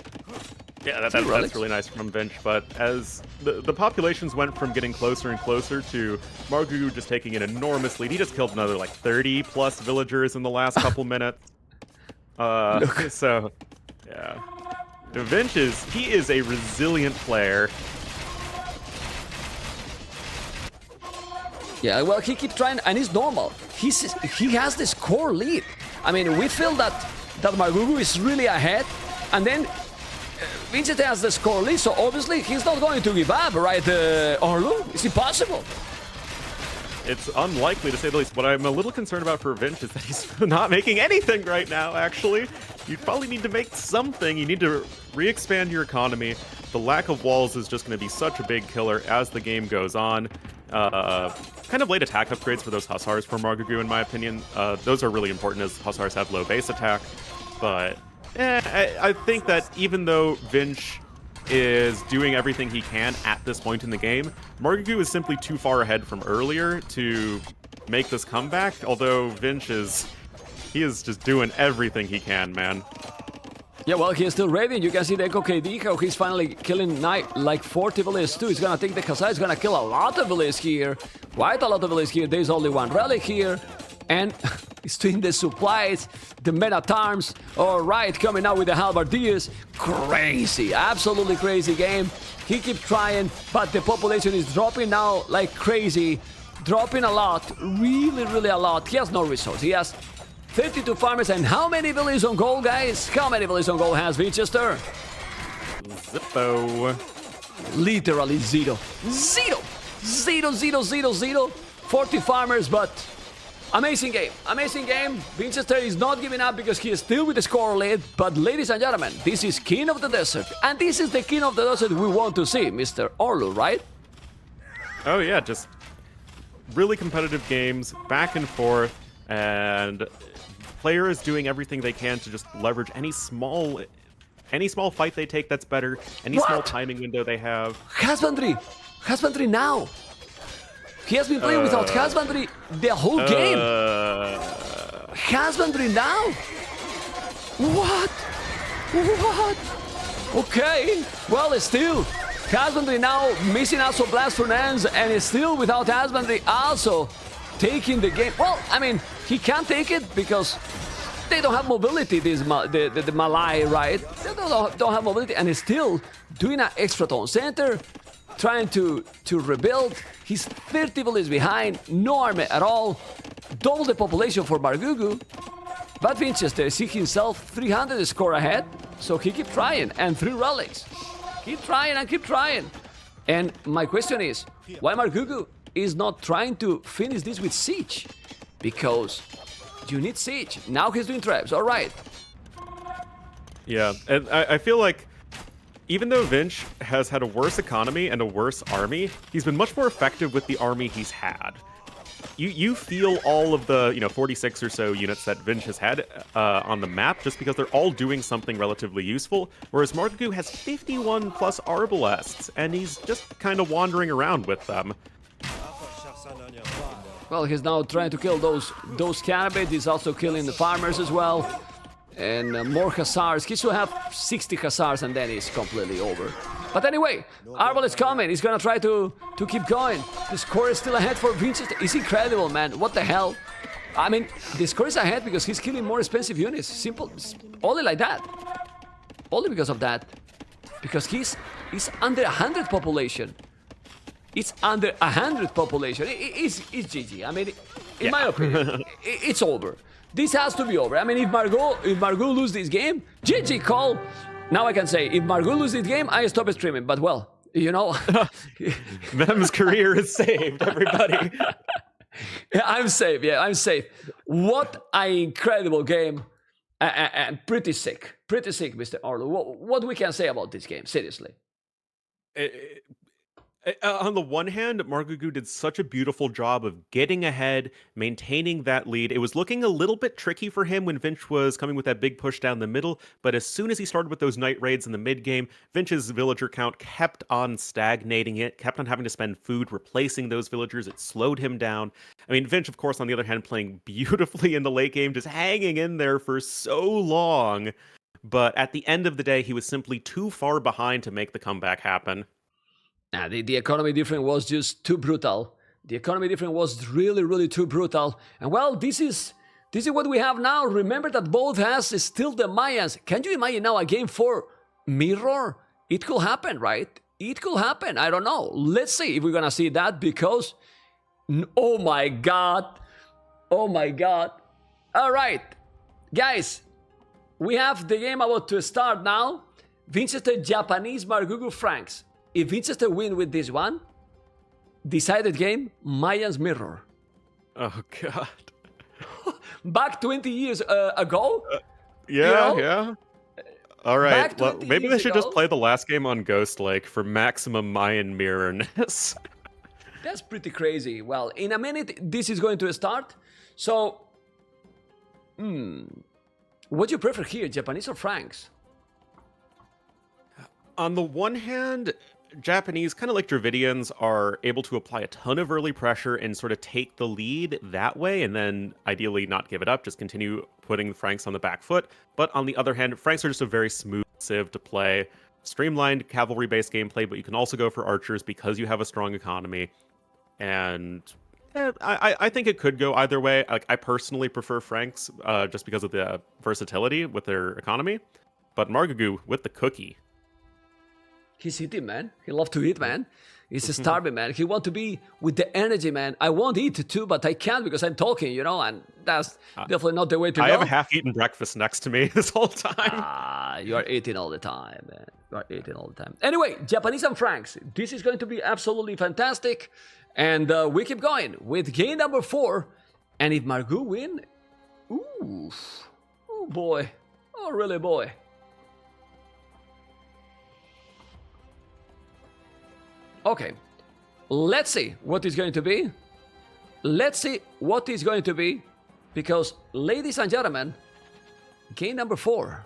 Yeah, that's really nice from Vinch, but as the populations went from getting closer and closer to Margougou just taking an enormous lead. He just killed another, like, 30-plus villagers in the last couple minutes. So, yeah. Vinch he is a resilient player. Yeah, well, he keeps trying, and it's normal. He has this core lead. I mean, we feel that Margougou is really ahead, and then Vinchester has the score lead, so obviously he's not going to give up, right, Orlu? It's impossible. It's unlikely, to say the least. What I'm a little concerned about for Vinch is that he's not making anything right now, actually. You probably need to make something. You need to re-expand your economy. The lack of walls is just going to be such a big killer as the game goes on. Kind of late attack upgrades for those Hussars for Margougou, in my opinion. Those are really important as Hussars have low base attack. But I think that even though Vinch is doing everything he can at this point in the game, Margougou is simply too far ahead from earlier to make this comeback, although Vinch is just doing everything he can, man. Yeah, well, he's still raiding. You can see the Echo KD, how he's finally killing like 40 villages too. He's gonna take the Khazar, he's gonna kill a lot of villages here. Quite a lot of villages here. There's only one relic here. And he's doing the supplies, the men-at-arms. All right, coming out with the halberdiers. Crazy, absolutely crazy game. He keeps trying, but the population is dropping now like crazy. Dropping a lot, really, really a lot. He has no resource. He has 32 farmers, and how many villages on goal, guys? How many villages on goal has Vinchester? Zippo. Literally zero. Zero! Zero, zero, zero, zero. 40 farmers, but amazing game. Amazing game. Vinchester is not giving up because he is still with the score lead. But ladies and gentlemen, this is King of the Desert. And this is the King of the Desert we want to see, Mr. Orlu, right? Oh, yeah, just really competitive games, back and forth, and players doing everything they can to just leverage any small fight they take that's better, any small timing window they have. Husbandry! Husbandry now! He has been playing without husbandry the whole game! Husbandry now? What? What? Okay, well, still, husbandry now missing also Blast Fernandez, and is still without husbandry also taking the game. Well, I mean, he can't take it because they don't have mobility, the Malay, right? They don't have mobility, and he's still doing an extra tone center, trying to rebuild. He's 30 villages behind, no army at all, double the population for Margougou. But Vinchester see himself 300 score ahead, so he keep trying, and 3 relics. Keep trying and keep trying. And my question is, why Margougou is not trying to finish this with siege? Because you need siege. Now he's doing traps, all right. Yeah, and I feel like even though Vinch has had a worse economy and a worse army, he's been much more effective with the army he's had. you feel all of the 46 or so units that Vinch has had on the map just because they're all doing something relatively useful, whereas MARGOUGOU has 51 plus arbalests, and he's just kind of wandering around with them. Well, he's now trying to kill those cannibals. He's also killing the farmers as well. And more hussars. He should have 60 hussars and then he's completely over. But anyway, Arbal is coming. He's gonna try to keep going. The score is still ahead for Vinchester. It's incredible, man. What the hell? I mean, the score is ahead because he's killing more expensive units. Simple. Only like that. Only because of that. Because he's under 100 population. It's under 100 population. It's GG. I mean, in my opinion, it's over. This has to be over. I mean, if Margou lose this game, GG call. Now I can say, if Margou lose this game, I stop streaming. But well, you know, Mem's career is saved, everybody. Yeah, I'm safe. Yeah, I'm safe. What an incredible game, and pretty sick, Mr. Arlo. What we can say about this game? Seriously. On the one hand, MARGOUGOU did such a beautiful job of getting ahead, maintaining that lead. It was looking a little bit tricky for him when Vinch was coming with that big push down the middle, but as soon as he started with those night raids in the mid-game, Vinch's villager count kept on stagnating it, kept on having to spend food replacing those villagers. It slowed him down. I mean, Vinch, of course, on the other hand, playing beautifully in the late game, just hanging in there for so long. But at the end of the day, he was simply too far behind to make the comeback happen. Nah, the economy difference was just too brutal. The economy difference was really, really too brutal. And well, this is what we have now. Remember that both has still the Mayans. Can you imagine now a game for Mirror? It could happen, right? It could happen. I don't know. Let's see if we're gonna see that because... Oh my god. Oh my god. All right. Guys, we have the game about to start now. Vinchester, Japanese, MARGOUGOU, Franks. If Vinchester win with this one, decided game, Mayans Mirror. Oh, God. Back 20 years ago? Yeah, you know? yeah. All right, well, maybe they should ago? just play the last game on Ghost Lake for maximum Mayan mirrorness. That's pretty crazy. Well, in a minute, this is going to start. So, what do you prefer here, Japanese or Franks? On the one hand, Japanese, kind of like Dravidians, are able to apply a ton of early pressure and sort of take the lead that way, and then ideally not give it up, just continue putting the Franks on the back foot. But on the other hand, Franks are just a very smooth civ to play, streamlined cavalry-based gameplay, but you can also go for archers because you have a strong economy. And I think it could go either way. Like, I personally prefer Franks just because of the versatility with their economy, but MARGOUGOU with the cookie. He's eating, man. He loves to eat, man. He's starving, man. He wants to be with the energy, man. I want to eat too, but I can't because I'm talking, you know, and that's definitely not the way to go. I have a half-eaten breakfast next to me this whole time. You are eating all the time, man. You are eating all the time. Anyway, Japanese and Franks. This is going to be absolutely fantastic. And we keep going with game number 4. And if MARGOUGOU win, ooh, oh boy. Oh, really, boy. Okay, let's see what is going to be. Let's see what is going to be. Because, ladies and gentlemen, game number 4.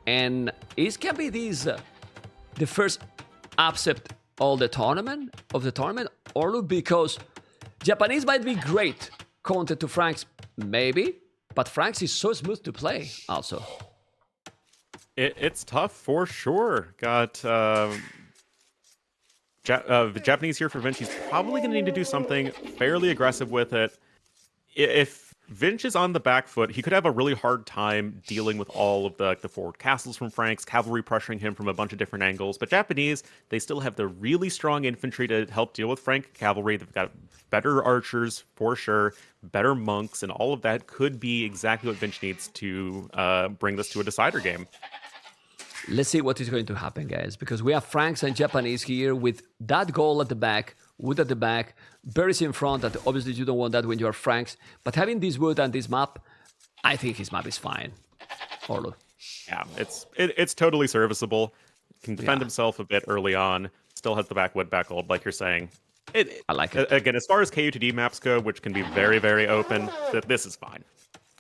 And it can be this the first upset of the tournament, or because Japanese might be great counter to Franks, maybe, but Franks is so smooth to play also. It's tough for sure. Got the Japanese here for Vinch. He's probably going to need to do something fairly aggressive with it. If Vinch is on the back foot, he could have a really hard time dealing with all of the forward castles from Franks, cavalry pressuring him from a bunch of different angles. But Japanese, they still have the really strong infantry to help deal with Frank cavalry. They've got better archers, for sure, better monks, and all of that could be exactly what Vinch needs to bring this to a decider game. Let's see what is going to happen, guys, because we have Franks and Japanese here with that goal at the back, wood at the back, berries in front, and obviously you don't want that when you are Franks, but having this wood and this map, I think his map is fine. Orlo. Yeah, it's totally serviceable. Can defend himself a bit early on, still has the back wood, back gold, like you're saying. I like it. Again, as far as KUTD maps go, which can be very, very open, this is fine.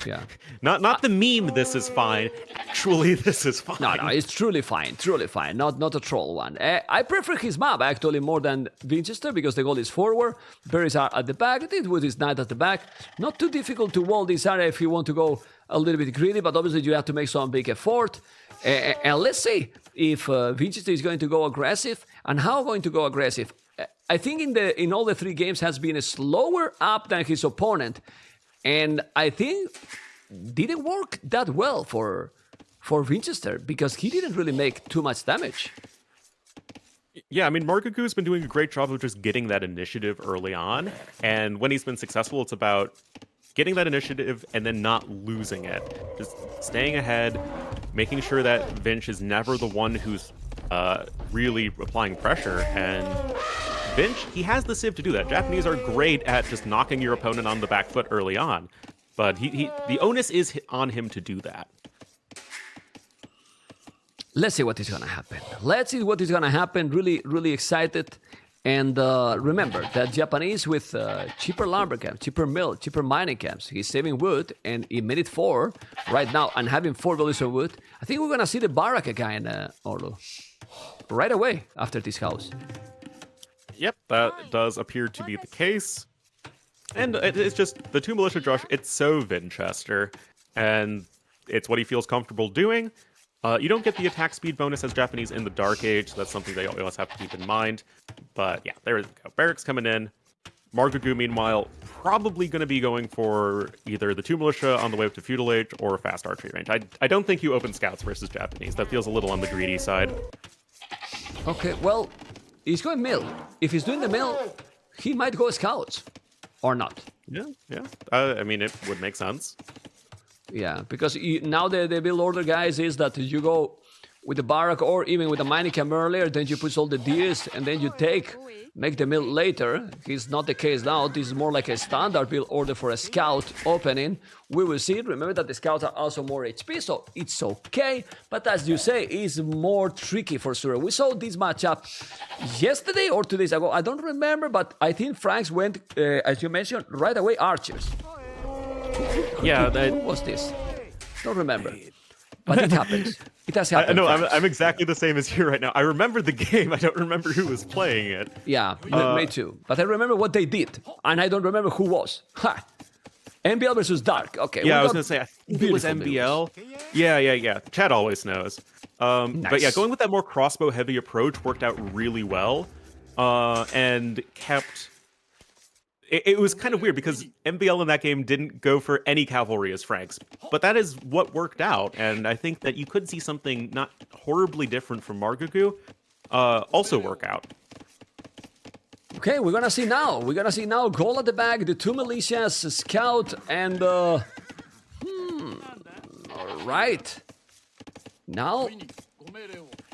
Yeah. Not the meme, this is fine. Actually, this is fine. No, it's truly fine. Not a troll one. I prefer his map actually more than Vinchester because the goal is forward. Berries are at the back. It was his knight at the back. Not too difficult to wall this area if you want to go a little bit greedy, but obviously you have to make some big effort. And let's see if Vinchester is going to go aggressive and how going to go aggressive. I think in all the 3 games has been slower up than his opponent. And I think didn't work that well for Vinchester because he didn't really make too much damage. Yeah, I mean, MARGOUGOU's been doing a great job of just getting that initiative early on. And when he's been successful, it's about getting that initiative and then not losing it. Just staying ahead, making sure that Vinch is never the one who's really applying pressure. And Vinch, he has the civ to do that. Japanese are great at just knocking your opponent on the back foot early on. But the onus is on him to do that. Let's see what is going to happen. Really, really excited. And remember that Japanese with cheaper lumber camps, cheaper mill, cheaper mining camps, he's saving wood. And in minute 4 right now and having 4 values of wood, I think we're going to see the barrack again, Orlo. Right away after this house. Yep, that does appear to be the case. And it's just, the 2 militia Josh, it's so Vinchester, and it's what he feels comfortable doing. You don't get the attack speed bonus as Japanese in the Dark Age, so that's something they always have to keep in mind. But yeah, there we go. Barracks coming in. MARGOUGOU, meanwhile, probably going to be going for either the 2 militia on the way up to Feudal Age or fast archery range. I don't think you open scouts versus Japanese. That feels a little on the greedy side. Okay, well, he's going mill. If he's doing the mill, he might go scouts. Or not. Yeah. I mean, it would make sense. Yeah, because now the build order, guys, is that you go with the barrack or even with the mining camp earlier, then you push all the deers, and then you make the mill later. It's not the case now. This is more like a standard build order for a scout opening. We will see. Remember that the scouts are also more HP, so it's okay. But as you say, it's more tricky for sure. We saw this matchup yesterday or 2 days ago. I don't remember, but I think Franks went, as you mentioned, right away archers. Yeah, Who was this? Don't remember. But it happens. It has happened. No, I'm exactly the same as you right now. I remember the game. I don't remember who was playing it. Yeah, me too. But I remember what they did, and I don't remember who was. Ha! MBL versus Dark. Okay. Yeah, I was gonna say I think it was MBL. Yeah. Chad always knows. Nice. But yeah, going with that more crossbow heavy approach worked out really well, and kept. It was kind of weird because MBL in that game didn't go for any cavalry as Franks, but that is what worked out, and I think that you could see something not horribly different from MARGOUGOU also work out. Okay, we're gonna see now. Goal at the back, the 2 militias, scout, and all right. Now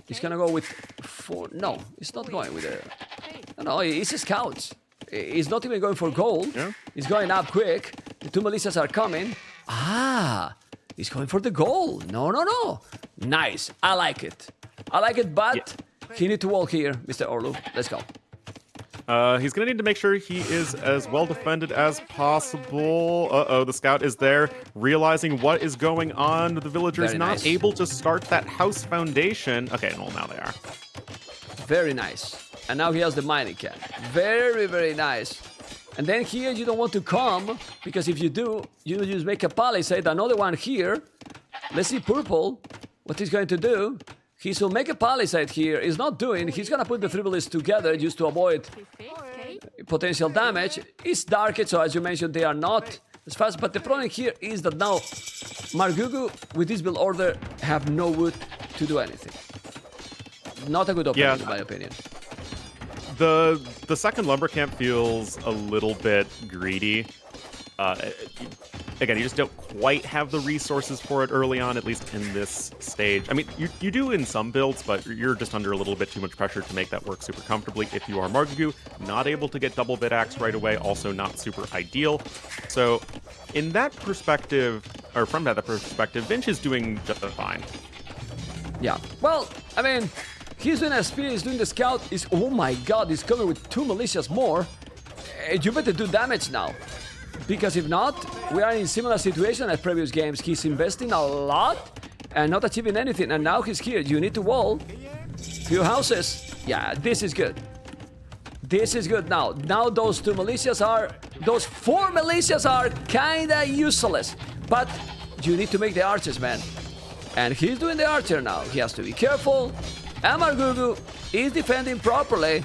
he's gonna go with 4. No, he's not going with a. No, it's a scouts. He's not even going for gold. Yeah. He's going up quick. The 2 militias are coming. He's going for the goal. No. Nice. I like it, but he need to walk here, Mr. Orlu. Let's go. He's going to need to make sure he is as well defended as possible. Uh-oh, the scout is there, realizing what is going on. The villager's not able to start that house foundation. Okay, well, now they are. Very nice. And now he has the mining camp. Very, very nice. And then here you don't want to come, because if you do, you just make a palisade. Another one here. Let's see Purple, what he's going to do. He will make a palisade here. He's not doing. He's going to put the 3 bullets together just to avoid potential damage. It's dark, so as you mentioned, they are not as fast. But the problem here is that now MARGOUGOU, with this build order, have no wood to do anything. Not a good opening, in my opinion. The second lumber camp feels a little bit greedy. Again, you just don't quite have the resources for it early on, at least in this stage. I mean, you do in some builds, but you're just under a little bit too much pressure to make that work super comfortably. If you are MARGOUGOU, not able to get double vid axe right away, also not super ideal. So in that perspective, or from that perspective, Vinch is doing just fine. Yeah, well, I mean, He's doing a spear, he's doing the scout. Oh my god, he's coming with 2 militias more. You better do damage now. Because if not, we are in similar situation as previous games. He's investing a lot and not achieving anything. And now he's here. You need to wall. Few houses. Yeah, this is good. This is good now. Now those 2 militias are... Those 4 militias are kinda useless. But you need to make the archers, man. And he's doing the archer now. He has to be careful. And MARGOUGOU is defending properly.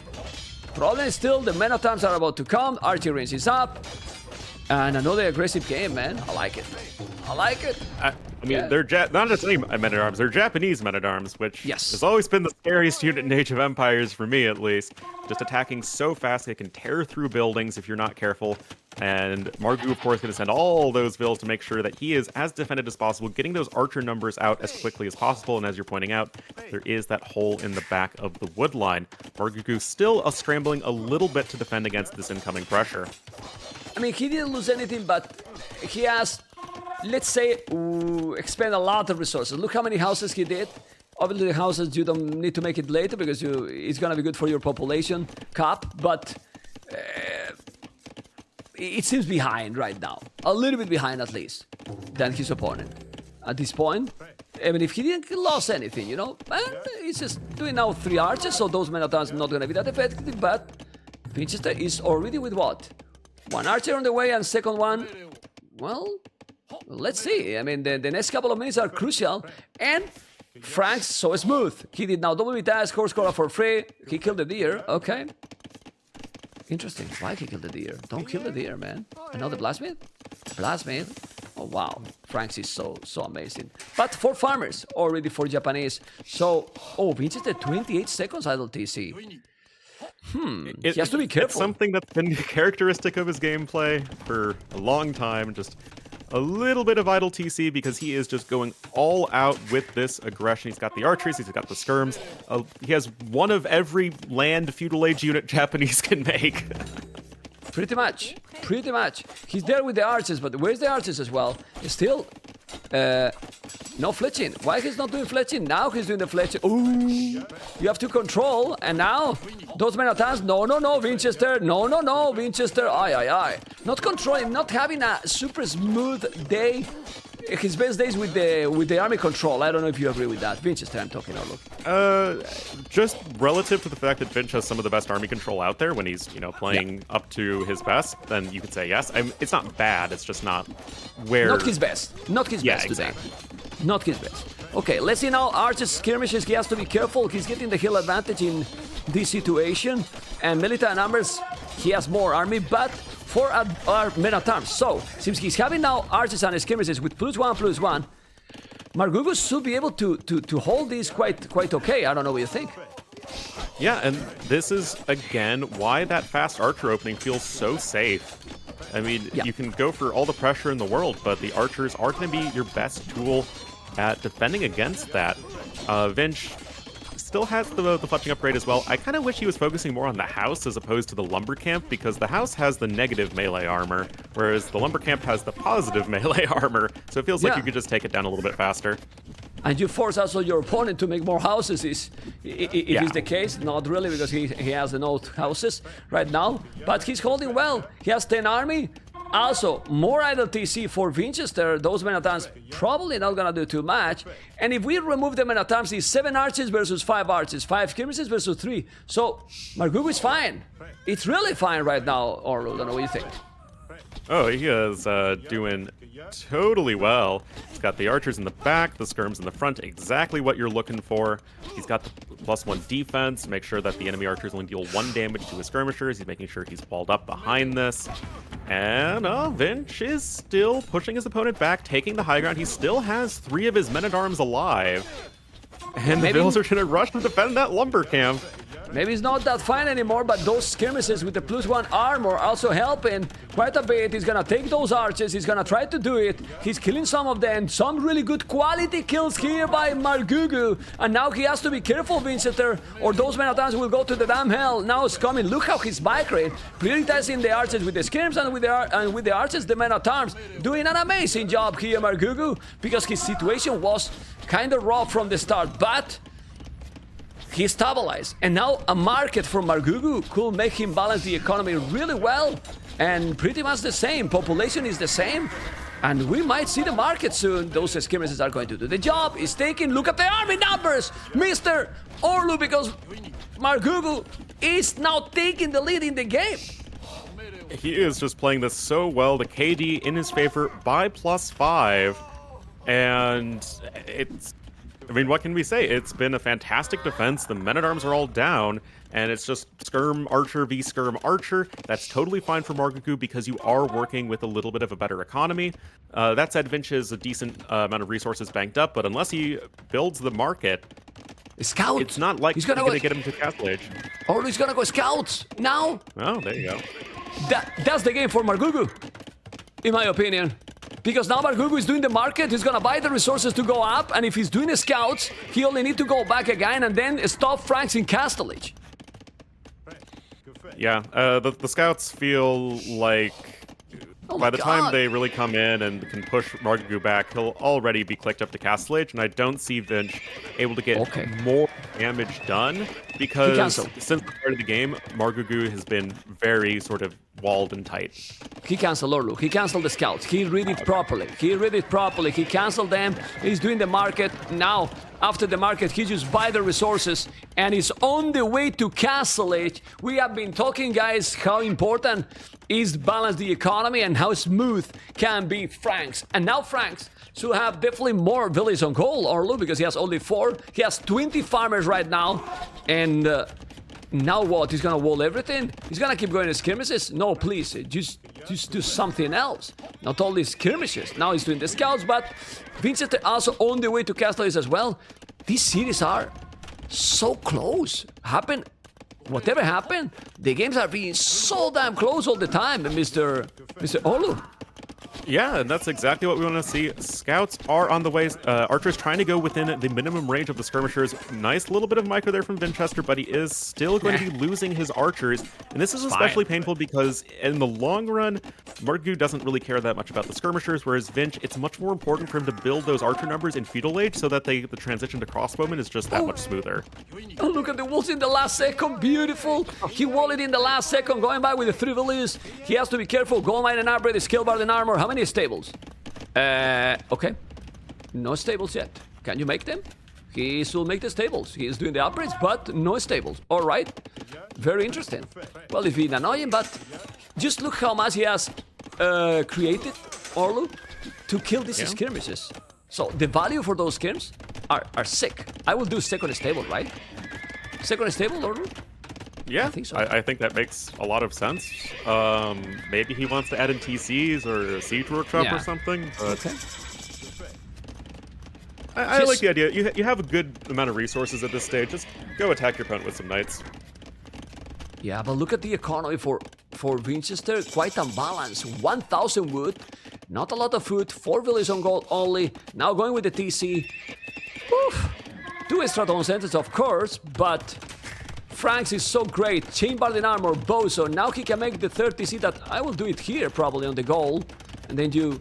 Problem is still the men at arms are about to come. Archer range is up. And another aggressive game, man. I like it. I like it. I mean, they're not just any men-at-arms, they're Japanese men-at-arms, which has always been the scariest unit in Age of Empires, for me at least. Just attacking so fast, they can tear through buildings if you're not careful. And MARGOUGOU, of course, going to send all those vills to make sure that he is as defended as possible, getting those archer numbers out as quickly as possible. And as you're pointing out, there is that hole in the back of the wood line. MARGOUGOU still scrambling a little bit to defend against this incoming pressure. I mean, he didn't lose anything, but he has, let's say, expend a lot of resources. Look how many houses he did. Obviously, the houses, you don't need to make it later because it's going to be good for your population cap, but it seems behind right now. A little bit behind, at least, than his opponent. At this point, I mean, if he didn't lose anything, you know, he's just doing now 3 archers, so those men-at-arms are not going to be that effective, but Vinchester is already with what? 1 archer on the way and second one, well, let's see. I mean, the next couple of minutes are crucial. And Frank's so smooth. He did now double task, horse scorer for free. He killed the deer. Okay. Interesting. Why he killed the deer? Don't kill the deer, man. Another blacksmith? Blacksmith? Oh, wow. Frank's is so amazing. But for farmers, already for Japanese. So, Vinchester 28 seconds idle TC. He has to be careful. It's something that's been characteristic of his gameplay for a long time. Just a little bit of idle TC because he is just going all out with this aggression. He's got the archeries, he's got the skirms. He has one of every land feudal age unit Japanese can make. Pretty much. Pretty much. He's there with the archers, but where's the archers as well? He's still... no fletching. Why he's not doing fletching? Now he's doing the fletching. Ooh, you have to control. And now, those men-at-arms. No, Vinchester. No, Vinchester. Aye. Not controlling, not having a super smooth day. His best days with the army control. I don't know if you agree with that. Vinchester, I'm talking about. Just relative to the fact that Vinch has some of the best army control out there when he's, playing up to his best, then you could say yes. It's not bad, it's just not where... Not his best. Not his best exactly. Today. Not his best. Okay, let's see now. Archer's skirmishes, he has to be careful. He's getting the hill advantage in this situation. And military numbers, he has more army, but for our men-at-arms. So, since he's having now archers and skirmishes with +1/+1, MARGOUGOU should be able to hold these quite okay. I don't know what you think. Yeah, and this is, again, why that fast archer opening feels so safe. I mean, you can go for all the pressure in the world, but the archers are going to be your best tool at defending against that. Vinch still has the fletching upgrade as well. I kind of wish he was focusing more on the house as opposed to the lumber camp, because the house has the negative melee armor, whereas the lumber camp has the positive melee armor. So it feels like you could just take it down a little bit faster. And you force also your opponent to make more houses. If it's the case, not really, because he has the no houses right now. But he's holding well. He has 10 army. Also, more idle TC for Vinchester. Those men-at-arms probably not gonna do too much. And if we remove the men-at-arms, it's 7 archers versus 5 archers, 5 skirmishes versus 3. So MARGOUGOU is fine. It's really fine right now, Orlo. I don't know what you think. Oh, he is doing totally well. He's got the archers in the back, the skirms in the front, exactly what you're looking for. He's got the +1 defense, make sure that the enemy archers only deal 1 damage to his skirmishers. He's making sure he's walled up behind this. And Vinch is still pushing his opponent back, taking the high ground. He still has 3 of his men-at-arms alive. And the Bills are going to rush to defend that lumber camp. Maybe it's not that fine anymore, but those skirmishes with the +1 armor also helping quite a bit. He's gonna take those archers, he's gonna try to do it. He's killing some of them. Some really good quality kills here by MARGOUGOU. And now he has to be careful, Vinchester, or those men-at-arms will go to the damn hell. Now it's coming. Look how his bike rate, prioritizing the archers with the skirms and with the archers, the men-at-arms. Doing an amazing job here, MARGOUGOU, because his situation was kind of rough from the start, but he stabilized. And now a market for MARGOUGOU could make him balance the economy really well. And pretty much the same. Population is the same. And we might see the market soon. Those skirmishes are going to do the job. It's taking. Look at the army numbers, Mr. Orlu, because MARGOUGOU is now taking the lead in the game. He is just playing this so well. The KD in his favor by +5. And it's... I mean, what can we say? It's been a fantastic defense. The men-at-arms are all down, and it's just Skirm Archer v Skirm Archer. That's totally fine for MARGOUGOU because you are working with a little bit of a better economy. That said, Vinch is a decent amount of resources banked up, but unless he builds the market, Scout. it's not like he's going to get him to Castle Age. Or he's going to go Scouts now. Oh, there you go. That's the game for MARGOUGOU, in my opinion. Because now MARGOUGOU is doing the market, he's gonna buy the resources to go up, and if he's doing the scouts, he only need to go back again and then stop Franks in Castle Age. Yeah, the scouts feel like by the time they really come in and can push MARGOUGOU back, he'll already be clicked up to Castle Age, and I don't see Vinch able to get more damage done because since the start of the game, MARGOUGOU has been very sort of walled and tight. He canceled Orlu. He canceled the scouts. He read it properly. He canceled them. He's doing the market. Now, after the market, he just buy the resources and is on the way to Castle Age. We have been talking, guys, how important is to balance the economy and how smooth can be Franks. And now Franks should have definitely more villages on gold, Orlu, because he has only 4. He has 20 farmers right now. And now what? He's gonna wall everything? He's gonna keep going to skirmishes? No, please, just do something else. Not all these skirmishes. Now he's doing the scouts, but Vinchester also on the way to Castle Age as well. These cities are so close. Whatever happened, the games are being so damn close all the time, Mr. Orlu. Yeah, and that's exactly what we want to see. Scouts are on the way. Archer's trying to go within the minimum range of the skirmishers. Nice little bit of micro there from Vinchester, but he is still going to be losing his archers. And this is especially painful because in the long run, MARGOUGOU doesn't really care that much about the skirmishers, whereas Vinch, it's much more important for him to build those archer numbers in feudal age so that the transition to crossbowmen is just that much smoother. Oh, look at the walls in the last second. Beautiful. He walled it in the last second, going by with the 3 villages. He has to be careful. Gold mine and upgrade, skill bar and armor. How many stables? Okay. No stables yet. Can you make them? He should make the stables. He is doing the upgrades, but no stables. All right. Very interesting. Well, it's been annoying, but just look how much he has created, Orlu, to kill these skirmishes. So the value for those skirms are sick. I will do second stable, right? Second stable, Orlu? Yeah, I think so. I think that makes a lot of sense. Maybe he wants to add in TCs or a siege workshop or something. But okay. I like the idea. You have a good amount of resources at this stage. Just go attack your opponent with some knights. Yeah, but look at the economy for Vinchester. Quite unbalanced. 1,000 wood. Not a lot of food. 4 villages on gold only. Now going with the TC. Oof. 2 extra tone centers, of course, but Franks is so great. Chain Bard in armor, bow, so now he can make the 30 TC that I will do it here probably on the goal. And then you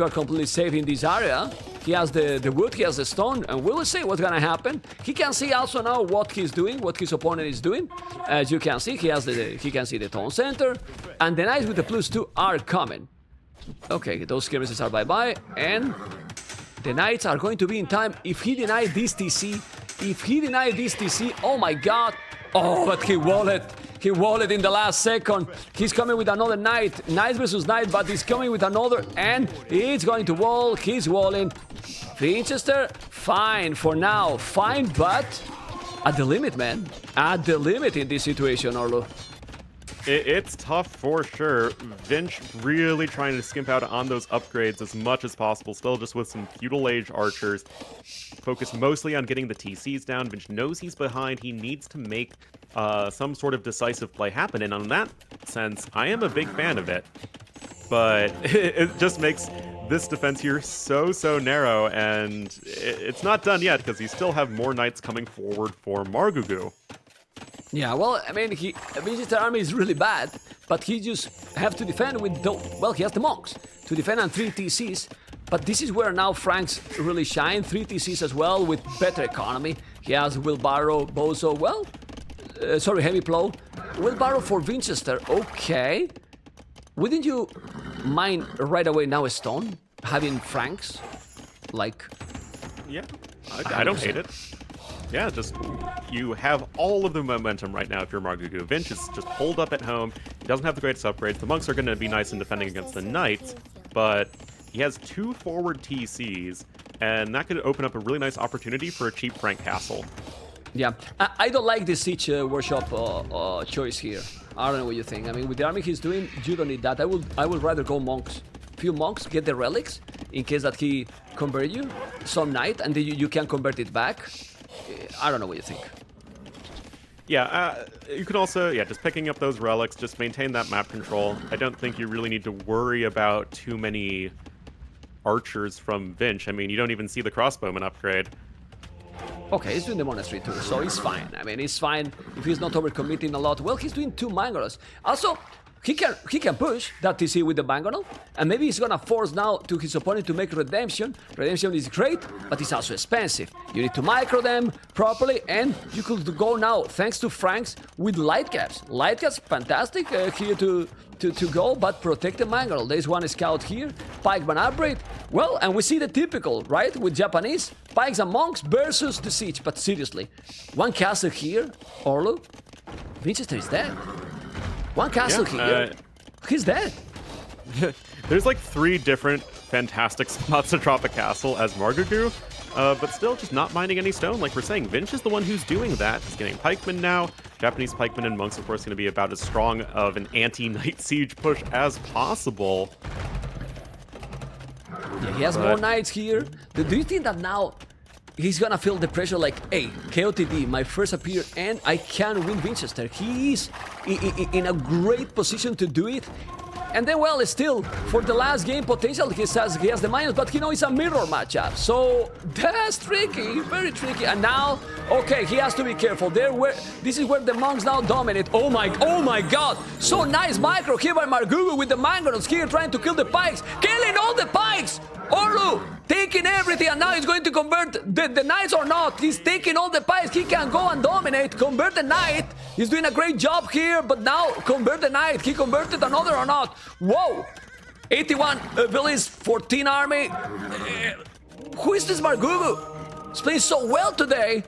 are completely safe in this area. He has the wood, he has the stone, and we will see what's gonna happen. He can see also now what he's doing, what his opponent is doing. As you can see, he can see the tone center, and the knights with the +2 are coming. Okay, those skirmishes are bye-bye, and the knights are going to be in time. If he denied this TC, oh my god. Oh, but he walled it. He walled it in the last second. He's coming with another knight. Knight versus knight, but he's coming with another, and he's going to wall. He's walling. Vinchester, fine for now. Fine, but at the limit, man. At the limit in this situation, Orlu. It's tough for sure. Vinch really trying to skimp out on those upgrades as much as possible, still just with some feudal age archers. Focused mostly on getting the TCs down. Vinch knows he's behind. He needs to make some sort of decisive play happen, and on that sense, I am a big fan of it. But it just makes this defense here so narrow, and it's not done yet because you still have more knights coming forward for MARGOUGOU. Yeah, well, I mean, Vinchester army is really bad, but he just have to defend with he has the monks to defend on 3 TCs. But this is where now Franks really shine. 3 TCs as well with better economy. He has wheelbarrow, bozo. Well, sorry, heavy plow. Wheelbarrow for Vinchester. Okay. Wouldn't you mind right away now a stone having Franks? Like, Yeah, I don't hate it. Yeah, just you have all of the momentum right now if you're Margougou. Vinch is just holed up at home. He doesn't have the greatest upgrades. The monks are going to be nice in defending against the knights, but he has 2 forward TCs, and that could open up a really nice opportunity for a cheap Frank castle. yeah, I don't like the siege workshop choice here. I don't know what you think. I mean, with the army he's doing, you don't need that. I would rather go monks. Few monks, get the relics in case that he convert you some knight, and then you can convert it back. I don't know what you think. Yeah, you can also, just picking up those relics, just maintain that map control. I don't think you really need to worry about too many archers from Vinch. I mean, you don't even see the crossbowman upgrade. Okay, he's doing the monastery too, so he's fine. I mean, he's fine if he's not overcommitting a lot. Well, he's doing 2 mangoros. Also, he can push that TC with the mangonel, and maybe he's gonna force now to his opponent to make redemption. Redemption is great, but it's also expensive. You need to micro them properly, and you could go now, thanks to Franks, with light caps. Light caps, fantastic here to go, but protect the mangonel. There's one scout here, pikeman upgrade. Well, and we see the typical, right, with Japanese pikes and monks versus the siege. But seriously, one castle here, Orlu, Vinchester is dead. One castle here, he's dead. There's like 3 different fantastic spots to drop a castle as Margougou, but still just not minding any stone. Like we're saying, Vinch is the one who's doing that. He's getting pikemen now. Japanese pikemen and monks, of course, going to be about as strong of an anti-knight siege push as possible. Yeah, he has more knights here. Do you think that now he's gonna feel the pressure like, hey, KOTD, my first appear, and I can win Vinchester? He's in a great position to do it. And then, well, still, for the last game potential, he says he has the minus, but it's a mirror matchup. So that's tricky, very tricky. And now, okay, he has to be careful. This is where the monks now dominate. Oh my god! So nice micro here by Margougou with the mangoros here trying to kill the pikes. Killing all the pikes! Orlu taking everything, and now he's going to convert the knights or not. He's taking all the pikes. He can go and dominate, convert the knight. He's doing a great job here, but now convert the knight. He converted another or not. Whoa! 81 village, 14 army. Who is this Margougou? He's playing so well today.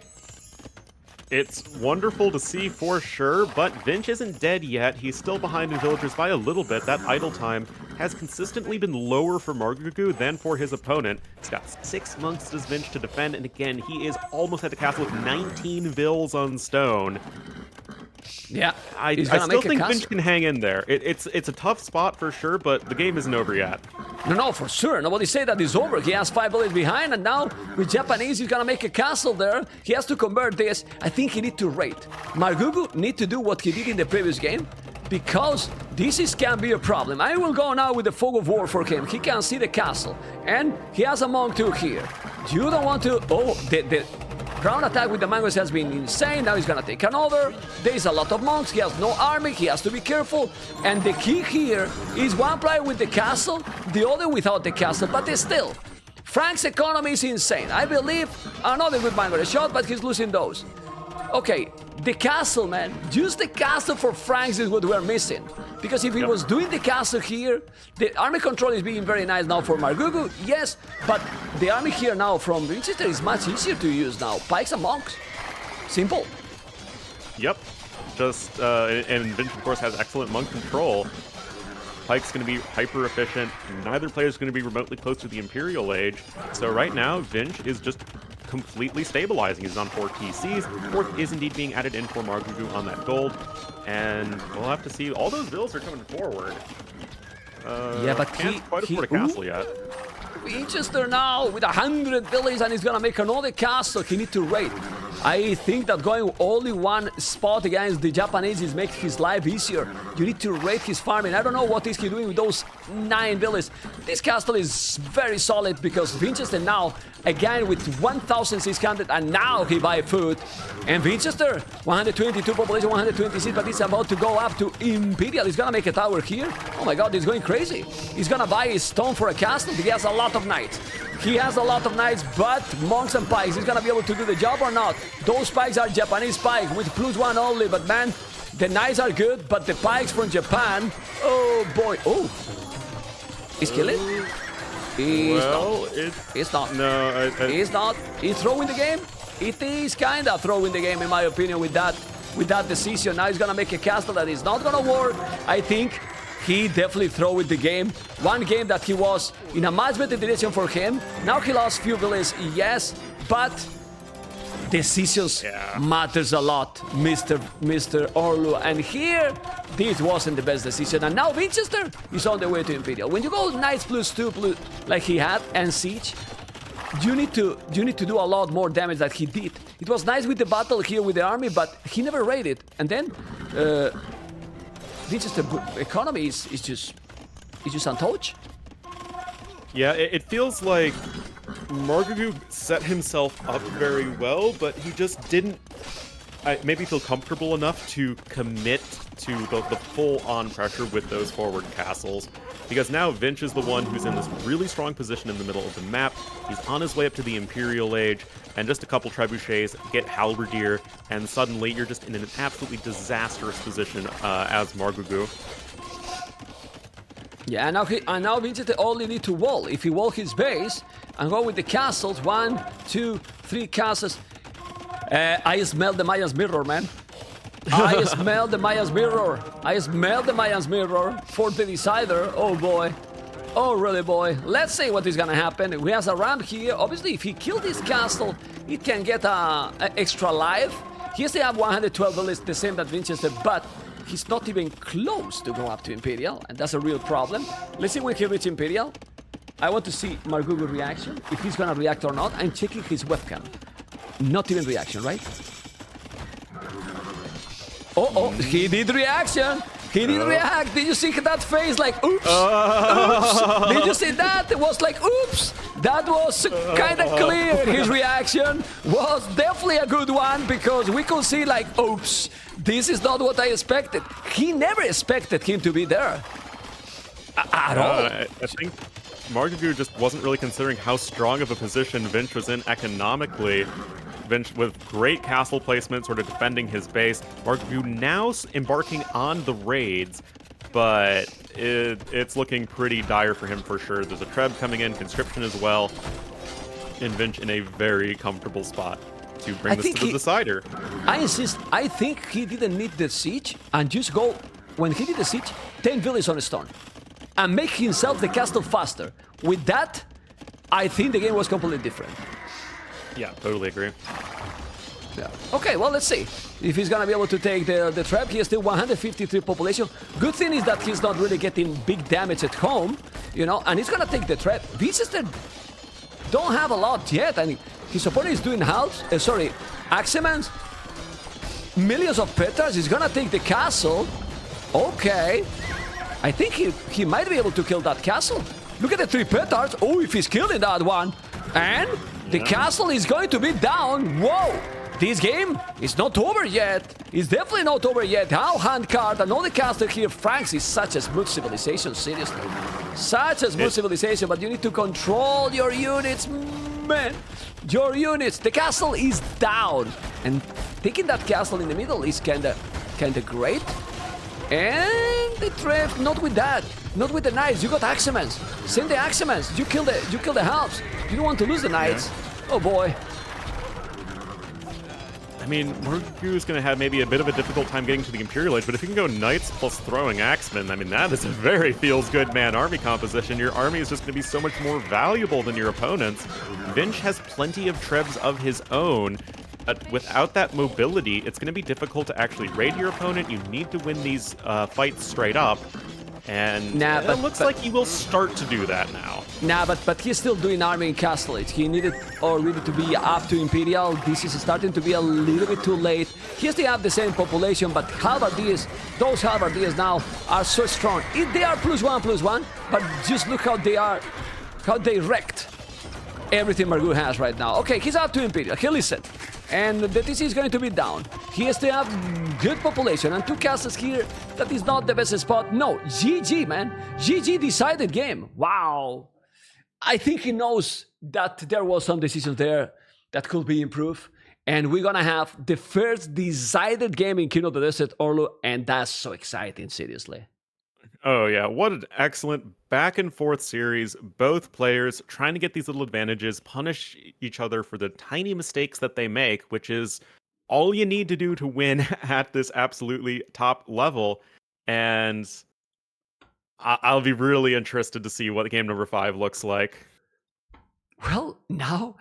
It's wonderful to see for sure, but Vinch isn't dead yet. He's still behind the villagers by a little bit. That idle time has consistently been lower for Margougou than for his opponent. He's got 6 monks as Vinch to defend, and again, he is almost at the castle with 19 vills on stone. Yeah, I still think Vinch can hang in there. It's a tough spot for sure, but the game isn't over yet. No, for sure. Nobody say that it's over. He has 5 bullets behind, and now with Japanese, he's gonna make a castle there. He has to convert this. I think he need to raid. Margougou need to do what he did in the previous game, because this can be a problem. I will go now with the fog of war for him. He can see the castle, and he has a monk too here. You don't want to. Oh, the ground attack with the mangoes has been insane. Now he's gonna take another. There's a lot of monks. He has no army. He has to be careful. And the key here is one player with the castle, the other without the castle. But still, Frank's economy is insane. I believe another good mango shot, but he's losing those. Okay, the castle, man. Just the castle for Franks is what we're missing. Because if he was doing the castle here, the army control is being very nice now for Margougou, yes, but the army here now from Vinchester is much easier to use now. Pikes and monks. Simple. Yep. Just, and Vinch, of course, has excellent monk control. Pike's going to be hyper efficient. Neither player is going to be remotely close to the Imperial Age. So right now, Vinch is just completely stabilizing. He's on 4 TCs. 4th is indeed being added in for Margougou on that gold. And we'll have to see. All those bills are coming forward. Yeah, but can't quite afford a castle yet. Vinchester now with 100 villages, and he's gonna make another castle. He needs to raid. I think that going only one spot against the Japanese is making his life easier. You need to raid his farming. I don't know what is he doing with those 9 villages. This castle is very solid because Vinchester now, again with 1,600, and now he buy food. And Vinchester, 122 population, 126, but it's about to go up to Imperial. He's gonna make a tower here. Oh my god, he's going crazy. He's gonna buy his stone for a castle. He has a lot of knights. He has a lot of knights, but monks and pikes, he's gonna be able to do the job or not? Those pikes are Japanese pikes with +1 only, but man, the knights are good, but the pikes from Japan, oh boy. Oh, he's killing? He's not. It's not. No, He's not. He's throwing the game. It is kind of throwing the game, in my opinion, with that decision. Now he's gonna make a castle that is not gonna work. I think he definitely throwing the game. One game that he was in a much better direction for him. Now he lost few villages, yes, but decisions matters a lot, Mr. Orlu. And here, this wasn't the best decision. And now Vinchester is on the way to Imperial. When you go Knights +2 like he had and Siege, you need to do a lot more damage than he did. It was nice with the battle here with the army, but he never raided. And then Vinchester economy is just untouched. Yeah, it feels like MARGOUGOU set himself up very well, but he just didn't maybe feel comfortable enough to commit to the full-on pressure with those forward castles. Because now Vinch is the one who's in this really strong position in the middle of the map. He's on his way up to the Imperial Age, and just a couple trebuchets, get Halberdier, and suddenly you're just in an absolutely disastrous position as MARGOUGOU. Yeah, and now Vinchester only need to wall. If he wall his base and go with the castles, 1, 2, 3 castles. I smell the Maya's mirror, man. I smell the Maya's mirror. I smell the Maya's mirror for the decider. Oh boy. Oh really boy. Let's see what is gonna happen. We have a ramp here. Obviously, if he kills this castle, it can get a extra life. He still have 112 villages, the same that Vinchester, but he's not even close to go up to Imperial, and that's a real problem. Let's see when he reaches Imperial. I want to see MARGOUGOU reaction, if he's gonna react or not. I'm checking his webcam. Not even reaction, right? Oh, he did reaction. He did react. Did you see that face? Like, oops. Oops. Did you see that? It was like, oops. That was kind of clear. His reaction was definitely a good one because we could see like, oops. This is not what I expected. He never expected him to be there. At all. I think MARGOUGOU just wasn't really considering how strong of a position Vinch was in economically. Vinch with great castle placement, sort of defending his base. MARGOUGOU now embarking on the raids, but it's looking pretty dire for him for sure. There's a Treb coming in, conscription as well, and Vinch in a very comfortable spot to bring this to the decider. I insist, I think he didn't need the siege and just go, when he did the siege, 10 villages on a stone and make himself the castle faster. With that, I think the game was completely different. Yeah, totally agree. Yeah. Okay, well, let's see if he's gonna be able to take the trap. He has still 153 population. Good thing is that he's not really getting big damage at home, you know, and he's gonna take the trap. Vinchester don't have a lot yet, and his opponent is doing Axemans, millions of petards. He's gonna take the castle. Okay, I think he might be able to kill that castle. Look at the 3 petards. Oh, if he's killing that one, and the castle is going to be down. Whoa! This game is not over yet. It's definitely not over yet. How handcard, another castle here. Franks is such a smooth civilization, seriously. Such a smooth civilization, but you need to control your units, man. Your units. The castle is down. And taking that castle in the middle is kinda great. And the threat, not with that. Not with the knights. You got Axemans. Send the Axemans. You kill the halves. You don't want to lose the knights. Yeah. Oh boy. I mean, MARGOUGOU is going to have maybe a bit of a difficult time getting to the Imperial Age, but if you can go Knights plus throwing Axemen, I mean, that is a very feels-good man-army composition. Your army is just going to be so much more valuable than your opponent's. Vinch has plenty of Trebs of his own, but without that mobility, it's going to be difficult to actually raid your opponent. You need to win these fights straight up. And it looks like he will start to do that now. Nah, but he's still doing army in Castle Age. He needed already to be up to Imperial. This is starting to be a little bit too late. He still have the same population, but those Halberdiers now are so strong. They are +1/+1, but just look how they wrecked everything MARGOUGOU has right now. Okay, he's up to Imperial. He listened. And the TC is going to be down. He has to have good population and 2 castles here. That is not the best spot. No, GG, man. GG decided game. Wow. I think he knows that there was some decisions there that could be improved. And we're gonna have the first decided game in King of the Desert, Orlu, and that's so exciting, seriously. Oh, yeah. What an excellent back and forth series. Both players trying to get these little advantages, punish each other for the tiny mistakes that they make, which is all you need to do to win at this absolutely top level. And I'll be really interested to see what game number 5 looks like. Well, now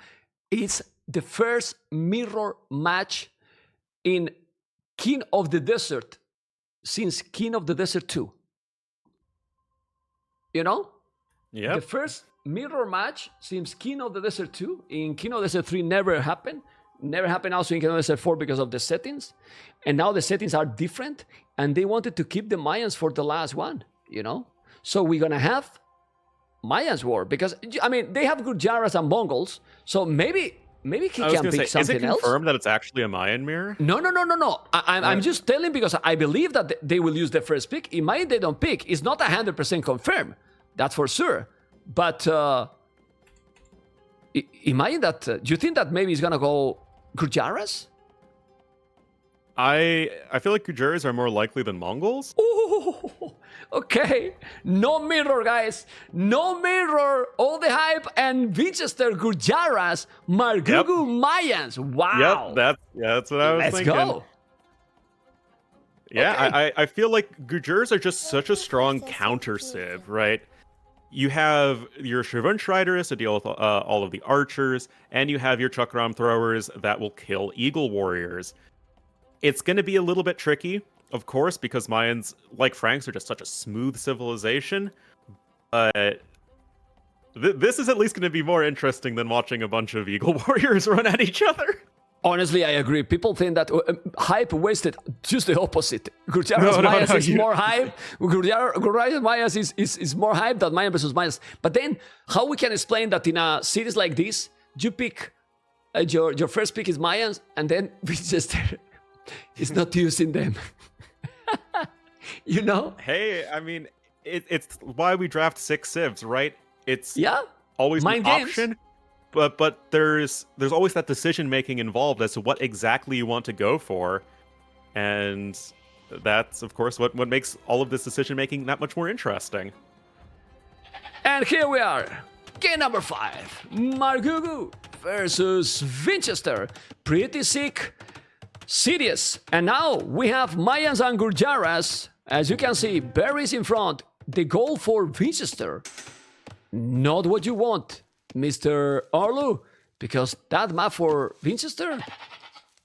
it's the first mirror match in King of the Desert since King of the Desert 2. You know? Yeah. The first mirror match since King of the Desert 2. In King of the Desert 3 never happened. Never happened also in King of the Desert 4 because of the settings. And now the settings are different. And they wanted to keep the Mayans for the last one, you know? So we're going to have Mayans War. Because, I mean, they have Gurjaras and Mongols. So maybe he can pick something else. Is it confirmed that it's actually a Mayan mirror? No. I'm just telling because I believe that they will use the first pick. In Mayan, they don't pick. It's not 100% confirmed. That's for sure. But imagine that. Do you think that maybe it's gonna go Gurjaras? I feel like Gujaras are more likely than Mongols. Ooh, okay. No mirror, guys. No mirror. All the hype and Vinchester Gurjaras, Margougou Mayans. Wow. Yep, that's what I was thinking. Let's go. Yeah, Okay. I feel like Gujars are just such a strong counter civ, right? You have your Shrivansh Riders to deal with all of the archers, and you have your Chakram throwers that will kill Eagle Warriors. It's going to be a little bit tricky, of course, because Mayans, like Franks, are just such a smooth civilization. But this is at least going to be more interesting than watching a bunch of Eagle Warriors run at each other. Honestly, I agree. People think that hype wasted. Just the opposite. Gurjaras Mayas is more hype. Gurjaras Mayas is more hype than Mayan versus Mayas. But then, how we can explain that in a series like this, you pick your first pick is Mayans, and then Vinchester is not using them. You know? Hey, I mean, it's why we draft 6 civs, right? It's always an Mind games. option. But there's always that decision making involved as to what exactly you want to go for, and that's of course what makes all of this decision making that much more interesting. And here we are, game number 5, Margougou versus Vinchester. Pretty sick, serious. And now we have Mayans and Gurjaras. As you can see, berries in front. The goal for Vinchester. Not what you want, Mr. Orlu, because that map for Vinchester,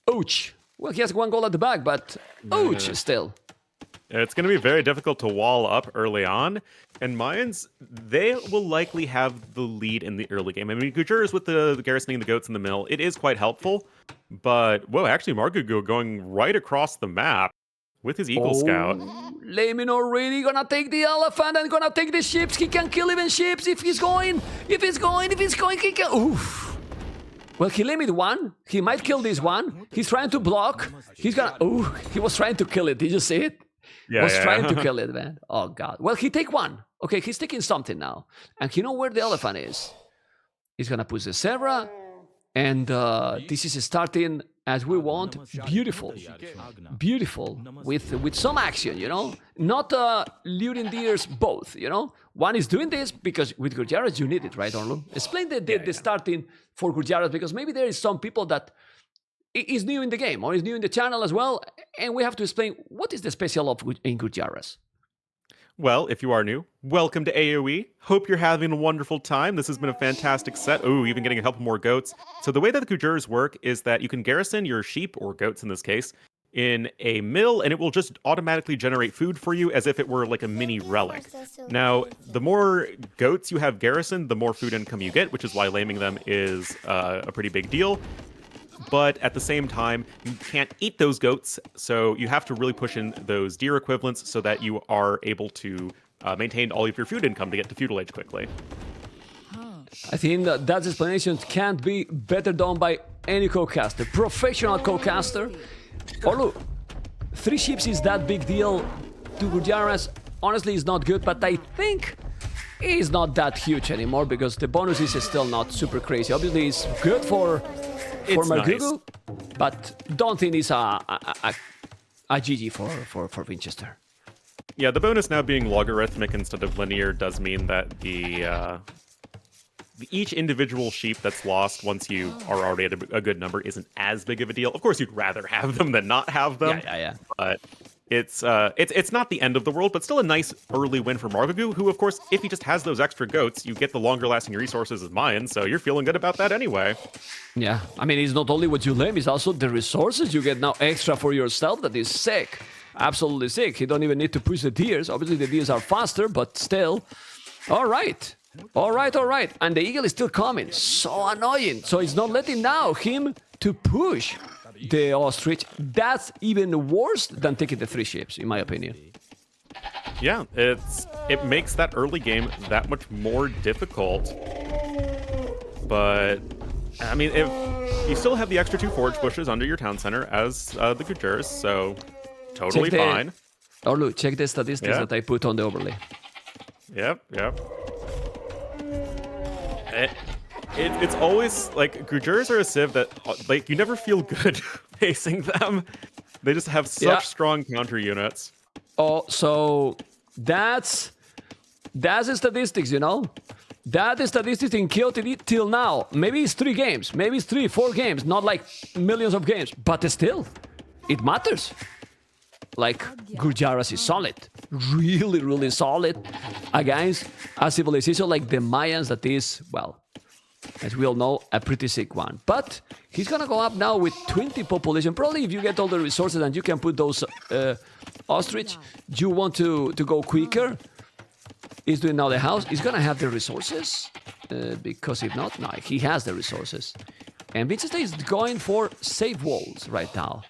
ouch. Well, he has 1 goal at the back, but ouch still. It's going to be very difficult to wall up early on, and Mayans, they will likely have the lead in the early game. I mean, Gujaras with the garrisoning the goats in the middle, it is quite helpful, but, whoa, actually Margougou going right across the map with his Eagle Scout. Layman already gonna take the elephant and gonna take the ships. He can kill even ships if he's going. If he's going, he can. Oof. Well, he limited one. He might kill this one. He's trying to block. He's gonna. Oh, he was trying to kill it. Did you see it? Yeah, was trying to kill it, man. Oh god. Well, he take one. Okay, he's taking something now, and you know where the elephant is. He's gonna push the Zebra, and this is starting as we want. Beautiful, with some action, you know. Not luring deers both, you know. One is doing this because with Gurjaras you need it, right, Orlu? Explain the starting for Gurjaras, because maybe there is some people that is new in the game or is new in the channel as well, and we have to explain what is the special of in Gurjaras. Well, if you are new, welcome to AoE. Hope you're having a wonderful time. This has been a fantastic set. Ooh, even getting a couple more goats. So the way that the Gujaras work is that you can garrison your sheep, or goats in this case, in a mill, and it will just automatically generate food for you as if it were like a mini relic. Now, the more goats you have garrisoned, the more food income you get, which is why laming them is a pretty big deal. But at the same time, you can't eat those goats, so you have to really push in those deer equivalents so that you are able to maintain all of your food income to get to feudal age quickly. I think that explanation can't be better done by any co-caster, professional co-caster. Or look, 3 ships is that big deal to Gurjaras. Honestly, it's not good, but I think it's not that huge anymore because the bonus is still not super crazy. Obviously, it's good for for It's MARGOUGOU, but don't think it's a GG for Vinchester. Yeah, the bonus now being logarithmic instead of linear does mean that each individual sheep that's lost once you are already at a good number isn't as big of a deal. Of course, you'd rather have them than not have them. Yeah. But it's not the end of the world, but still a nice early win for MARGOUGOU, who, of course, if he just has those extra goats, you get the longer-lasting resources as Mayan, so you're feeling good about that anyway. Yeah, I mean, it's not only what you learn, it's also the resources you get now extra for yourself that is sick. Absolutely sick. You don't even need to push the deers. Obviously, the deers are faster, but still. All right. And the eagle is still coming. So annoying. So it's not letting now him to push the ostrich. That's even worse than taking the 3 ships, in my opinion. Yeah, it makes that early game that much more difficult. But, I mean, if you still have the extra 2 forage bushes under your town center as the Conquerors, so totally fine. Oh, look, check the statistics that I put on the overlay. Yep. It's always like Gujurs are a civ that like you never feel good facing them. They just have such strong counter units. Oh, so that's the statistics, you know. That is statistics in KOTD till now. Maybe it's 3 games, maybe it's 3, 4 games, not like millions of games, but still, it matters. Like Gujaras is solid, really solid against a civilization like the Mayans that is, well, as we all know, a pretty sick one. But he's gonna go up now with 20 population. Probably if you get all the resources and you can put those ostrich, you want to go quicker. He's doing now the house. He's gonna have the resources because if not, no, he has the resources. And Vinchester is going for safe walls right now.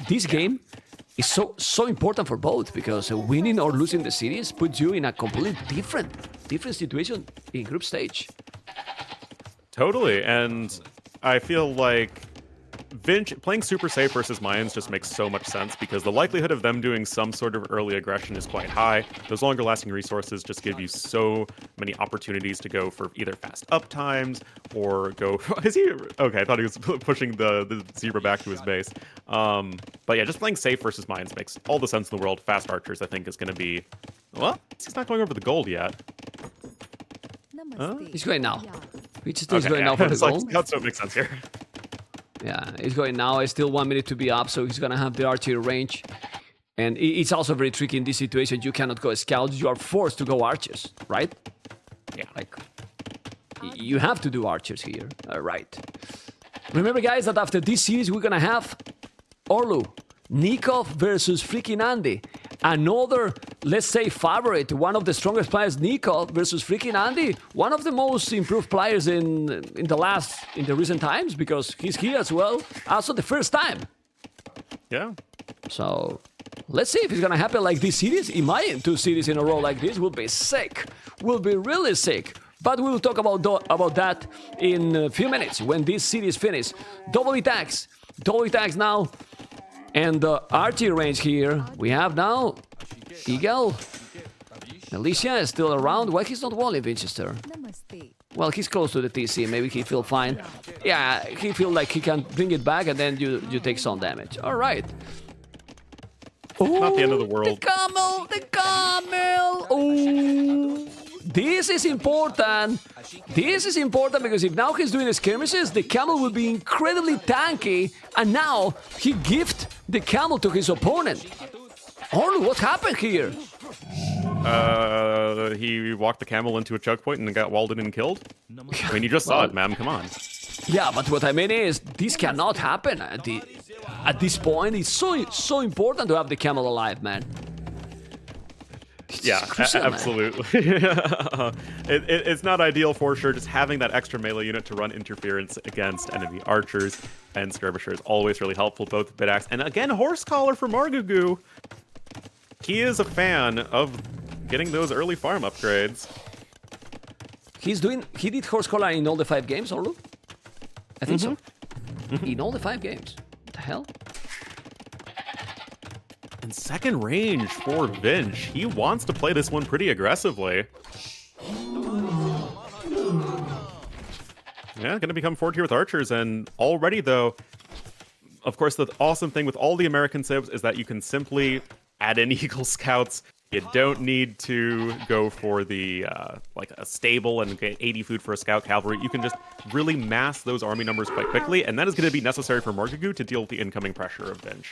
This game is so important for both because winning or losing the series puts you in a completely different situation in group stage. Totally, and I feel like playing super safe versus Mayans just makes so much sense because the likelihood of them doing some sort of early aggression is quite high. Those longer lasting resources just give you so many opportunities to go for either fast up times or go... Is he... Okay, I thought he was pushing the zebra back to his base. But yeah, just playing safe versus Mayans makes all the sense in the world. Fast archers, I think, is going to be... Well, he's not going over the gold yet. He's going now. Vinchester is going now for the gold. That's what makes sense here. Yeah, he's going now. It's still 1 minute to be up, so he's gonna have the archery range. And it's also very tricky in this situation. You cannot go scouts. You are forced to go archers, right? Yeah. Like, you have to do archers here. Right. Remember, guys, that after this series, we're gonna have Orlu, Nikov versus freaking Andy. Another, let's say, favorite, one of the strongest players, Nikov versus freaking Andy. One of the most improved players in the recent times because he's here as well. Also the first time. Yeah. So let's see if it's gonna happen like this series. In my 2 series in a row like this will be sick. Will be really sick. But we will talk about that in a few minutes when this series finishes. Double attacks now. And the archery range here, we have now Eagle. Alicia is still around. Why he's not walling Vinchester? Well, he's close to the TC. Maybe he feel fine. Yeah, he feel like he can bring it back and then you take some damage. All right. Ooh, not the end of the world. The camel. Oh, this is important. This is important because if now he's doing skirmishes, the camel will be incredibly tanky. And now he gift the camel to his opponent. Oh, what happened here? He walked the camel into a choke point and then got walled in and killed. I mean, you just saw it, ma'am. Come on. Yeah, but what I mean is, this cannot happen at this point. It's so important to have the camel alive, man. Yeah, absolutely. It's not ideal for sure. Just having that extra melee unit to run interference against enemy archers and skirmishers always really helpful. Both Bidax and again Horse Collar for MARGOUGOU. He is a fan of getting those early farm upgrades. He did Horse Collar in all the 5 games, Orlu? I think so. In all the 5 games. What the hell? And second range for Vinch. He wants to play this one pretty aggressively. Yeah, going to become 4 tier with archers. And already, though, of course, the awesome thing with all the American civs is that you can simply add in Eagle Scouts. You don't need to go for the like a stable and get 80 food for a scout cavalry. You can just really mass those army numbers quite quickly, and that is going to be necessary for MARGOUGOU to deal with the incoming pressure of Vinch.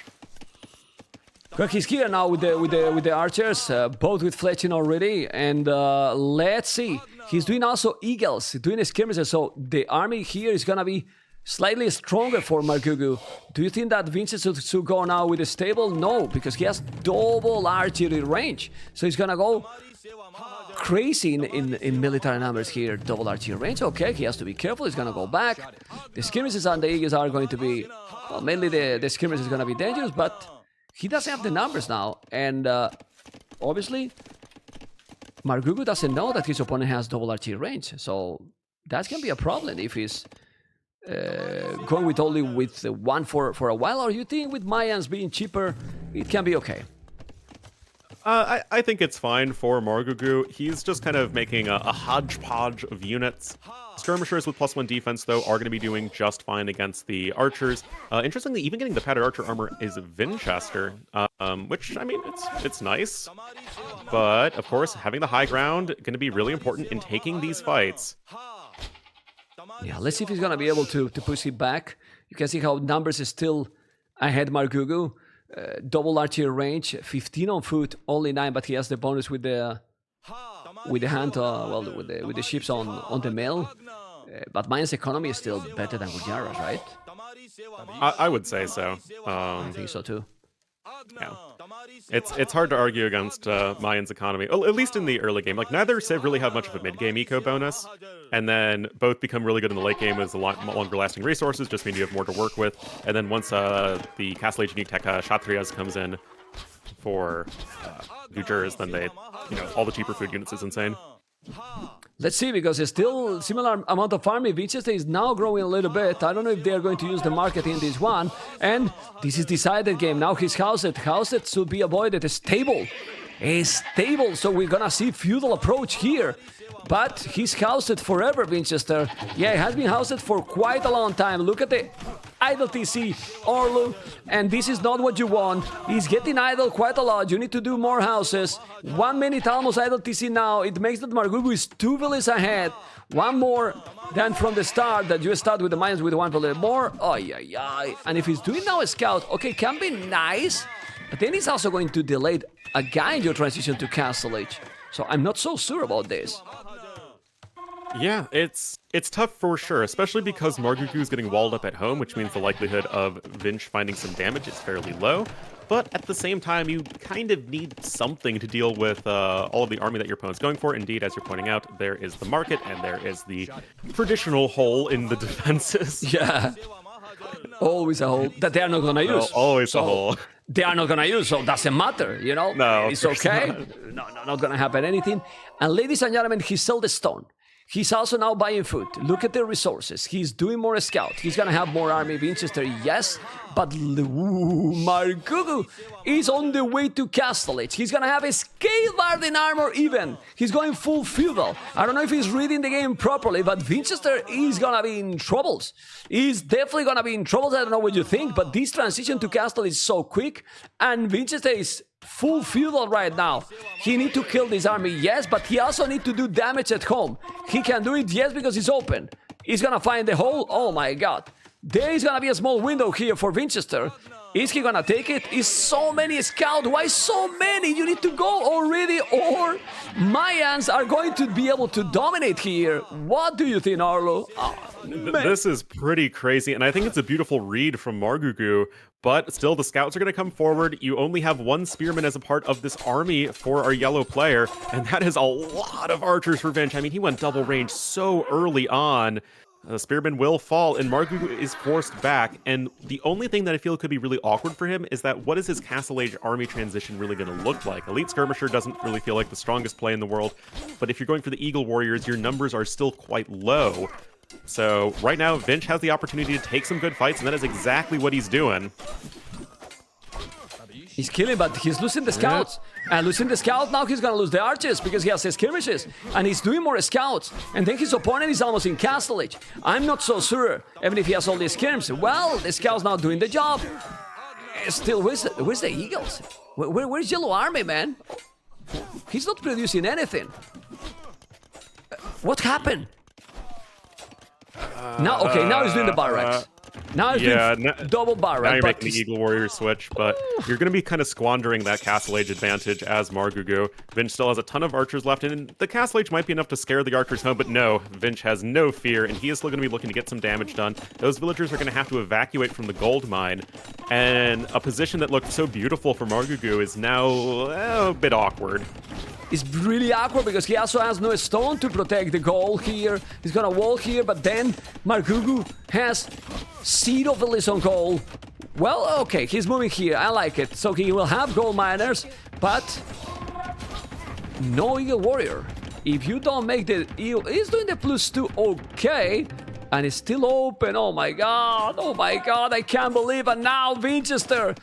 Correct, he's here now with the archers, both with fletching already, and let's see. He's doing also eagles, doing skirmishes, so the army here is gonna be slightly stronger for MARGOUGOU. Do you think that Vinchester should go now with a stable? No, because he has double archery range. So he's gonna go crazy in military numbers here. Double archery range, okay, he has to be careful, he's gonna go back. The skirmishes and the eagles are going to be, well, mainly the skirmishes is gonna be dangerous, but he doesn't have the numbers now. And obviously, MARGOUGOU doesn't know that his opponent has double archery range. So that can be a problem if he's going with only with one for a while, or you think with Mayans being cheaper, it can be okay? I think it's fine for MARGOUGOU. He's just kind of making a hodgepodge of units. Skirmishers with +1 defense, though, are going to be doing just fine against the archers. Interestingly, even getting the padded archer armor is Vinchester, which, I mean, it's nice. But, of course, having the high ground going to be really important in taking these fights. Yeah, let's see if he's gonna be able to push it back. You can see how numbers is still ahead MARGOUGOU. Double archery range, 15 on foot, only 9, but he has the bonus with the hand, well, with the ships on the mill. But Mayan's economy is still better than Gujara's, right? I would say so. I think so too. Yeah. It's hard to argue against Mayan's economy, at least in the early game. Like, neither civ really have much of a mid-game eco bonus, and then both become really good in the late game as a lot longer-lasting resources, just mean you have more to work with. And then once the Castle Age unique tech Kshatriyas comes in for Gujaras, then they, all the cheaper food units is insane. Let's see, because it's still similar amount of army. Vinchester is now growing a little bit. I don't know if they're going to use the market in this one. And this is decided game. Now he's housed. Housed should be avoided. A stable. So we're gonna see feudal approach here. But he's housed forever, Vinchester. Yeah, he has been housed for quite a long time. Look at the idle TC, Orlu, and this is not what you want. He's getting idle quite a lot. You need to do more houses. 1 minute almost idle TC now. It makes that MARGOUGOU is 2 villages ahead. One more than from the start, that you start with the Mayans with 1 village more. Oh, yeah. And if he's doing now a scout, okay, can be nice, but then he's also going to delay again your transition to Castle Age. So I'm not so sure about this. Yeah, it's tough for sure, especially because MARGOUGOU is getting walled up at home, which means the likelihood of Vinch finding some damage is fairly low. But at the same time, you kind of need something to deal with all of the army that your opponent's going for. Indeed, as you're pointing out, there is the market, and there is the traditional hole in the defenses. Yeah, always a hole that they are not gonna use. Always a hole. They are not gonna use, so it doesn't matter, No, it's okay. No, not gonna happen anything. And ladies and gentlemen, he sold the stone. He's also now buying food. Look at the resources. He's doing more scout. He's gonna have more army. Vinchester, yes, but MARGOUGOU is on the way to Castle Age. He's gonna have a Scalebard armor even. He's going full feudal. I don't know if he's reading the game properly, but Vinchester is gonna be in troubles. He's definitely gonna be in troubles. I don't know what you think, but this transition to Castle is so quick, and Vinchester is full feudal right now. He need to kill this army, yes, but he also need to do damage at home. He can do it, yes, because he's open. He's gonna find the hole. Oh my god. There is gonna be a small window here for Vinchester. Is he gonna take it? Is so many scout? Why so many? You need to go already, or Mayans are going to be able to dominate here. What do you think, Arlo? Oh, this is pretty crazy, and I think it's a beautiful read from MARGOUGOU. But still, the scouts are going to come forward. You only have 1 spearman as a part of this army for our yellow player, and that is a lot of archers for Vinch. I mean, he went double range so early on. The spearman will fall, and MARGOUGOU is forced back. And the only thing that I feel could be really awkward for him is that what is his Castle Age army transition really going to look like? Elite Skirmisher doesn't really feel like the strongest play in the world, but if you're going for the Eagle Warriors, your numbers are still quite low. So right now, Vinch has the opportunity to take some good fights, and that is exactly what he's doing. He's killing, but he's losing the scouts. And losing the scouts, now he's gonna lose the archers because he has his skirmishes. And he's doing more scouts. And then his opponent is almost in castle age. I'm not so sure, even if he has all these skirmishes. Well, the scouts now doing the job. Still, where's the eagles? Where's Yellow Army, man? He's not producing anything. What happened? Now, okay, now he's doing the barracks. Now he's doing double barracks. Now you're making the Eagle Warrior switch, but you're going to be kind of squandering that Castle Age advantage as MARGOUGOU. Vinch still has a ton of archers left, and the Castle Age might be enough to scare the archers home, but no, Vinch has no fear, and he is still going to be looking to get some damage done. Those villagers are going to have to evacuate from the gold mine, and a position that looked so beautiful for MARGOUGOU is now a bit awkward. It's really awkward because he also has no stone to protect the gold here. He's gonna wall here, but then MARGOUGOU has seed of his own gold. Well, okay, he's moving here. I like it. So he will have gold miners, but no Eagle Warrior. If you don't make the Eagle, he's doing the +2, okay. And it's still open. Oh my god, I can't believe it. Now Vinchester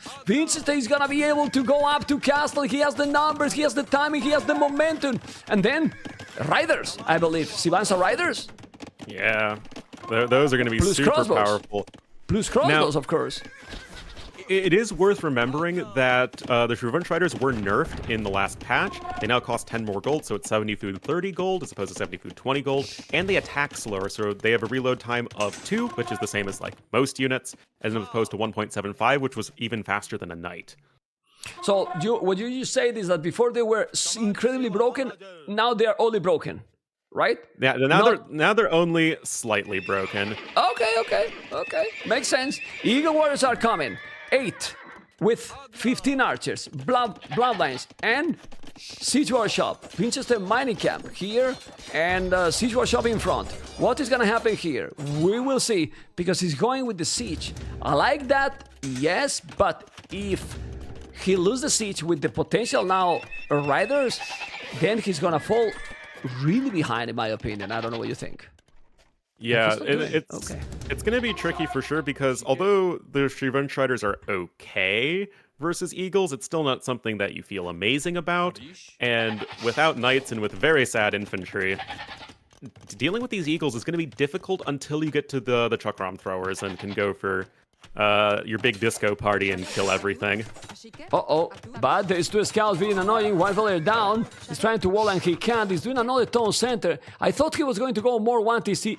is gonna be able to go up to castle. He has the numbers, he has the timing, he has the momentum. And then riders, I believe. Sivansa riders? Yeah, those are gonna be super powerful. Plus crossbows, of course. It is worth remembering that the Revenge Riders were nerfed in the last patch. They now cost 10 more gold, so it's 70 food 30 gold as opposed to 70 food 20 gold. And they attack slower, so they have a reload time of 2, which is the same as like most units, as opposed to 1.75, which was even faster than a knight. So what you just said is that before they were incredibly broken, now they are only broken, right? Yeah, now they're only slightly broken. Okay. Makes sense. Eagle Warriors are coming. 8 with 15 archers, bloodlines, and siege workshop. Vinchester mining camp here, and siege workshop in front. What is gonna happen here? We will see, because he's going with the siege. I like that, yes, but if he loses the siege with the potential now riders, then he's gonna fall really behind, in my opinion. I don't know what you think. Yeah, it's going to be tricky for sure, because although the Revenge Riders are okay versus Eagles, it's still not something that you feel amazing about. And without Knights and with very sad infantry, dealing with these Eagles is going to be difficult until you get to the Chakram throwers and can go for your big disco party and kill everything. But there's 2 scouts being annoying. One villager down. He's trying to wall and he can't. He's doing another town center. I thought he was going to go more 1TC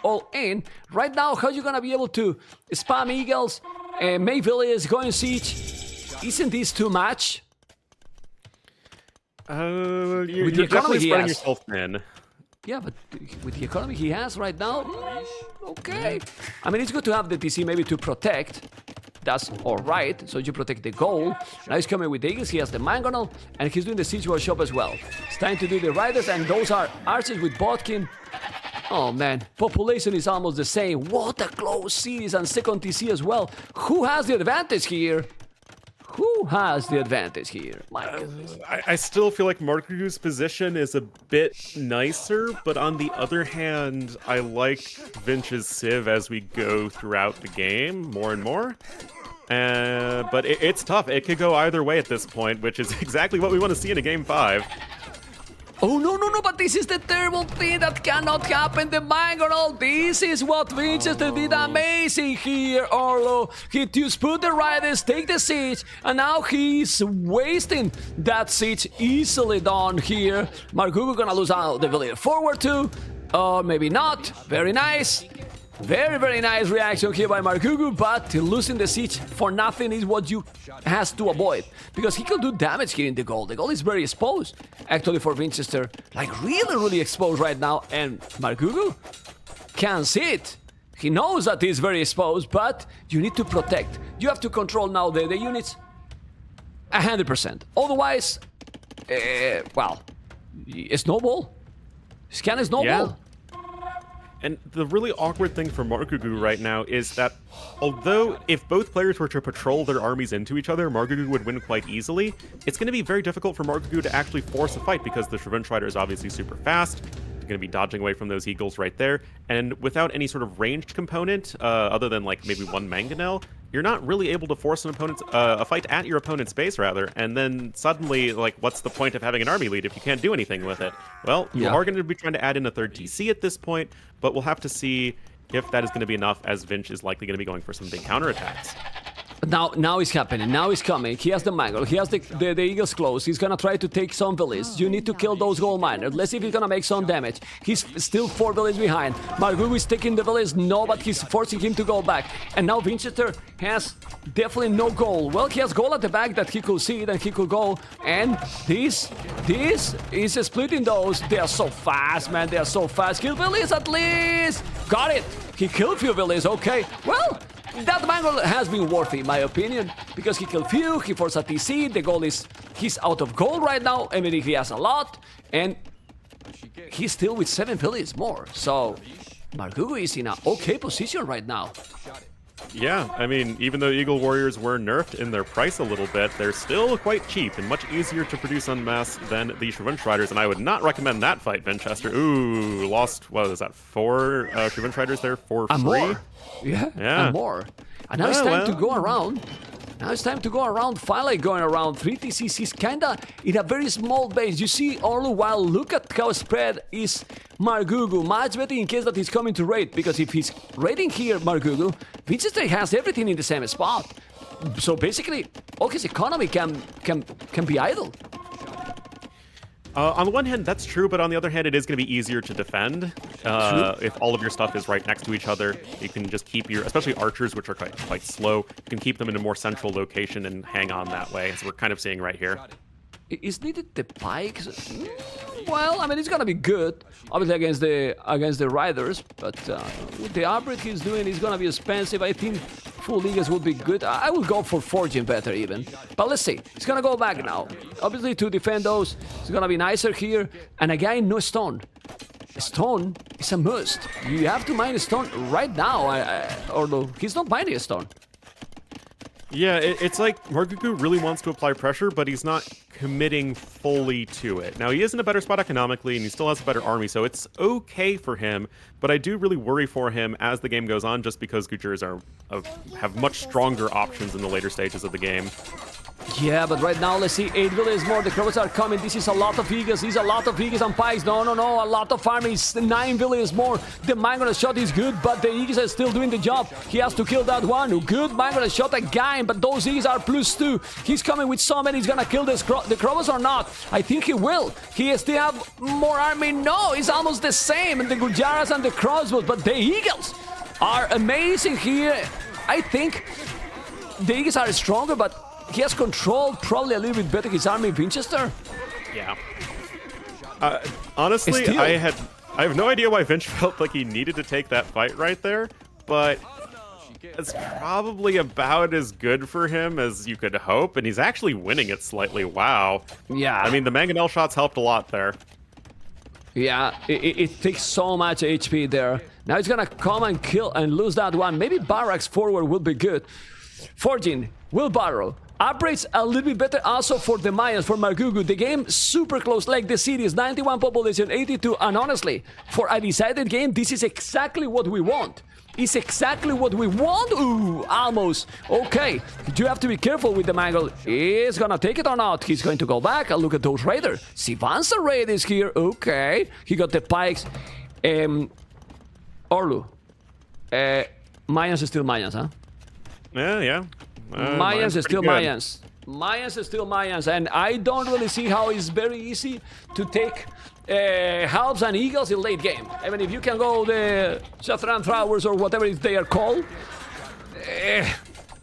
all in. Right now, how are you gonna be able to spam Eagles, make villagers going siege? Isn't this too much? You're definitely spreading yourself thin. Yeah, but with the economy he has right now, okay. I mean, it's good to have the TC maybe to protect. That's all right. So you protect the goal. Now he's coming with the Eagles. He has the Mangonel, and he's doing the siege workshop as well. It's time to do the riders, and those are archers with Bodkin. Oh man, population is almost the same. What a close series, and second TC as well. Who has the advantage here? Who has the advantage here? My goodness. I still feel like MARGOUGOU's position is a bit nicer, but on the other hand, I like Vinch's Civ as we go throughout the game more and more. But it's tough. It could go either way at this point, which is exactly what we want to see in a Game 5. Oh, no, but this is the terrible thing that cannot happen. The Mangonel, this is what Vinchester did amazing here, Orlo. He just put the riders, take the siege, and now he's wasting that siege easily done here. MARGOUGOU gonna lose out the villager forward too, or maybe not. Very nice. Very nice reaction here by MARGOUGOU, but losing the siege for nothing is what you has to avoid, because he could do damage here in the goal. The goal is very exposed, actually, for Vinchester. Like, really exposed right now, and MARGOUGOU can see it. He knows that he's very exposed, but you need to protect. You have to control now the units 100%. Otherwise, well, a snowball. Scan a snowball. Yeah. And the really awkward thing for MARGOUGOU right now is that although if both players were to patrol their armies into each other, MARGOUGOU would win quite easily, it's going to be very difficult for MARGOUGOU to actually force a fight, because the Revenge Rider is obviously super fast. You're going to be dodging away from those Eagles right there. And without any sort of ranged component, other than like maybe one Mangonel, you're not really able to force a fight at your opponent's base, rather. And then suddenly, like, what's the point of having an army lead if you can't do anything with it? Well, you are going to be trying to add in a third TC at this point, but we'll have to see if that is going to be enough, as Vinch is likely going to be going for some big counterattacks. Now it's happening. Now it's coming. He has the Mangle. He has the Eagles close. He's gonna try to take some villages. You need to kill those gold miners. Let's see if he's gonna make some damage. He's still 4 villages behind. Margougou is taking the village. No, but he's forcing him to go back. And now Vinchester has definitely no goal. Well, he has goal at the back that he could see, then he could go. And this is splitting those. They are so fast, man. They are so fast. Kill villages at least. Got it. He killed few villages. Okay. Well, that Mangle has been worthy, in my opinion, because he killed few, he forced a TC, the goal is, he's out of gold right now, I mean, he has a lot, and he's still with 7 villages more, so Margougou is in an okay position right now. Yeah, I mean, even though Eagle Warriors were nerfed in their price a little bit, they're still quite cheap and much easier to produce en masse than the Shrevenge Riders, and I would not recommend that fight, Vinchester. Ooh, lost, what is that, 4 Shrevenge Riders there for free? And more. Yeah, and more. And now it's time to go around. Now it's time to go around, finally going around. 3 TCs is kinda in a very small base. You see all the while, look at how spread is Margougou. Much better in case that he's coming to raid, because if he's raiding here, Margougou, Vinchester has everything in the same spot. So basically, all his economy can be idle. On the one hand, that's true, but on the other hand, it is going to be easier to defend if all of your stuff is right next to each other. You can just keep your, especially archers, which are quite slow, you can keep them in a more central location and hang on that way, as we're kind of seeing right here. Is needed the pikes? Well, I mean, it's gonna be good, obviously against the riders, but with the upgrade he's doing, it's gonna be expensive. I think full leaguers would be good. I will go for forging better even, but let's see. He's gonna go back now. Obviously to defend those, it's gonna be nicer here. And again, no stone. Stone is a must. You have to mine a stone right now. Although he's not mining a stone. Yeah, it's like Margougou really wants to apply pressure, but he's not committing fully to it. Now, he is in a better spot economically, and he still has a better army, so it's okay for him, but I do really worry for him as the game goes on, just because Gougers have much stronger options in the later stages of the game. Yeah, but right now, let's see, 8 villages more. The Conquerors are coming. This is a lot of Eagles. This is a lot of Eagles and Pikes. No, a lot of armies. 9 villages more. The Mango shot is good, but the Eagles are still doing the job. He has to kill that one. Good Mango shot again, but those Eagles are +2. He's coming with so many. He's gonna kill the Conquerors or not? I think he will. He still have more army. No, it's almost the same. And the Gujaras and the crossbows, but the Eagles are amazing here. I think the Eagles are stronger, but he has controlled probably a little bit better his army in Vinchester. Yeah. Honestly, I have no idea why Vinch felt like he needed to take that fight right there, but it's probably about as good for him as you could hope, and he's actually winning it slightly. Wow. Yeah. I mean, the mangonel shots helped a lot there. Yeah, it takes so much HP there. Now he's gonna come and kill and lose that one. Maybe barracks forward will be good. Forging, wheelbarrow. Upgrades a little bit better also for the Mayans, for Margougou. The game super close, like the city is 91 population, 82, and honestly, for a decided game, this is exactly what we want. It's exactly what we want. Ooh, almost. Okay, you have to be careful with the Mangle. He's gonna take it or not. He's going to go back and look at those raiders. Sivansa raid is here. Okay, he got the pikes. Orlu. Mayans is still Mayans, huh? Yeah. Mayans is still Mayans. Mayans is still Mayans, and I don't really see how it's very easy to take halves and eagles in late game. I mean, if you can go the Saffron Throwers or whatever they are called,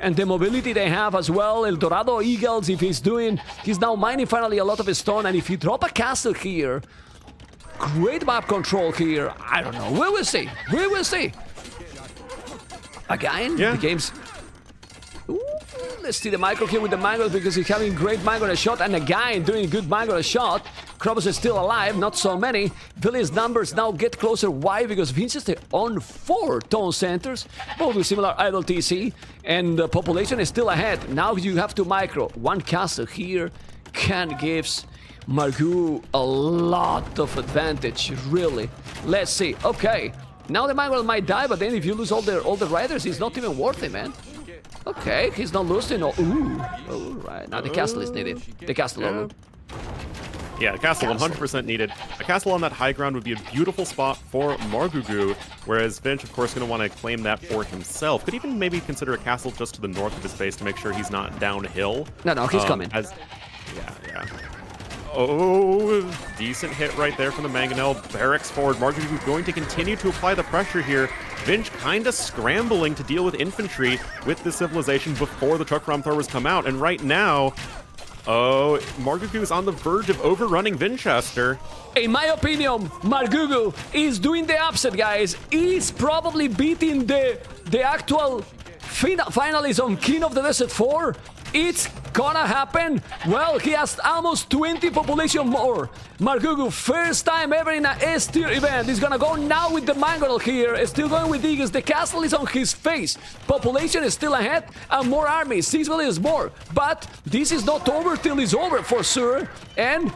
and the mobility they have as well, El Dorado Eagles, if he's now mining finally a lot of stone, and if you drop a castle here, great map control here, I don't know, we will see. Again, the game's... Ooh, let's see the micro here with the Mango because he's having great Mango shot, and again doing good Mango shot. Krobos is still alive, not so many. Village numbers now get closer. Why? Because Vinchester on 4 town centers, both with similar idle TC, and the population is still ahead. Now you have to micro. One castle here can gives Margougou a lot of advantage, really. Let's see. Okay, now the Mango might die, but then if you lose all the riders, it's not even worth it, man. Okay, he's not losing. Oh, ooh, right. Now the castle is needed. The castle. Yeah. Yeah, the castle 100% needed. A castle on that high ground would be a beautiful spot for MARGOUGOU, whereas Vinch, of course, going to want to claim that for himself. Could even maybe consider a castle just to the north of his base to make sure he's not downhill. No, he's coming. Yeah. Oh, decent hit right there from the Mangonel. Barracks forward. MARGOUGOU going to continue to apply the pressure here. Vinch kind of scrambling to deal with infantry with the civilization before the truck ram throwers come out. And right now, oh, MARGOUGOU is on the verge of overrunning Vinchester. In my opinion, MARGOUGOU is doing the upset, guys. He's probably beating the actual finalists on King of the Desert 4. It's gonna happen. Well, he has almost 20 population more. MARGOUGOU, first time ever in a S-tier event. He's gonna go now with the Mangonel here. Still going with Eagles. The castle is on his face. Population is still ahead and more army. 6 villages more. But this is not over till it's over for sure. And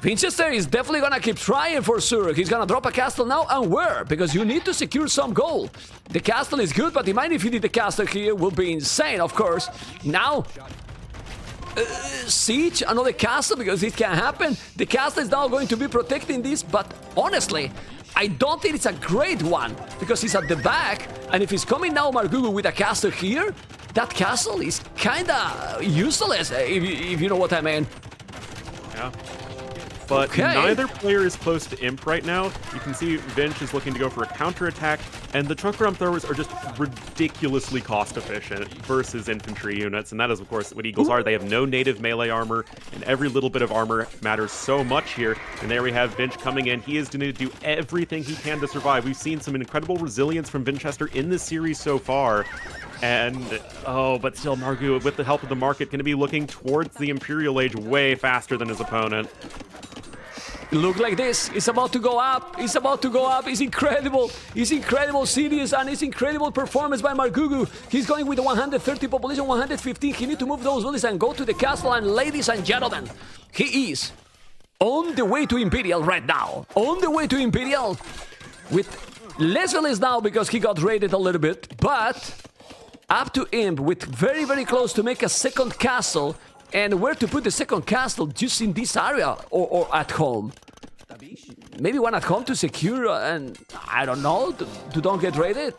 Vinchester is definitely gonna keep trying for sure. He's gonna drop a castle now, and where? Because you need to secure some gold. The castle is good, but imagine if he did the castle here, will be insane, of course. Now, siege another castle, because it can happen. The castle is now going to be protecting this, but honestly, I don't think it's a great one, because he's at the back, and if he's coming now, MARGOUGOU, with a castle here, that castle is kinda useless, if you know what I mean. Yeah. But neither player is close to Imp right now. You can see Vinch is looking to go for a counterattack, and the truck ram throwers are just ridiculously cost efficient versus infantry units, and that is, of course, what Eagles are. They have no native melee armor, and every little bit of armor matters so much here. And there we have Vinch coming in. He is going to do everything he can to survive. We've seen some incredible resilience from Vinchester in this series so far. And, but still, MARGOUGOU, with the help of the market, going to be looking towards the Imperial Age way faster than his opponent. Look like this. It's about to go up. It's about to go up. It's incredible. It's incredible series and it's incredible performance by MARGOUGOU. He's going with the 130 population, 115. He needs to move those villages and go to the castle. And ladies and gentlemen, he is on the way to Imperial right now. On the way to Imperial with less villages now because he got raided a little bit. But up to Imp with very, very close to make a second castle. And where to put the second castle? Just in this area or at home? Maybe one at home to secure and, I don't know, to don't get raided?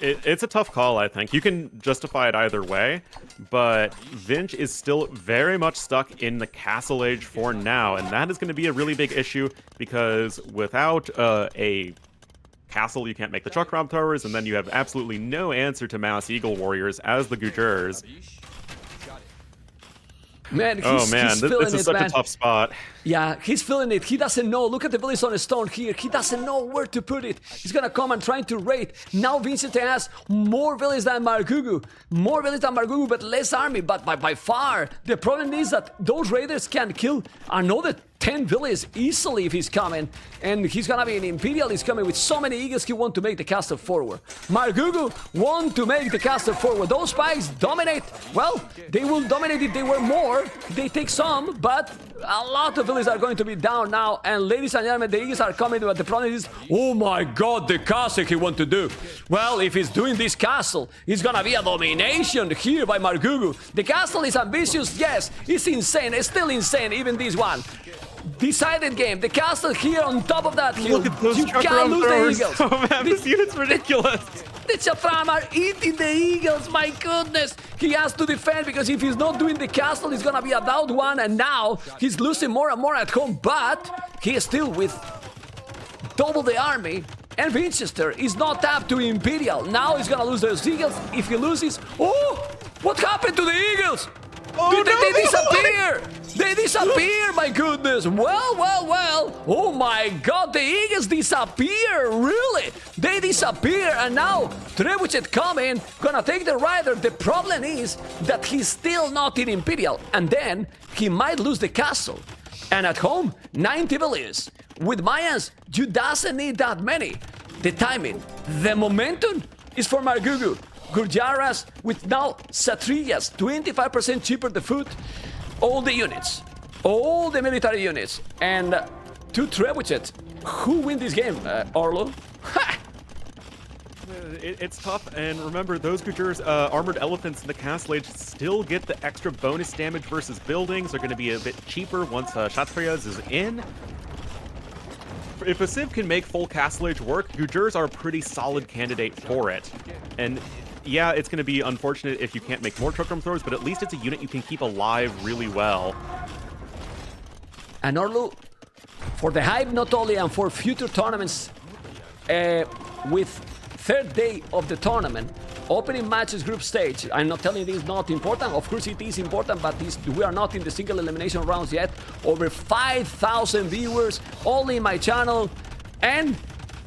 It's a tough call, I think. You can justify it either way, but Vinch is still very much stuck in the castle age for now, and that is going to be a really big issue because without a castle, you can't make the truck ram throwers, and then you have absolutely no answer to mass eagle warriors as the Gougers. Man, he's this is such a tough spot. Yeah, he's feeling it. He doesn't know. Look at the village on the stone here. He doesn't know where to put it. He's gonna come and trying to raid. Now Vinchester has more villages than MARGOUGOU. More villages than MARGOUGOU, but less army. But by far, the problem is that those raiders can kill another 10 villages easily if he's coming. And he's gonna be an Imperial. He's coming with so many eagles. He want to make the castle forward. MARGOUGOU want to make the castle forward. Those spikes dominate. Well, they will dominate if they were more. They take some, but a lot of villages are going to be down now. And ladies and gentlemen, the eagles are coming, but the problem is, oh my god, the castle he want to do. Well, if he's doing this castle, it's gonna be a domination here by MARGOUGOU. The castle is ambitious, yes, it's insane, it's still insane, even this one. Decided game, the castle here on top of that hill. Look at those you can't lose the eagles. Oh man, this unit's ridiculous. The Chafram are eating the eagles, my goodness. He has to defend because if he's not doing the castle, he's gonna be a down one, and now he's losing more and more at home, but he is still with double the army, and Vinchester is not tapped to Imperial. Now he's gonna lose those eagles. If he loses, oh, what happened to the eagles? Oh, they disappear! They disappear, my goodness! Well. Oh my god, the eagles disappear! Really? They disappear, and now Trebuchet coming, gonna take the rider. The problem is that he's still not in Imperial, and then he might lose the castle. And at home, 90 villages. With Mayans, you doesn't need that many. The timing, the momentum is for MARGOUGOU. Gurjaras with now Satrillas, 25% cheaper the food. All the units, all the military units, and 2 Trebuchets. Who win this game, Orlo? Ha! It's tough, and remember, those Gujar's armored elephants in the Castle Age still get the extra bonus damage versus buildings. They're going to be a bit cheaper once Kshatriyas is in. If a Civ can make full Castle Age work, Gujars are a pretty solid candidate for it. And yeah, it's going to be unfortunate if you can't make more Chokram Throwers, but at least it's a unit you can keep alive really well. And Orlu, for the hype not only, and for future tournaments, with third day of the tournament, opening matches group stage. I'm not telling you this is not important. Of course it is important, but we are not in the single elimination rounds yet. Over 5,000 viewers only in my channel, and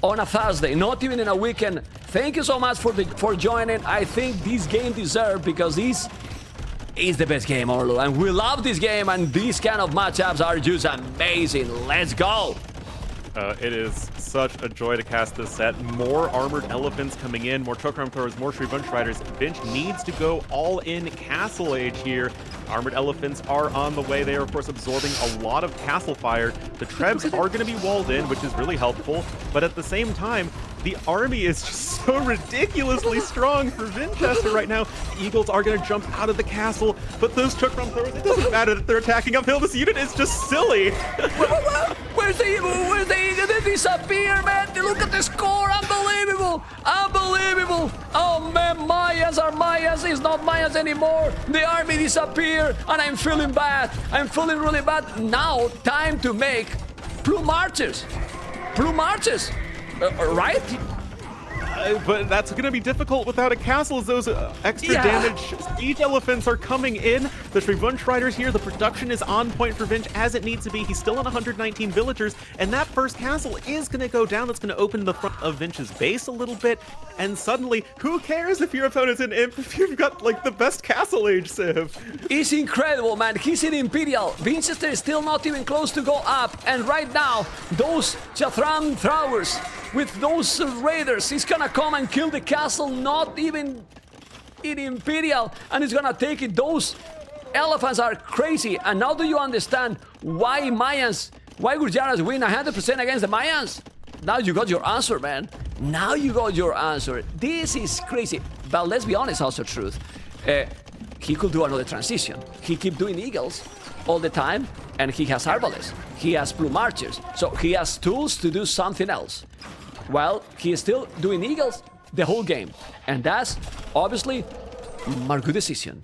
on a Thursday, not even in a weekend. Thank you so much for joining. I think this game deserved, because this is the best game, Orlu, and we love this game, and these kind of matchups are just amazing. Let's go! It is such a joy to cast this set. More armored elephants coming in, more Chokram Throwers, more Sri Bunch Riders. Vinch needs to go all in Castle Age here. Armored elephants are on the way. They are, of course, absorbing a lot of castle fire. The Trebs are going to be walled in, which is really helpful, but at the same time, the army is just so ridiculously strong for Vinchester right now. The Eagles are going to jump out of the castle, but those Chokram Throwers, it doesn't matter that they're attacking uphill. This unit is just silly. Where's the Eagle? Where's the Eagle? They disappear, man. Look at the score. Unbelievable. Unbelievable. Oh, man, Mayas are Mayas. It's not Mayas anymore. The army disappeared, and I'm feeling bad. I'm feeling really bad. Now, time to make plume archers. Plume archers. Right? But that's going to be difficult without a castle, as those extra damage siege elephants are coming in. The Sri Bunch Riders here, the production is on point for Vinch as it needs to be. He's still on 119 villagers, and that first castle is going to go down. That's going to open the front of Vinch's base a little bit, and suddenly, who cares if your opponent's an imp if you've got, like, the best Castle Age Civ? It's incredible, man. He's in Imperial. Vinchester is still not even close to go up, and right now, those Chokram Throwers with those raiders, he's gonna come and kill the castle, not even in Imperial, and he's gonna take it. Those elephants are crazy. And now do you understand why Gujaras win 100% against the Mayans? Now you got your answer, man. Now you got your answer. This is crazy. But let's be honest, also truth. He could do another transition. He keep doing Eagles all the time, and he has Arbalists. He has Plume Archers. So he has tools to do something else. Well, he is still doing Eagles the whole game. And that's obviously Margougou decision.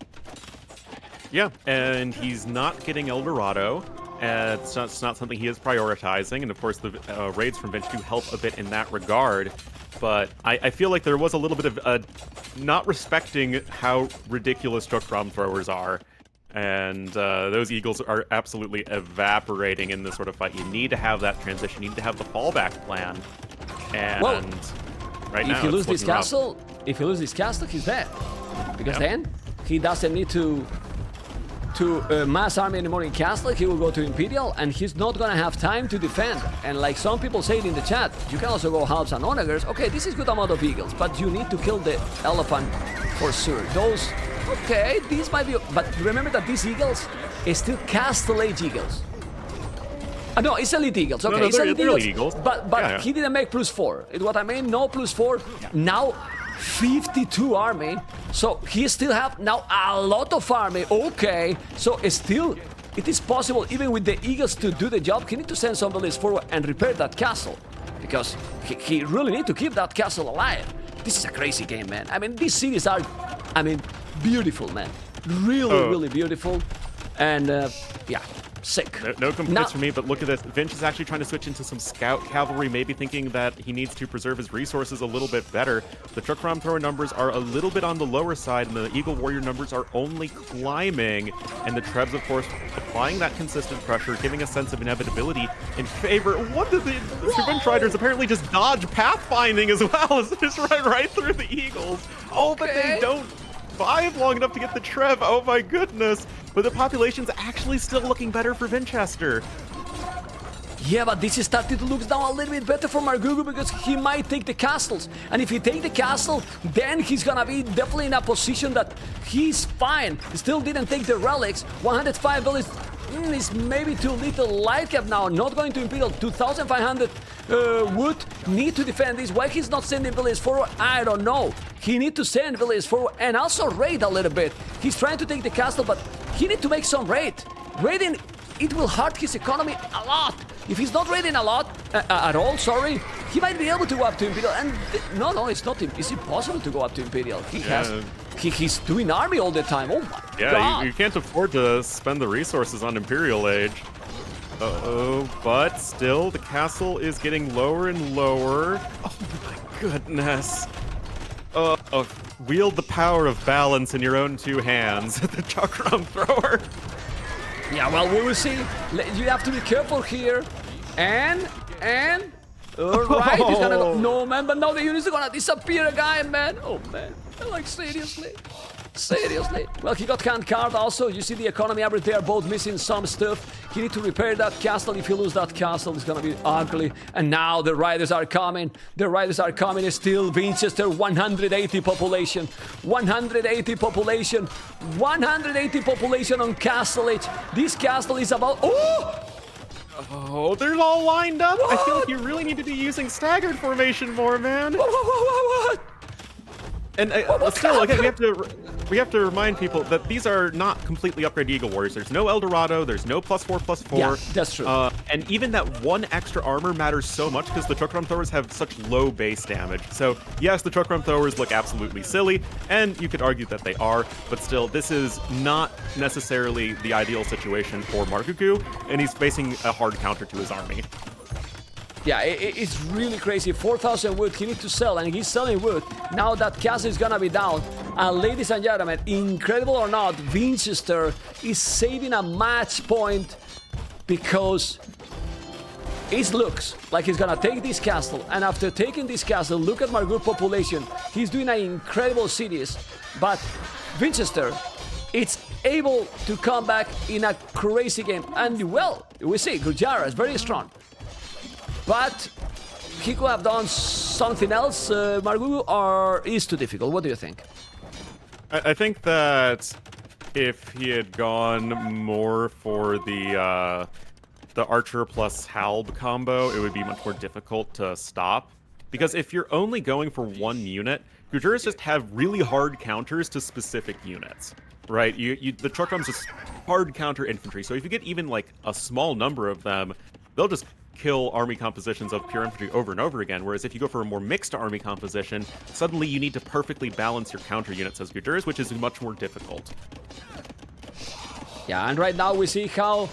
Yeah, and he's not getting El Dorado. It's not something he is prioritizing. And of course, the raids from Vinch do help a bit in that regard. But I feel like there was a little bit of not respecting how ridiculous Chokram Throwers are. And those Eagles are absolutely evaporating in this sort of fight. You need to have that transition. You need to have the fallback plan. And well, right now, if you lose this castle, he's dead. Because then he doesn't need to mass army anymore in castle. He will go to Imperial, and he's not gonna have time to defend. And like some people say in the chat, you can also go halves and onagers. Okay, this is good amount of Eagles, but you need to kill the elephant for sure. Those, okay, these might be, but remember that these Eagles is still Castle Age Eagles. No, it's Elite Eagles. Okay, no, it's Elite Eagles. But he didn't make +4. It's what I mean. No +4. Now 52 army. So he still have now a lot of army. Okay, so it is possible even with the Eagles to do the job. He need to send somebody forward and repair that castle, because he really need to keep that castle alive. This is a crazy game, man. I mean, these cities are, I mean, beautiful, man. Really beautiful. And yeah. Sick. No complaints from me, but look at this. Vinch is actually trying to switch into some scout cavalry, maybe thinking that he needs to preserve his resources a little bit better. The Chokram Thrower numbers are a little bit on the lower side, and the Eagle Warrior numbers are only climbing. And the Trebs, of course, applying that consistent pressure, giving a sense of inevitability in favor. What did the Vinch Riders apparently just dodge pathfinding as well as just run right through the Eagles? Oh, but they don't survive long enough to get the Trev. Oh my goodness. But the population's actually still looking better for Vinchester. Yeah, but this is starting to look now a little bit better for Margougou, because he might take the castles. And if he take the castle, then he's gonna be definitely in a position that he's fine. He still didn't take the relics. 105 villages. It's maybe too little. Light cap now, not going to Imperial. 2,500 wood. Need to defend this. Why he's not sending villagers forward? I don't know. He need to send villagers forward and also raid a little bit. He's trying to take the castle, but he need to make some raid. Raiding, it will hurt his economy a lot. If he's not raiding a lot, at all, sorry, he might be able to go up to Imperial. And no, it's not. It's impossible to go up to Imperial. He's doing army all the time. Oh my God. You can't afford to spend the resources on Imperial Age. But still, the castle is getting lower and lower. Oh my goodness. Wield the power of balance in your own two hands. The Chakram Thrower. Yeah, well, we will see. You have to be careful here. And... Alright, he's gonna go. No, man, but now the units are gonna disappear again, man. Oh, man. Like, seriously. Seriously. Well, he got canned card also. You see the economy average there, both missing some stuff. He need to repair that castle. If you lose that castle, it's gonna be ugly. And now the riders are coming. The riders are coming. It's still Vinchester, 180 population. 180 population. 180 population on Castle Age. This castle is about... Oh, they're all lined up. What? I feel like you really need to be using staggered formation more, man. What? And still, again, we have to remind people that these are not completely upgraded Eagle Warriors. There's no Eldorado. There's no +4/+4. Yeah, that's true. And even that one extra armor matters so much because the Chakram Throwers have such low base damage. So yes, the Chakram Throwers look absolutely silly, and you could argue that they are, but still, this is not necessarily the ideal situation for MARGOUGOU, and he's facing a hard counter to his army. Yeah, it's really crazy. 4,000 wood he needs to sell, and he's selling wood. Now that castle is gonna be down. And ladies and gentlemen, incredible or not, Vinchester is saving a match point because it looks like he's gonna take this castle. And after taking this castle, look at MARGOUGOU population. He's doing an incredible series. But Vinchester, it's able to come back in a crazy game. And well, we see Gujara is very strong. But he could have done something else, MARGOUGOU, or is too difficult? What do you think? I think that if he had gone more for the Archer plus Halb combo, it would be much more difficult to stop. Because if you're only going for one unit, Gujaras just have really hard counters to specific units, right? The Chakrams just hard counter infantry, so if you get even like a small number of them, they'll just kill army compositions of pure infantry over and over again, whereas if you go for a more mixed army composition, suddenly you need to perfectly balance your counter units as Gujaras, which is much more difficult. Yeah, and right now we see how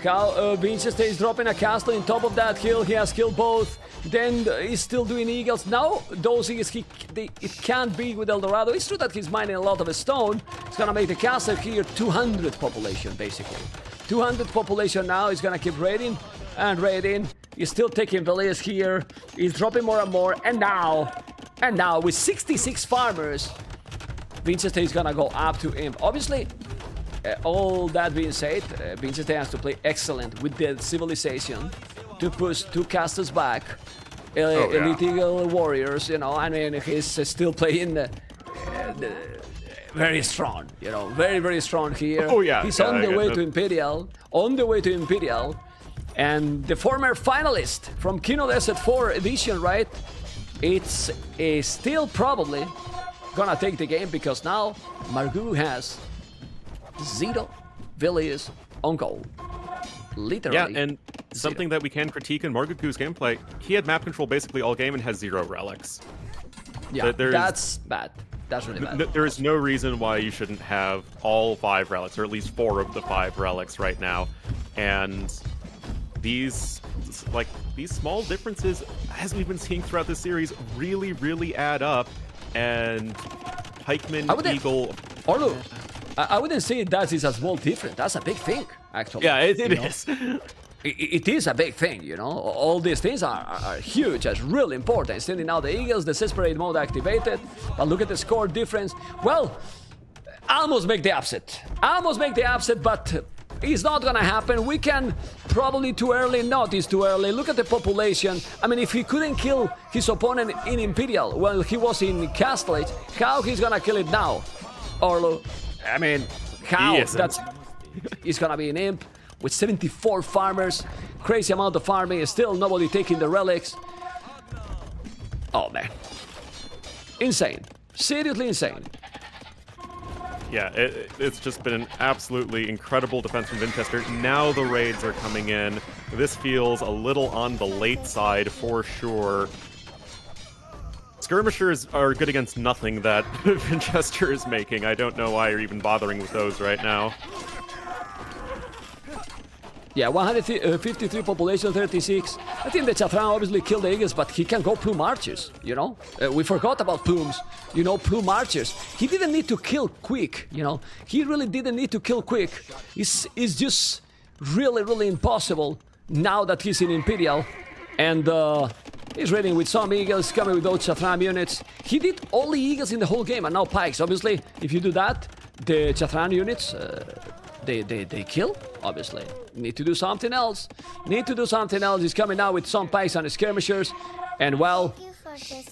Vinchester is dropping a castle in top of that hill. He has killed both. Then he's still doing eagles. Now those eagles, it can't be with Eldorado. It's true that he's mining a lot of stone. He's gonna make the castle here 200 population, basically. 200 population now. He's gonna keep raiding and raiding. He's still taking villages here. He's dropping more and more. And now with 66 farmers, Vinchester is gonna go up to Imp. Obviously, all that being said, Vinchester has to play excellent with the civilization to push two castles back. Elite Eagle Warriors, you know, I mean, he's still playing very strong, you know, very, very strong here. Oh, yeah. He's on the way to Imperial, and the former finalist from Kino Desert 4 edition, right? It's still probably gonna take the game because now MARGOUGOU has 0 villages on goal. Literally. Yeah, and something that we can critique in MARGOUGOU's gameplay, he had map control basically all game and has 0 relics. Yeah, that's bad. That's really bad. There is no reason why you shouldn't have all 5 relics, or at least 4 of the 5 relics right now. And these small differences, as we've been seeing throughout this series, really, really add up. And Pikeman, Eagle... Orlu, I wouldn't say that is a small difference. That's a big thing, actually. Yeah, it is. It is a big thing, you know. All these things are huge. It's really important. Sending out the Eagles, the Desperate mode activated. But look at the score difference. Well, almost make the upset. But it's not gonna happen. We can probably too early. Not it's too early. Look at the population. I mean, if he couldn't kill his opponent in Imperial while he was in Castle Age, how he's gonna kill it now? Orlu, I mean, how? He's gonna be an Imp. with 74 farmers. Crazy amount of farming. Still nobody taking the relics. Oh, man. Insane. Seriously insane. Yeah, it's just been an absolutely incredible defense from Vinchester. Now the raids are coming in. This feels a little on the late side for sure. Skirmishers are good against nothing that Vinchester is making. I don't know why you're even bothering with those right now. Yeah, 153 population, 36. I think the Chafran obviously killed the Eagles, but he can go Plume Archers, you know? We forgot about Plumes, you know, Plume Archers. He didn't need to kill quick, you know? He really didn't need to kill quick. It's just really, really impossible now that he's in Imperial. And he's raiding with some Eagles, coming with those Chafran units. He did all the Eagles in the whole game, and now Pikes. Obviously, if you do that, the Chafran units... They kill, obviously. Need to do something else. Need to do something else. He's coming now with some pikes and skirmishers. And, well,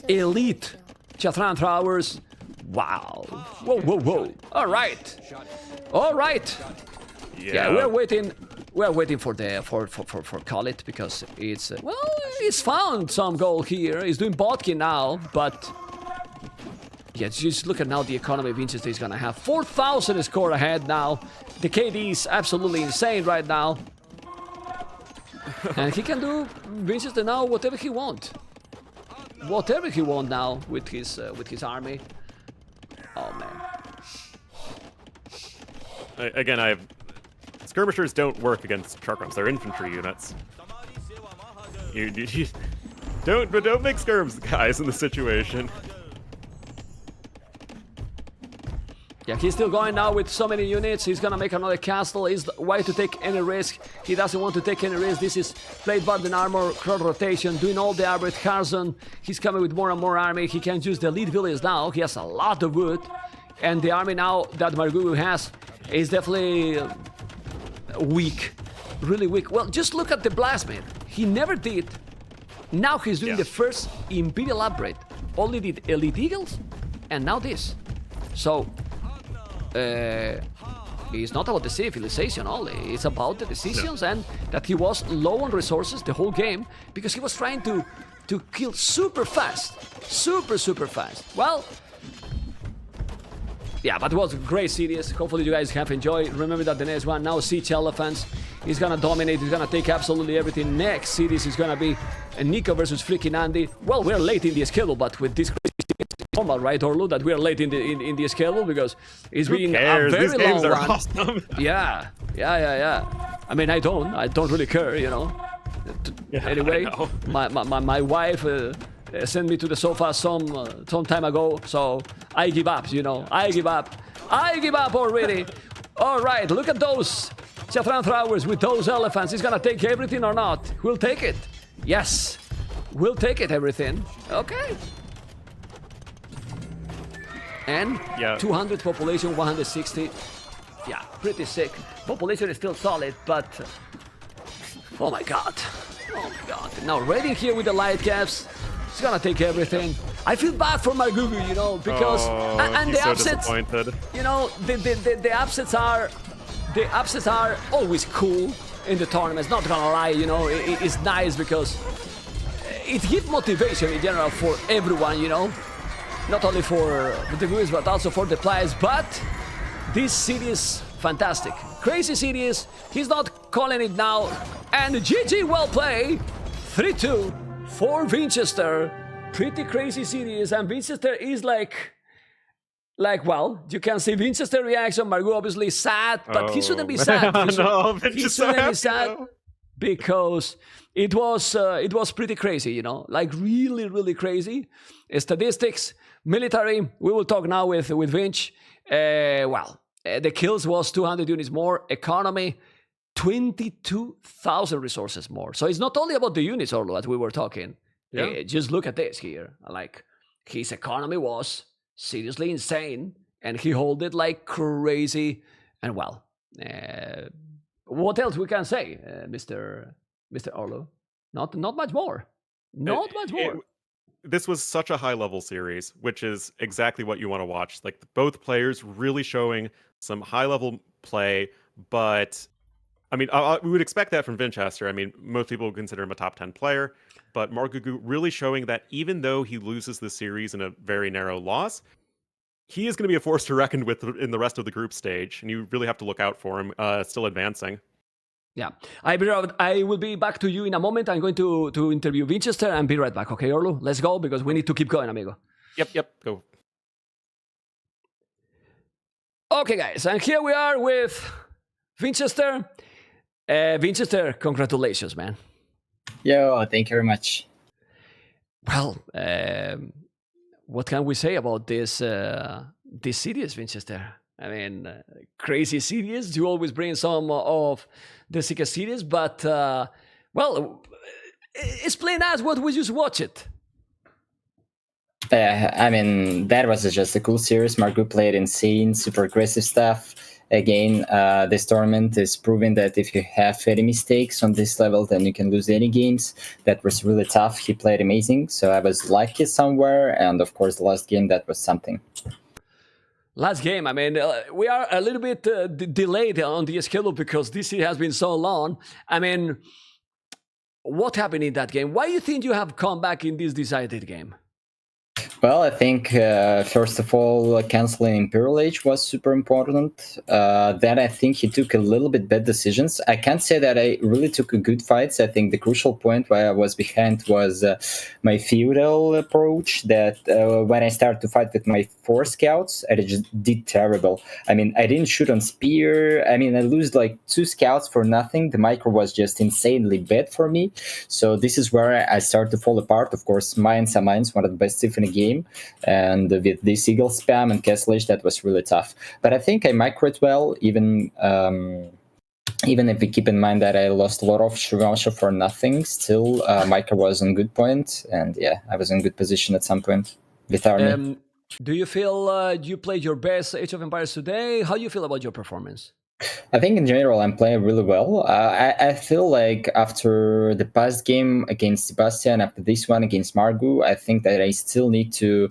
elite Chafran throwers. Wow. Whoa, whoa, whoa. All right. All right. Yeah, we're waiting. We're waiting for the for call it, because it's well, he's found some gold here. He's doing Botkin now, but yeah, just look at now the economy Vinchester is gonna have 4,000 score ahead now. The KD is absolutely insane right now, and he can do Vinchester now whatever he want now with his army. Oh man. Again, skirmishers don't work against Charkrams. They're infantry units. You don't make skirms, guys, in this situation. Yeah, he's still going now with so many units. He's gonna make another castle. He's why to take any risk. He doesn't want to take any risk. This is Plate Barden Armor, crowd rotation, doing all the armored Harzon. He's coming with more and more army. He can use the elite village now. He has a lot of wood. And the army now that MARGOUGOU has is definitely weak. Really weak. Well, just look at the Blastsmith. He never did. Now he's doing the first Imperial upgrade. Only did Elite Eagles, and now this. So... it's not about the civilization only, it's about the decisions and that he was low on resources the whole game because he was trying to kill super fast. Super fast. Well, yeah, but it was a great series. Hopefully you guys have enjoyed. Remember that the next one, now Siege Elephants, is gonna dominate, he's gonna take absolutely everything. Next series is gonna be Nico versus freaking Andy. Well, we're late in the schedule, but with this normal, right, Orlu, that we're late in the schedule because it's been a very These games long are one. awesome. Yeah. I mean, I don't really care, you know. Anyway, my wife sent me to the sofa some time ago, so I give up, you know. I give up already. All right, look at those Chafran throwers with those elephants. He's gonna take everything or not? We'll take it. Yes, we'll take it, everything. Okay. And 200 population, 160. Yeah, pretty sick. Population is still solid, but oh my god. Now raiding here with the light caps. He's gonna take everything. I feel bad for MARGOUGOU, you know, because and the upsets. You know, the upsets are always cool in the tournaments. Not gonna lie, you know, it's nice because it gives motivation in general for everyone, you know. Not only for the viewers, but also for the players. But this series, fantastic. Crazy series. He's not calling it now. And GG, well played. 3-2 for Vinchester. Pretty crazy series. And Vinchester is like, well, you can see Vinchester reaction. MARGOUGOU obviously sad, but he shouldn't be sad. He shouldn't be sad because it was pretty crazy, you know, like really crazy. Statistics. Military, we will talk now with Vinch. The kills was 200 units more. Economy, 22,000 resources more. So it's not only about the units, Orlo, as we were talking. Yeah. Just look at this here. Like, his economy was seriously insane, and he held it like crazy. And well, what else we can say, Mr. Orlo? Not much more. Not much more. This was such a high-level series, which is exactly what you want to watch. Like, both players really showing some high-level play, but I mean, we would expect that from Vinchester. I mean, most people would consider him a top 10 player, but MARGOUGOU really showing that even though he loses the series in a very narrow loss, he is going to be a force to reckon with in the rest of the group stage, and you really have to look out for him still advancing. Yeah, I will be back to you in a moment. I'm going to interview Vinchester and be right back. Okay, Orlu, let's go because we need to keep going, amigo. Yep, go. Okay, guys, and here we are with Vinchester. Vinchester, congratulations, man. Yo, thank you very much. Well, what can we say about this series, Vinchester? I mean, crazy series. You always bring some of the sickest series, but well, explain us what we just watch it. I mean, that was just a cool series. MARGOUGOU played insane, super aggressive stuff. Again, this tournament is proving that if you have any mistakes on this level, then you can lose any games. That was really tough. He played amazing, so I was lucky somewhere. And of course, the last game, that was something. Last game, I mean, we are a little bit delayed on the schedule because this year has been so long. I mean, what happened in that game? Why do you think you have come back in this decided game? Well, I think, first of all, canceling Imperial Age was super important. Then I think he took a little bit bad decisions. I can't say that I really took a good fights. I think the crucial point where I was behind was my feudal approach, that when I started to fight with my 4 scouts, I just did terrible. I mean, I didn't shoot on spear. I mean, I lose like 2 scouts for nothing. The micro was just insanely bad for me. So this is where I started to fall apart. Of course, Mines are Mines, one of the best in the game. And with this eagle spam and castle age, that was really tough. But I think I microed well, even if we keep in mind that I lost a lot of Shuvansha for nothing. Still, micro was on good point, and yeah, I was in good position at some point with army. Do you feel you played your best Age of Empires today? How do you feel about your performance? I think in general I'm playing really well. I feel like after the past game against Sebastian, after this one against MARGOUGOU, I think that I still need to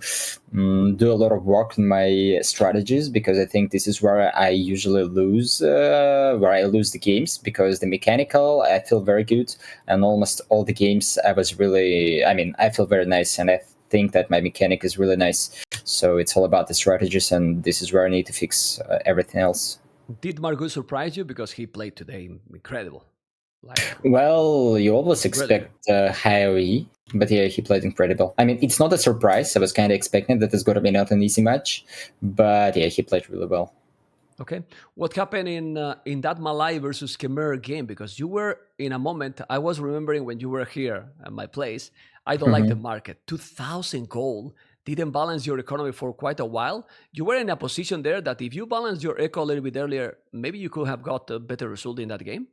do a lot of work on my strategies, because I think this is where I usually lose, the games, because the mechanical, I feel very good, and almost all the games I feel very nice, and I think that my mechanic is really nice. So it's all about the strategies, and this is where I need to fix everything else. Did MARGOUGOU surprise you? Because he played today incredible. Well, you always expect high OE, but yeah, he played incredible. I mean, it's not a surprise. I was kind of expecting that it's going to be not an easy match, but yeah, he played really well. Okay. What happened in that Malay versus Khmer game? Because you were in a moment, I was remembering when you were here at my place, I don't like the market. 2,000 gold didn't balance your economy for quite a while. You were in a position there that if you balanced your eco a little bit earlier, maybe you could have got a better result in that game.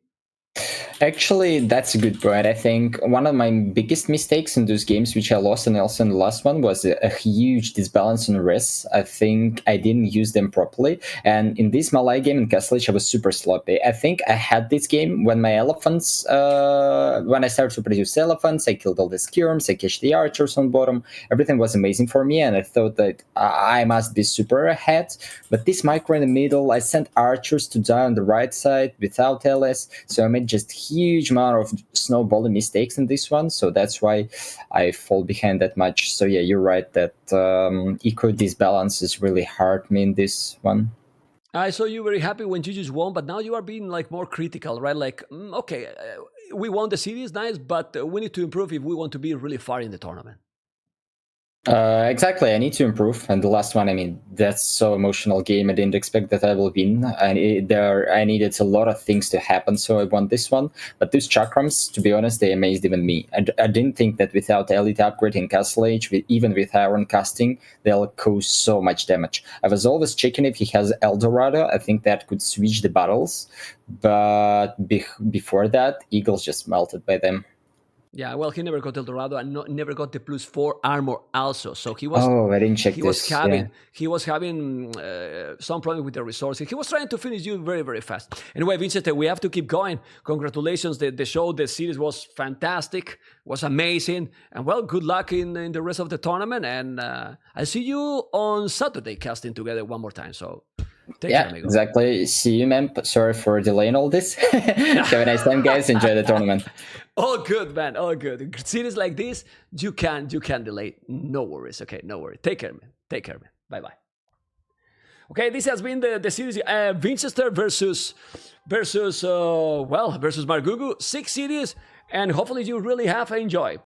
Actually, that's a good point. I think one of my biggest mistakes in those games, which I lost and also in the last one, was a huge disbalance on res. I think I didn't use them properly. And in this Malay game in Castle Age, I was super sloppy. I think I had this game when my elephants, when I started to produce elephants, I killed all the skirms, I catch the archers on bottom. Everything was amazing for me, and I thought that I must be super ahead. But this micro in the middle, I sent archers to die on the right side without LS, so I made just huge amount of snowballing mistakes in this one, so that's why I fall behind that much. So yeah, you're right that eco disbalance is really hard me in this one. I saw you very happy when you just won, but now you are being like more critical, right? Like, okay, we won the series, nice, but we need to improve if we want to be really far in the tournament. Exactly, I need to improve. And the last one, I mean, that's so emotional game. I didn't expect that I will win. I needed a lot of things to happen, so I won this one. But those chakrams, to be honest, they amazed even me. I didn't think that without elite upgrade in Castle Age, even with iron casting, they'll cause so much damage. I was always checking if he has Eldorado. I think that could switch the battles. But before that, Eagles just melted by them. Yeah, well, he never got Eldorado and never got the +4 armor also. So he was. Oh, I didn't check this. He was having some problem with the resources. He was trying to finish you very, very fast. Anyway, Vinchester, we have to keep going. Congratulations. The show, the series was fantastic, was amazing. And well, good luck in the rest of the tournament. And I'll see you on Saturday casting together one more time. So Take Yeah, care, amigo. exactly. See you, man. Sorry for delaying all this. Have a nice time, guys. Enjoy the tournament. All good, man. All good. Series like this, you can delay. No worries. Okay, no worries. Take care, man. Take care, man. Bye bye. Okay, this has been the series Vinchester versus Margougou, 6 series, and hopefully you really have enjoyed.